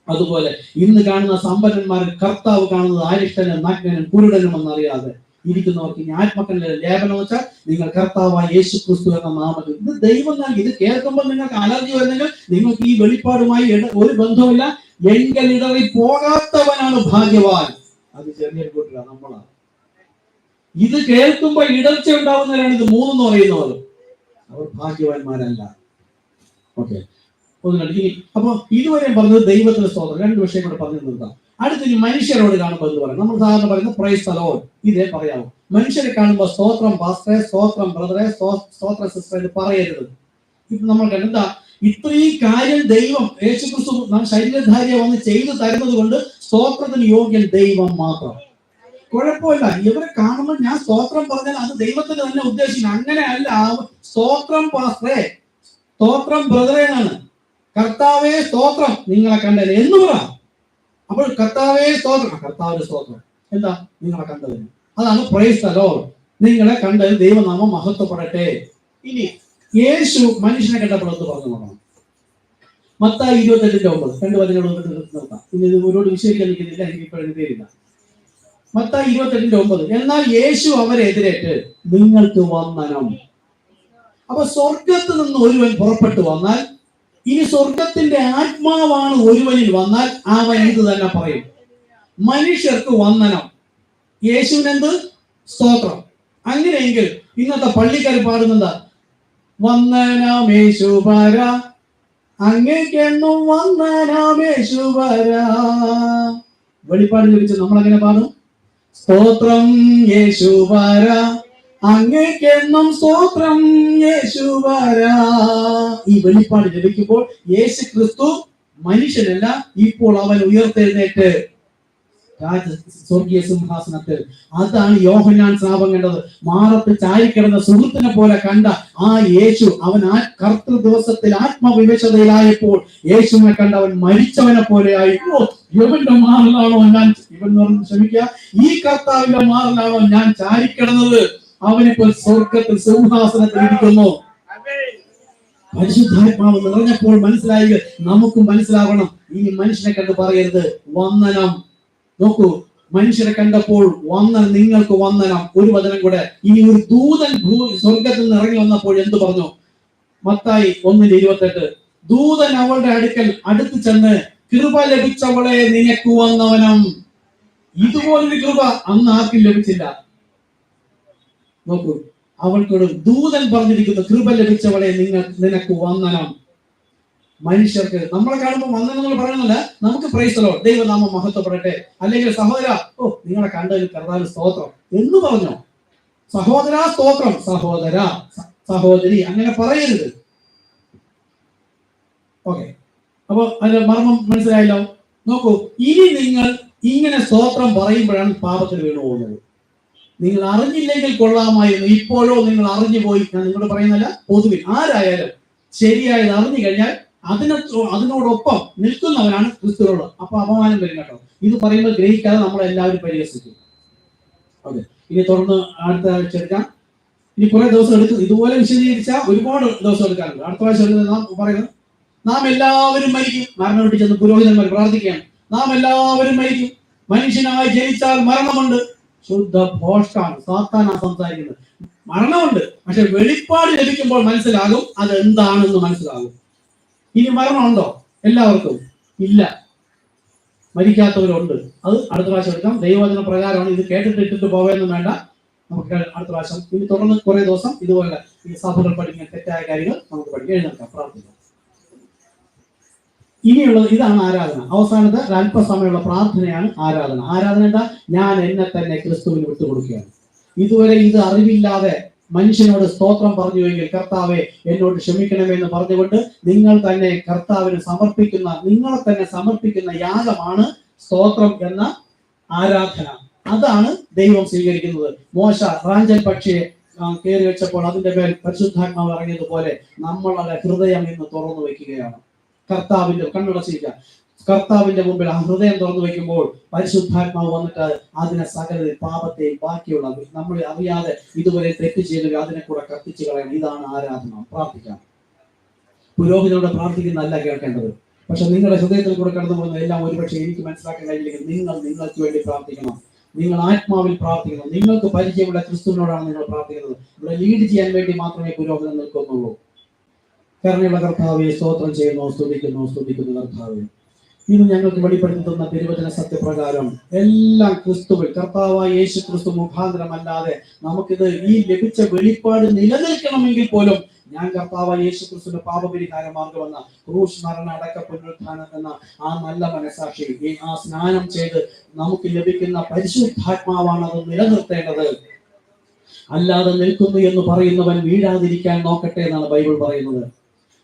അതുപോലെ ഇന്ന് കാണുന്ന സമ്പന്നന്മാരിൽ കർത്താവ് കാണുന്നത് ആരിഷ്ടനും നഗ്നനും കുരുടനും എന്നറിയാതെ ഇരിക്കുന്നവർക്ക് ഇനി ആത്മക്കണ്ണിലെ ലേപനം വെച്ചാൽ നിങ്ങൾ കർത്താവായ യേശു ക്രിസ്തു എന്ന നാമത്തിൽ. ഇത് ദൈവം നൽകി. ഇത് കേൾക്കുമ്പോൾ നിങ്ങൾക്ക് അലർജി വരുന്നെങ്കിൽ നിങ്ങൾക്ക് ഈ വെളിപ്പാടുമായി ഒരു ബന്ധവുമില്ല. എങ്കിൽ ഇടറി പോകാത്തവനാണ് ഭാഗ്യവാൻ. അത് ചെറിയൊരു കൂട്ടില്ല, നമ്മളാണ്. ഇത് കേൾക്കുമ്പോൾ ഇടർച്ച ഉണ്ടാവുന്നവരാണ് ഇത് മൂന്നെന്ന് പറയുന്നവർ. അവർ ഭാഗ്യവാന്മാരല്ല. ഓക്കെ, അപ്പൊ ഇതുവരെ പറഞ്ഞത് ദൈവത്തിന്റെ സ്തോത്രം. രണ്ട് വിഷയം കൂടെ പറഞ്ഞു നിർത്താം. അടുത്തിനി മനുഷ്യരോട് കാണുമ്പോൾ എന്ന് പറയാം. നമ്മൾ സാധാരണ പറയുന്നത് പ്രൈസ് ദി ലോർഡ്, ഇതേ പറയാമോ. മനുഷ്യരെ കാണുമ്പോൾ സ്തോത്രം പാസ്റ്ററെ, സ്തോത്രം ബ്രദറെ, സ്തോത്ര സിസ്റ്റർ എന്ന് പറയരുത്. ഇപ്പൊ നമ്മൾ എന്താ ഇത്രയും കാര്യം ദൈവം യേശുക്രിസ്തു നാം ശരീരധാരിയെ വന്ന് ചെയ്തു തരുന്നത് കൊണ്ട് സ്തോത്രത്തിന് യോഗ്യൻ ദൈവം മാത്രം. കുഴപ്പമില്ല. ഇവരെ കാണുമ്പോൾ ഞാൻ സ്തോത്രം പറഞ്ഞാൽ അത് ദൈവത്തിന് തന്നെ ഉദ്ദേശിക്കണം. അങ്ങനെയല്ല. സ്തോത്രം പാസ്റ്ററെ, സ്തോത്രം ബ്രദറെ എന്നാണ്. കർത്താവേ സ്തോത്രം നിങ്ങളെ കണ്ടത് എന്ന് പറ. അപ്പോൾ കർത്താവേ സ്തോത്രം, കർത്താവിന്റെ സ്തോത്രം എന്താ നിങ്ങളെ കണ്ടതിന്. അതാണ് പ്രൈസ് ദി ലോർഡ്. നിങ്ങളെ കണ്ടത് ദൈവനാമം മഹത്വപ്പെടട്ടെ. ഇനി യേശു മനുഷ്യനെ കണ്ടപ്പോൾ എന്ന് പറഞ്ഞു നോക്കണം. മത്തായി 28:9 രണ്ട് വചനങ്ങൾ നിർത്താം. ഇനി ഇത് ഒരുപാട് വിഷയിക്കാൻ നിൽക്കുന്നില്ല, എനിക്ക് ഇപ്പോഴും പേരില്ല. മത്തായി 28:9 എന്നാൽ യേശു അവരെ എതിരേറ്റ് നിങ്ങൾക്ക് വന്ദനം. അപ്പൊ സ്വർഗത്ത് നിന്ന് ഒരുവൻ പുറപ്പെട്ടു വന്നാൽ, ഇനി സ്വർഗത്തിന്റെ ആത്മാവാണ് ഒരുവനിൽ വന്നാൽ അവൻ ഇത് തന്നെ പറയും, മനുഷ്യർക്ക് വന്ദനം, യേശുവിനെന്ത് സ്തോത്രം. അങ്ങനെയെങ്കിൽ ഇന്നത്തെ പള്ളിക്കാർ പാടുന്നത് വന്ദനമേശുവര അങ്ങേക്കെന്നും വന്ദനമേശുവര. വെളിപ്പാട് ലഭിച്ച് നമ്മൾ അങ്ങനെ പാടും, സ്തോത്രം യേശുവര അങ്ങേക്കെന്നും സ്തോത്രം യേശുവര. ഈ വെളിപ്പാട് ലഭിക്കുമ്പോൾ യേശു ക്രിസ്തു മനുഷ്യനല്ല, ഇപ്പോൾ അവൻ ഉയർത്തെഴുന്നേറ്റ് സ്വർഗീയ സിംഹാസനത്തിൽ. അതാണ് യോഹന്നാൻ സ്നാപം കണ്ടത്. മാറത്ത് ചാരിക്കിടന്ന സുഹൃത്തിനെ പോലെ കണ്ട ആ യേശു അവൻ ആ കർത്തൃ ദിവസത്തിൽ ആത്മവിവശതയിലായപ്പോൾ യേശുവിനെ കണ്ട അവൻ മരിച്ചവനെ പോലെ ആയി. ഇവന്റെ മാറിലാണോ ഞാൻ, ഇവൻ ക്ഷമിക്കുക, ഈ കർത്താവിന്റെ മാറിലാണോ ഞാൻ ചാരിക്കിടന്നത്? അവനിപ്പോൾ സ്വർഗത്തിൽ സിംഹാസനത്തിൽ ഇരിക്കുന്നു. പരിശുദ്ധാത്മാവ് നിറഞ്ഞപ്പോൾ മനസ്സിലായി. നമുക്കും മനസ്സിലാവണം. ഇനി മനുഷ്യനെ കണ്ട് പറയരുത് വന്ദനം. നോക്കൂ, മനുഷ്യരെ കണ്ടപ്പോൾ വന്ദനം, നിങ്ങൾക്ക് വന്ദനം. ഒരു വചനം കൂടെ. ഇനി ഒരു ദൂതൻ സ്വർഗത്തിൽ നിന്ന് ഇറങ്ങി വന്നപ്പോൾ എന്ത് പറഞ്ഞു? മത്തായി 1:28 ദൂതൻ അവളുടെ അടുത്ത് ചെന്ന് കൃപ ലഭിച്ചവളെ നിനക്ക് വന്ദനം. ഇതുപോലൊരു കൃപ അന്ന് ആർക്കും ലഭിച്ചില്ല. നോക്കൂ, അവൾക്കൊരു ദൂതൻ പറഞ്ഞിരിക്കുന്നു, കൃപ ലഭിച്ചവളെ നിനക്ക് വന്ദനം. മനുഷ്യർക്ക് നമ്മളെ കാണുമ്പോൾ വന്ദനം നമ്മൾ പറയുന്നില്ല, നമുക്ക് പ്രൈസ് ദി ലോർഡ്, ദൈവനാമം മഹത്വപ്പെടട്ടെ, അല്ലെങ്കിൽ സഹോദര നിങ്ങളെ കണ്ടതിൽ കർത്താവിന് സ്തോത്രം എന്ന് പറഞ്ഞോ. സഹോദര സ്തോത്രം, സഹോദര സഹോദരി അങ്ങനെ പറയരുത്. ഓക്കെ, അപ്പൊ അതിന്റെ മർമ്മം മനസ്സിലായല്ലോ. നോക്കൂ, ഇനി നിങ്ങൾ ഇങ്ങനെ സ്തോത്രം പറയുമ്പോഴാണ് പാപത്തിൽ വീണു പോകുന്നത്. നിങ്ങൾ അറിഞ്ഞില്ലെങ്കിൽ കൊള്ളാമായിരുന്നു, ഇപ്പോഴോ നിങ്ങൾ അറിഞ്ഞു പോയി. ഞാൻ നിങ്ങളോട് പറയുന്നില്ല, പൊതുവിൽ ആരായാലും ശരിയായത് അറിഞ്ഞു കഴിഞ്ഞാൽ അതിനോടൊപ്പം നിൽക്കുന്നവനാണ് ക്രിസ്തുവോട്. അപ്പൊ അപമാനം വരും കേട്ടോ. ഇത് പറയുമ്പോൾ ഗ്രഹിക്കാതെ നമ്മളെല്ലാവരും പരിഹസിക്കും. ഓക്കെ, ഇനി തുടർന്ന് അടുത്ത ആഴ്ച എടുക്കാം. ഇനി കുറെ ദിവസം എടുക്കും. ഇതുപോലെ വിശദീകരിച്ചാൽ ഒരുപാട് ദിവസം എടുക്കാറുണ്ട്. അടുത്ത ആഴ്ച നാം പറയുന്നത് നാം എല്ലാവരും മരിക്കും. മരണം വിട്ട് ചെന്ന് പുരോഹിതന്മാർ പ്രാർത്ഥിക്കുകയാണ്, നാം എല്ലാവരും മരിക്കും, മനുഷ്യനായി ജനിച്ചാൽ മരണമുണ്ട്. ശുദ്ധ ഭോഷ്കാണ്, സാത്താനാ സംസാരിക്കുന്നത്. മരണമുണ്ട്, പക്ഷെ വെളിപ്പാട് ലഭിക്കുമ്പോൾ മനസ്സിലാകും അത് എന്താണെന്ന് മനസ്സിലാകും. ഇനി മരണമുണ്ടോ? എല്ലാവർക്കും ഇല്ല. മരിക്കാത്തവരുണ്ട്. അത് അടുത്ത പ്രാവശ്യം എടുക്കാം. ദൈവവചന പ്രകാരമാണ്. ഇത് കേട്ടിട്ട് ഇട്ടിട്ട് പോവുകയൊന്നും വേണ്ട. നമുക്ക് അടുത്ത പ്രാവശ്യം ഇനി തുടർന്ന് കുറെ ദിവസം ഇതുപോലെ ഈ സഭകൾ പഠിക്കുന്ന തെറ്റായ കാര്യങ്ങൾ നമുക്ക് പഠിക്കാൻ എഴുന്നേൽക്കാം, പ്രാർത്ഥിക്കാം. ഇനിയുള്ളത് ഇതാണ് ആരാധന. അവസാനത്തെ അല്പസമയമുള്ള പ്രാർത്ഥനയാണ് ആരാധന. ആരാധന എന്താ? ഞാൻ എന്നെ തന്നെ ക്രിസ്തുവിന് വിട്ടുകൊടുക്കുകയാണ്. ഇതുവരെ ഇത് അറിവില്ലാതെ മനുഷ്യനോട് സ്തോത്രം പറഞ്ഞുവെങ്കിൽ കർത്താവെ എന്നോട് ക്ഷമിക്കണമെന്ന് പറഞ്ഞുകൊണ്ട് നിങ്ങൾ തന്നെ കർത്താവിന് സമർപ്പിക്കുന്ന, നിങ്ങളെ തന്നെ സമർപ്പിക്കുന്ന യാഗമാണ് സ്തോത്രം എന്ന ആരാധന. അതാണ് ദൈവം സ്വീകരിക്കുന്നത്. മോശ റാഞ്ചൽ പക്ഷിയെ കയറി വെച്ചപ്പോൾ അതിന്റെ മേൽ പരിശുദ്ധാത്മാവ് ഇറങ്ങിയതുപോലെ നമ്മളുടെ ഹൃദയം ഇന്ന് തുറന്നു വെക്കുകയാണ്. കർത്താവിന്റെ കണ്ണുടച്ചിരിക്കുക. കർത്താവിന്റെ മുമ്പിൽ ആ ഹൃദയം തുറന്നു വെക്കുമ്പോൾ പരിശുദ്ധാത്മാവ് വന്നിട്ട് അതിനെ സകല പാപത്തെ ബാക്കിയുള്ള നമ്മൾ അറിയാതെ ഇതുവരെ തെറ്റ് ചെയ്തത് അതിനെ കൂടെ കത്തിച്ചു കളയണം. ഇതാണ് ആരാധന. പ്രാർത്ഥിക്കാം. പുരോഹിതനോട് പ്രാർത്ഥിക്കുന്നതല്ല കേൾക്കേണ്ടത്. പക്ഷെ നിങ്ങളുടെ ഹൃദയത്തിൽ കൂടെ കടന്നു പോകുന്ന എല്ലാം ഒരുപക്ഷെ എനിക്ക് മനസ്സിലാക്കാൻ കഴിയില്ലെങ്കിൽ നിങ്ങൾ നിങ്ങൾക്ക് വേണ്ടി പ്രാർത്ഥിക്കണം. നിങ്ങൾ ആത്മാവിൽ പ്രാർത്ഥിക്കണം. നിങ്ങൾക്ക് പരിചയമുള്ള ക്രിസ്തുവിനോടാണ് നിങ്ങൾ പ്രാർത്ഥിക്കുന്നത്. ഇവിടെ ലീഡ് ചെയ്യാൻ വേണ്ടി മാത്രമേ പുരോഹിതൻ നിൽക്കുന്നുള്ളൂ. കരുണയുള്ള കർത്താവെ സ്തോത്രം ചെയ്യുന്നു, സ്തുതിക്കുന്നു കർത്താവെ. ഇന്ന് ഞങ്ങൾക്ക് വെളിപ്പെടുത്തി തന്ന തിരുവചന സത്യപ്രകാരം എല്ലാം ക്രിസ്തുവിൽ കർത്താവായ യേശു ക്രിസ്തു മുഖാന്തരമല്ലാതെ നമുക്കിത് ഈ ലഭിച്ച വെളിപ്പാട് നിലനിൽക്കണമെങ്കിൽ പോലും ഞാൻ കർത്താവായ യേശു ക്രിസ്തുവിന്റെ പാപപരിഹാര മാർഗമെന്ന ക്രൂശ് മരണ അടക്ക പുനരുത്ഥാനം എന്ന ആ നല്ല മനസാക്ഷി, ആ സ്നാനം ചെയ്ത് നമുക്ക് ലഭിക്കുന്ന പരിശുദ്ധാത്മാവാണ് അത് നിലനിർത്തേണ്ടത്. അല്ലാതെ നിൽക്കുന്നു എന്ന് പറയുന്നവൻ വീഴാതിരിക്കാൻ നോക്കട്ടെ എന്നാണ് ബൈബിൾ പറയുന്നത്.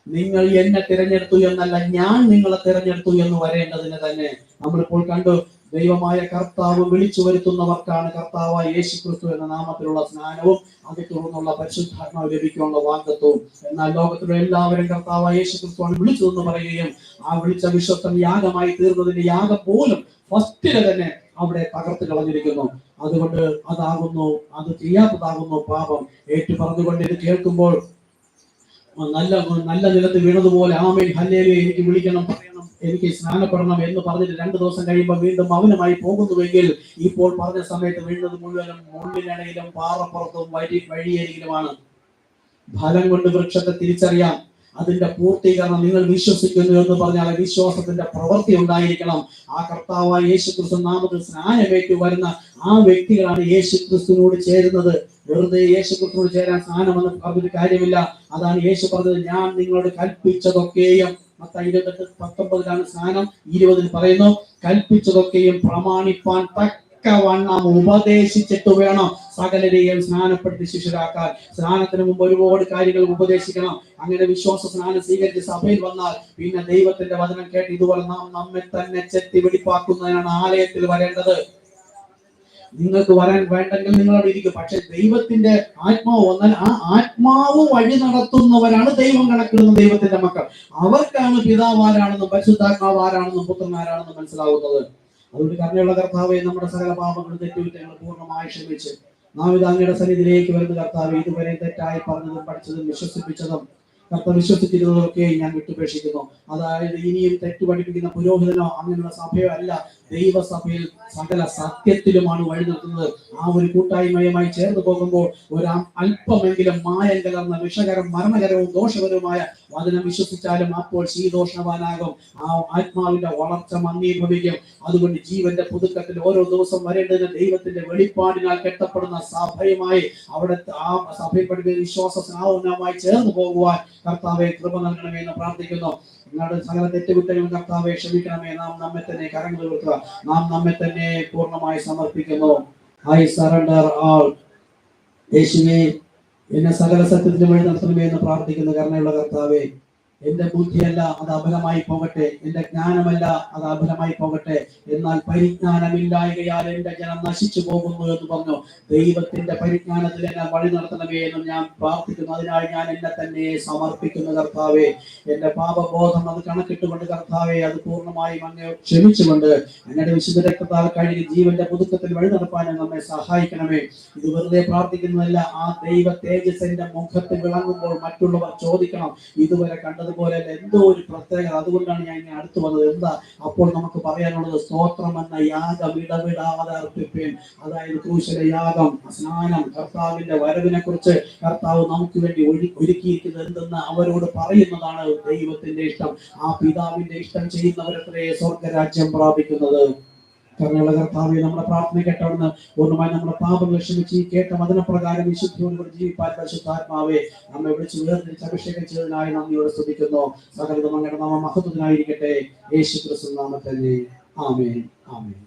നിങ്ങൾ എന്നെ തിരഞ്ഞെടുത്തു എന്നല്ല, ഞാൻ നിങ്ങളെ തിരഞ്ഞെടുത്തു എന്ന് വരേണ്ടതിന് തന്നെ നമ്മളിപ്പോൾ കണ്ടു. ദൈവമായ കർത്താവ് വിളിച്ചു വരുത്തുന്നവർക്കാണ് കർത്താവായ യേശു ക്രിസ്തു എന്ന നാമത്തിലുള്ള സ്നാനവും അതിൽ തുടർന്നുള്ള പരിശുദ്ധാത്മാവ് ലഭിക്കാനുള്ള വാഗ്ദത്വവും. എന്നാൽ ലോകത്തിലുള്ള എല്ലാവരും കർത്താവായ യേശു ക്രിസ്തുവാണ് വിളിച്ചതെന്ന് പറയുകയും ആ വിളിച്ച വിശ്വസ്തൻ യാഗമായി തീർന്നതിന്റെ യാഗം പോലും ഫസ്റ്റിലെ തന്നെ അവിടെ തകർത്ത് കളഞ്ഞിരിക്കുന്നു. അതുകൊണ്ട് അത് ചെയ്യാത്തതാകുന്നു പാപം. ഏറ്റു പറഞ്ഞുകൊണ്ട് ഇത് കേൾക്കുമ്പോൾ നല്ല നിലത്ത് വീണതുപോലെ ആമേൻ ഹല്ലേലൂയ എനിക്ക് വിളിക്കണം, പറയണം, എനിക്ക് സ്നാനപ്പെടണം എന്ന് പറഞ്ഞിട്ട് 2 ദിവസം കഴിയുമ്പോൾ വീണ്ടും മൗനമായി പോകുന്നുവെങ്കിൽ ഇപ്പോൾ പറഞ്ഞ സമയത്ത് വീഴുന്നത് മുഴുവനും മുള്ളിനിടയിലും പാറപ്പുറത്തും വഴിയരികിലുമാണ്. ഫലം കൊണ്ട് വൃക്ഷത്തെ തിരിച്ചറിയാം. അതിന്റെ പൂർത്തീകരണം നിങ്ങൾ വിശ്വസിക്കുന്നു എന്ന് പറഞ്ഞാൽ വിശ്വാസത്തിന്റെ പ്രവൃത്തി ഉണ്ടായിരിക്കണം. ആ കർത്താവായ യേശു ക്രിസ്തു നാമത്തിൽ സ്നാനമേറ്റു വരുന്ന ആ വ്യക്തികളാണ് യേശു ക്രിസ്തുവിനോട് ചേരുന്നത്. വെറുതെ യേശു ക്രിസ്തുവിനോട് ചേരാൻ സ്നാനമെന്ന് പറഞ്ഞിട്ട് കാര്യമില്ല. അതാണ് യേശു പറഞ്ഞത്, ഞാൻ നിങ്ങളോട് കൽപ്പിച്ചതൊക്കെയും. മത്തായി 28:19 സ്നാനം. 20 പറയുന്നു, കൽപ്പിച്ചതൊക്കെയും പ്രമാണിപ്പാൻ തക്കവണ്ണം ഉപദേശിച്ചിട്ട് വേണം സകലരെയും സ്നാനപ്പെടുത്തി ശിഷ്യരാക്കാൻ. സ്നാനത്തിന് മുമ്പ് ഒരുപാട് കാര്യങ്ങൾ ഉപദേശിക്കണം. അങ്ങനെ വിശ്വാസ സ്നാനം സ്വീകരിച്ച് സഭയിൽ വന്നാൽ പിന്നെ ദൈവത്തിന്റെ വചനം കേട്ട് ഇതുപോലെ നാം നമ്മെ തന്നെ ചെത്തി വെടിപ്പാക്കുന്നതിനാണ് ആലയത്തിൽ വരേണ്ടത്. നിങ്ങൾക്ക് വരാൻ വേണ്ടെങ്കിൽ നിങ്ങൾ അവിടെ ഇരിക്കും. പക്ഷെ ദൈവത്തിന്റെ ആത്മാവ് വന്നാൽ ആ ആത്മാവ് വഴി നടത്തുന്നവരാണ് ദൈവം കണക്കിടുന്ന ദൈവത്തിന്റെ മക്കൾ. അവർക്കാണ് പിതാവ് ആരാണെന്നും പരിശുദ്ധാത്മാവ് ആരാണെന്നും പുത്രൻ ആരാണെന്നും മനസ്സിലാവുന്നത്. അതുകൊണ്ട് കരുണയുള്ള കർത്താവെ, നമ്മുടെ സകല പാപങ്ങളും തെറ്റുകുറ്റങ്ങൾ പൂർണ്ണമായി ക്ഷമിച്ച് നാം ഇത് അങ്ങയുടെ സന്നിധിയിലേക്ക് വരുന്ന കർത്താവെ, ഇതുവരെ തെറ്റായി പറഞ്ഞതും പഠിച്ചതും വിശ്വസിപ്പിച്ചതും കർത്താവ് വിശ്വസിച്ചിരുന്നതൊക്കെ ഞാൻ വിട്ടുപേക്ഷിക്കുന്നു. അതായത് ഇനിയും തെറ്റു പഠിപ്പിക്കുന്ന പുരോഹിതനോ അങ്ങനെയുള്ള സഭയോ അല്ല, ദൈവസഭയിൽ സകല സത്യത്തിലുമാണ് വഴി നിർത്തുന്നത്. ആ ഒരു കൂട്ടായ്മയുമായി ചേർന്ന് പോകുമ്പോൾ അല്പമെങ്കിലും മായം കലർന്ന വിഷകരം മരണകരവും ദോഷകരവുമായ വചനം വിശ്വസിച്ചാലും അപ്പോൾ ശീതോഷ്ണവാനാകും. ആ ആത്മാവിന്റെ വളർച്ച മന്ദീഭവിക്കും. അതുകൊണ്ട് ജീവന്റെ പുതുക്കത്തിൽ ഓരോ ദിവസം വരേണ്ടതിന് ദൈവത്തിന്റെ വെളിപ്പാടിനാൽ കെട്ടപ്പെടുന്ന സഭയുമായി അവിടെ ആ സഭയിൽ പഠിക്കുന്ന വിശ്വാസ സ്നാനവുമായി ചേർന്ന് പോകുവാൻ കർത്താവെ കൃപ നൽകണമേ എന്ന് പ്രാർത്ഥിക്കുന്നു. നിങ്ങളുടെ സകല തെറ്റുകുറ്റങ്ങളും കർത്താവെ ക്ഷമിക്കണമേ. നാം നമ്മെ തന്നെ കരങ്ങൾ ഉയർത്തുക. നാം നമ്മെ തന്നെ പൂർണ്ണമായി സമർപ്പിക്കുന്നു. ഐ സറണ്ടർ ആൾ. യേശുവേ, എന്നെ സകല സത്യത്തിലും വഴി നടത്തണമേ എന്ന് പ്രാർത്ഥിക്കുന്നു. കരുണയുള്ള കർത്താവേ, എന്റെ ബുദ്ധിയല്ല അത് അബലമായി പോകട്ടെ, എന്റെ ജ്ഞാനമല്ല അത് അബലമായി പോകട്ടെ, എന്നാൽ പരിജ്ഞാനമില്ലായകയാൽ എന്റെ ജനം നശിച്ചു പോകുന്നു എന്ന് പറഞ്ഞു. ദൈവത്തിന്റെ പരിജ്ഞാനത്തിൽ എന്നെ വഴി നടത്തണമേ എന്ന് ഞാൻ പ്രാർത്ഥിക്കുന്നു. അതിനായി ഞാൻ എന്നെ തന്നെ സമർപ്പിക്കുന്നു കർത്താവേ. എന്റെ പാപബോധം അത് കണക്കിട്ടുകൊണ്ട് കർത്താവെ അത് പൂർണ്ണമായും അങ്ങ് ക്ഷമിച്ചുകൊണ്ട് അങ്ങയുടെ വിശുദ്ധ രക്തത്താൽ കഴുകി ജീവന്റെ പുതുക്കത്തിൽ വഴി നടപ്പാൻ നമ്മെ സഹായിക്കണമേ. ഇത് വെറുതെ പ്രാർത്ഥിക്കുന്നതല്ല, ആ ദൈവ തേജസ്സിന്റെ മുഖത്ത് വിളങ്ങുമ്പോൾ മറ്റുള്ളവർ ചോദിക്കണം, ഇതുവരെ കണ്ടത് എന്നതുപോലെ എന്തോ ഒരു പ്രത്യേകത. അതുകൊണ്ടാണ് ഞാൻ ഇങ്ങനെ അടുത്ത് വന്നത്. എന്താ അപ്പോൾ നമുക്ക് പറയാനുള്ളത്? സ്തോത്രം എന്ന യാഗം ഇടവിടാതെ അർപ്പിപ്പേൻ. അതായത് ക്രൂശിലെ യാഗം, സ്നാനം, കർത്താവിന്റെ വരവിനെ കുറിച്ച് കർത്താവ് നമുക്ക് വേണ്ടി ഒരുക്കിയിരിക്കുന്നത് എന്തെന്ന് അവരോട് പറയുന്നതാണ് ദൈവത്തിന്റെ ഇഷ്ടം. ആ പിതാവിന്റെ ഇഷ്ടം ചെയ്യുന്നവരത്രേ സ്വർഗരാജ്യം പ്രാപിക്കുന്നത്. കരുണയുള്ള കർത്താവേ, നമ്മുടെ പ്രാർത്ഥന കേട്ടവിടുന്ന് പൂർണ്ണമായി നമ്മുടെ പാപങ്ങൾ ക്ഷമിച്ച് ഈ കേട്ട വചനപ്രകാരം വിശുദ്ധിയോടുകൂടി ജീവിപ്പാൻ പരിശുദ്ധാത്മാവേ നമ്മെ വിളിച്ച് വേർതിരിച്ച് അഭിഷേകം ചെയ്തതിനായി നന്ദിയോടെ സ്തുതിക്കുന്നു. സകലതും അങ്ങയുടെ നാമം മഹത്വത്തിനായിരിക്കട്ടെ. യേശു ക്രിസ്തു നാമത്തിൽ ആമേൻ. ആമേൻ.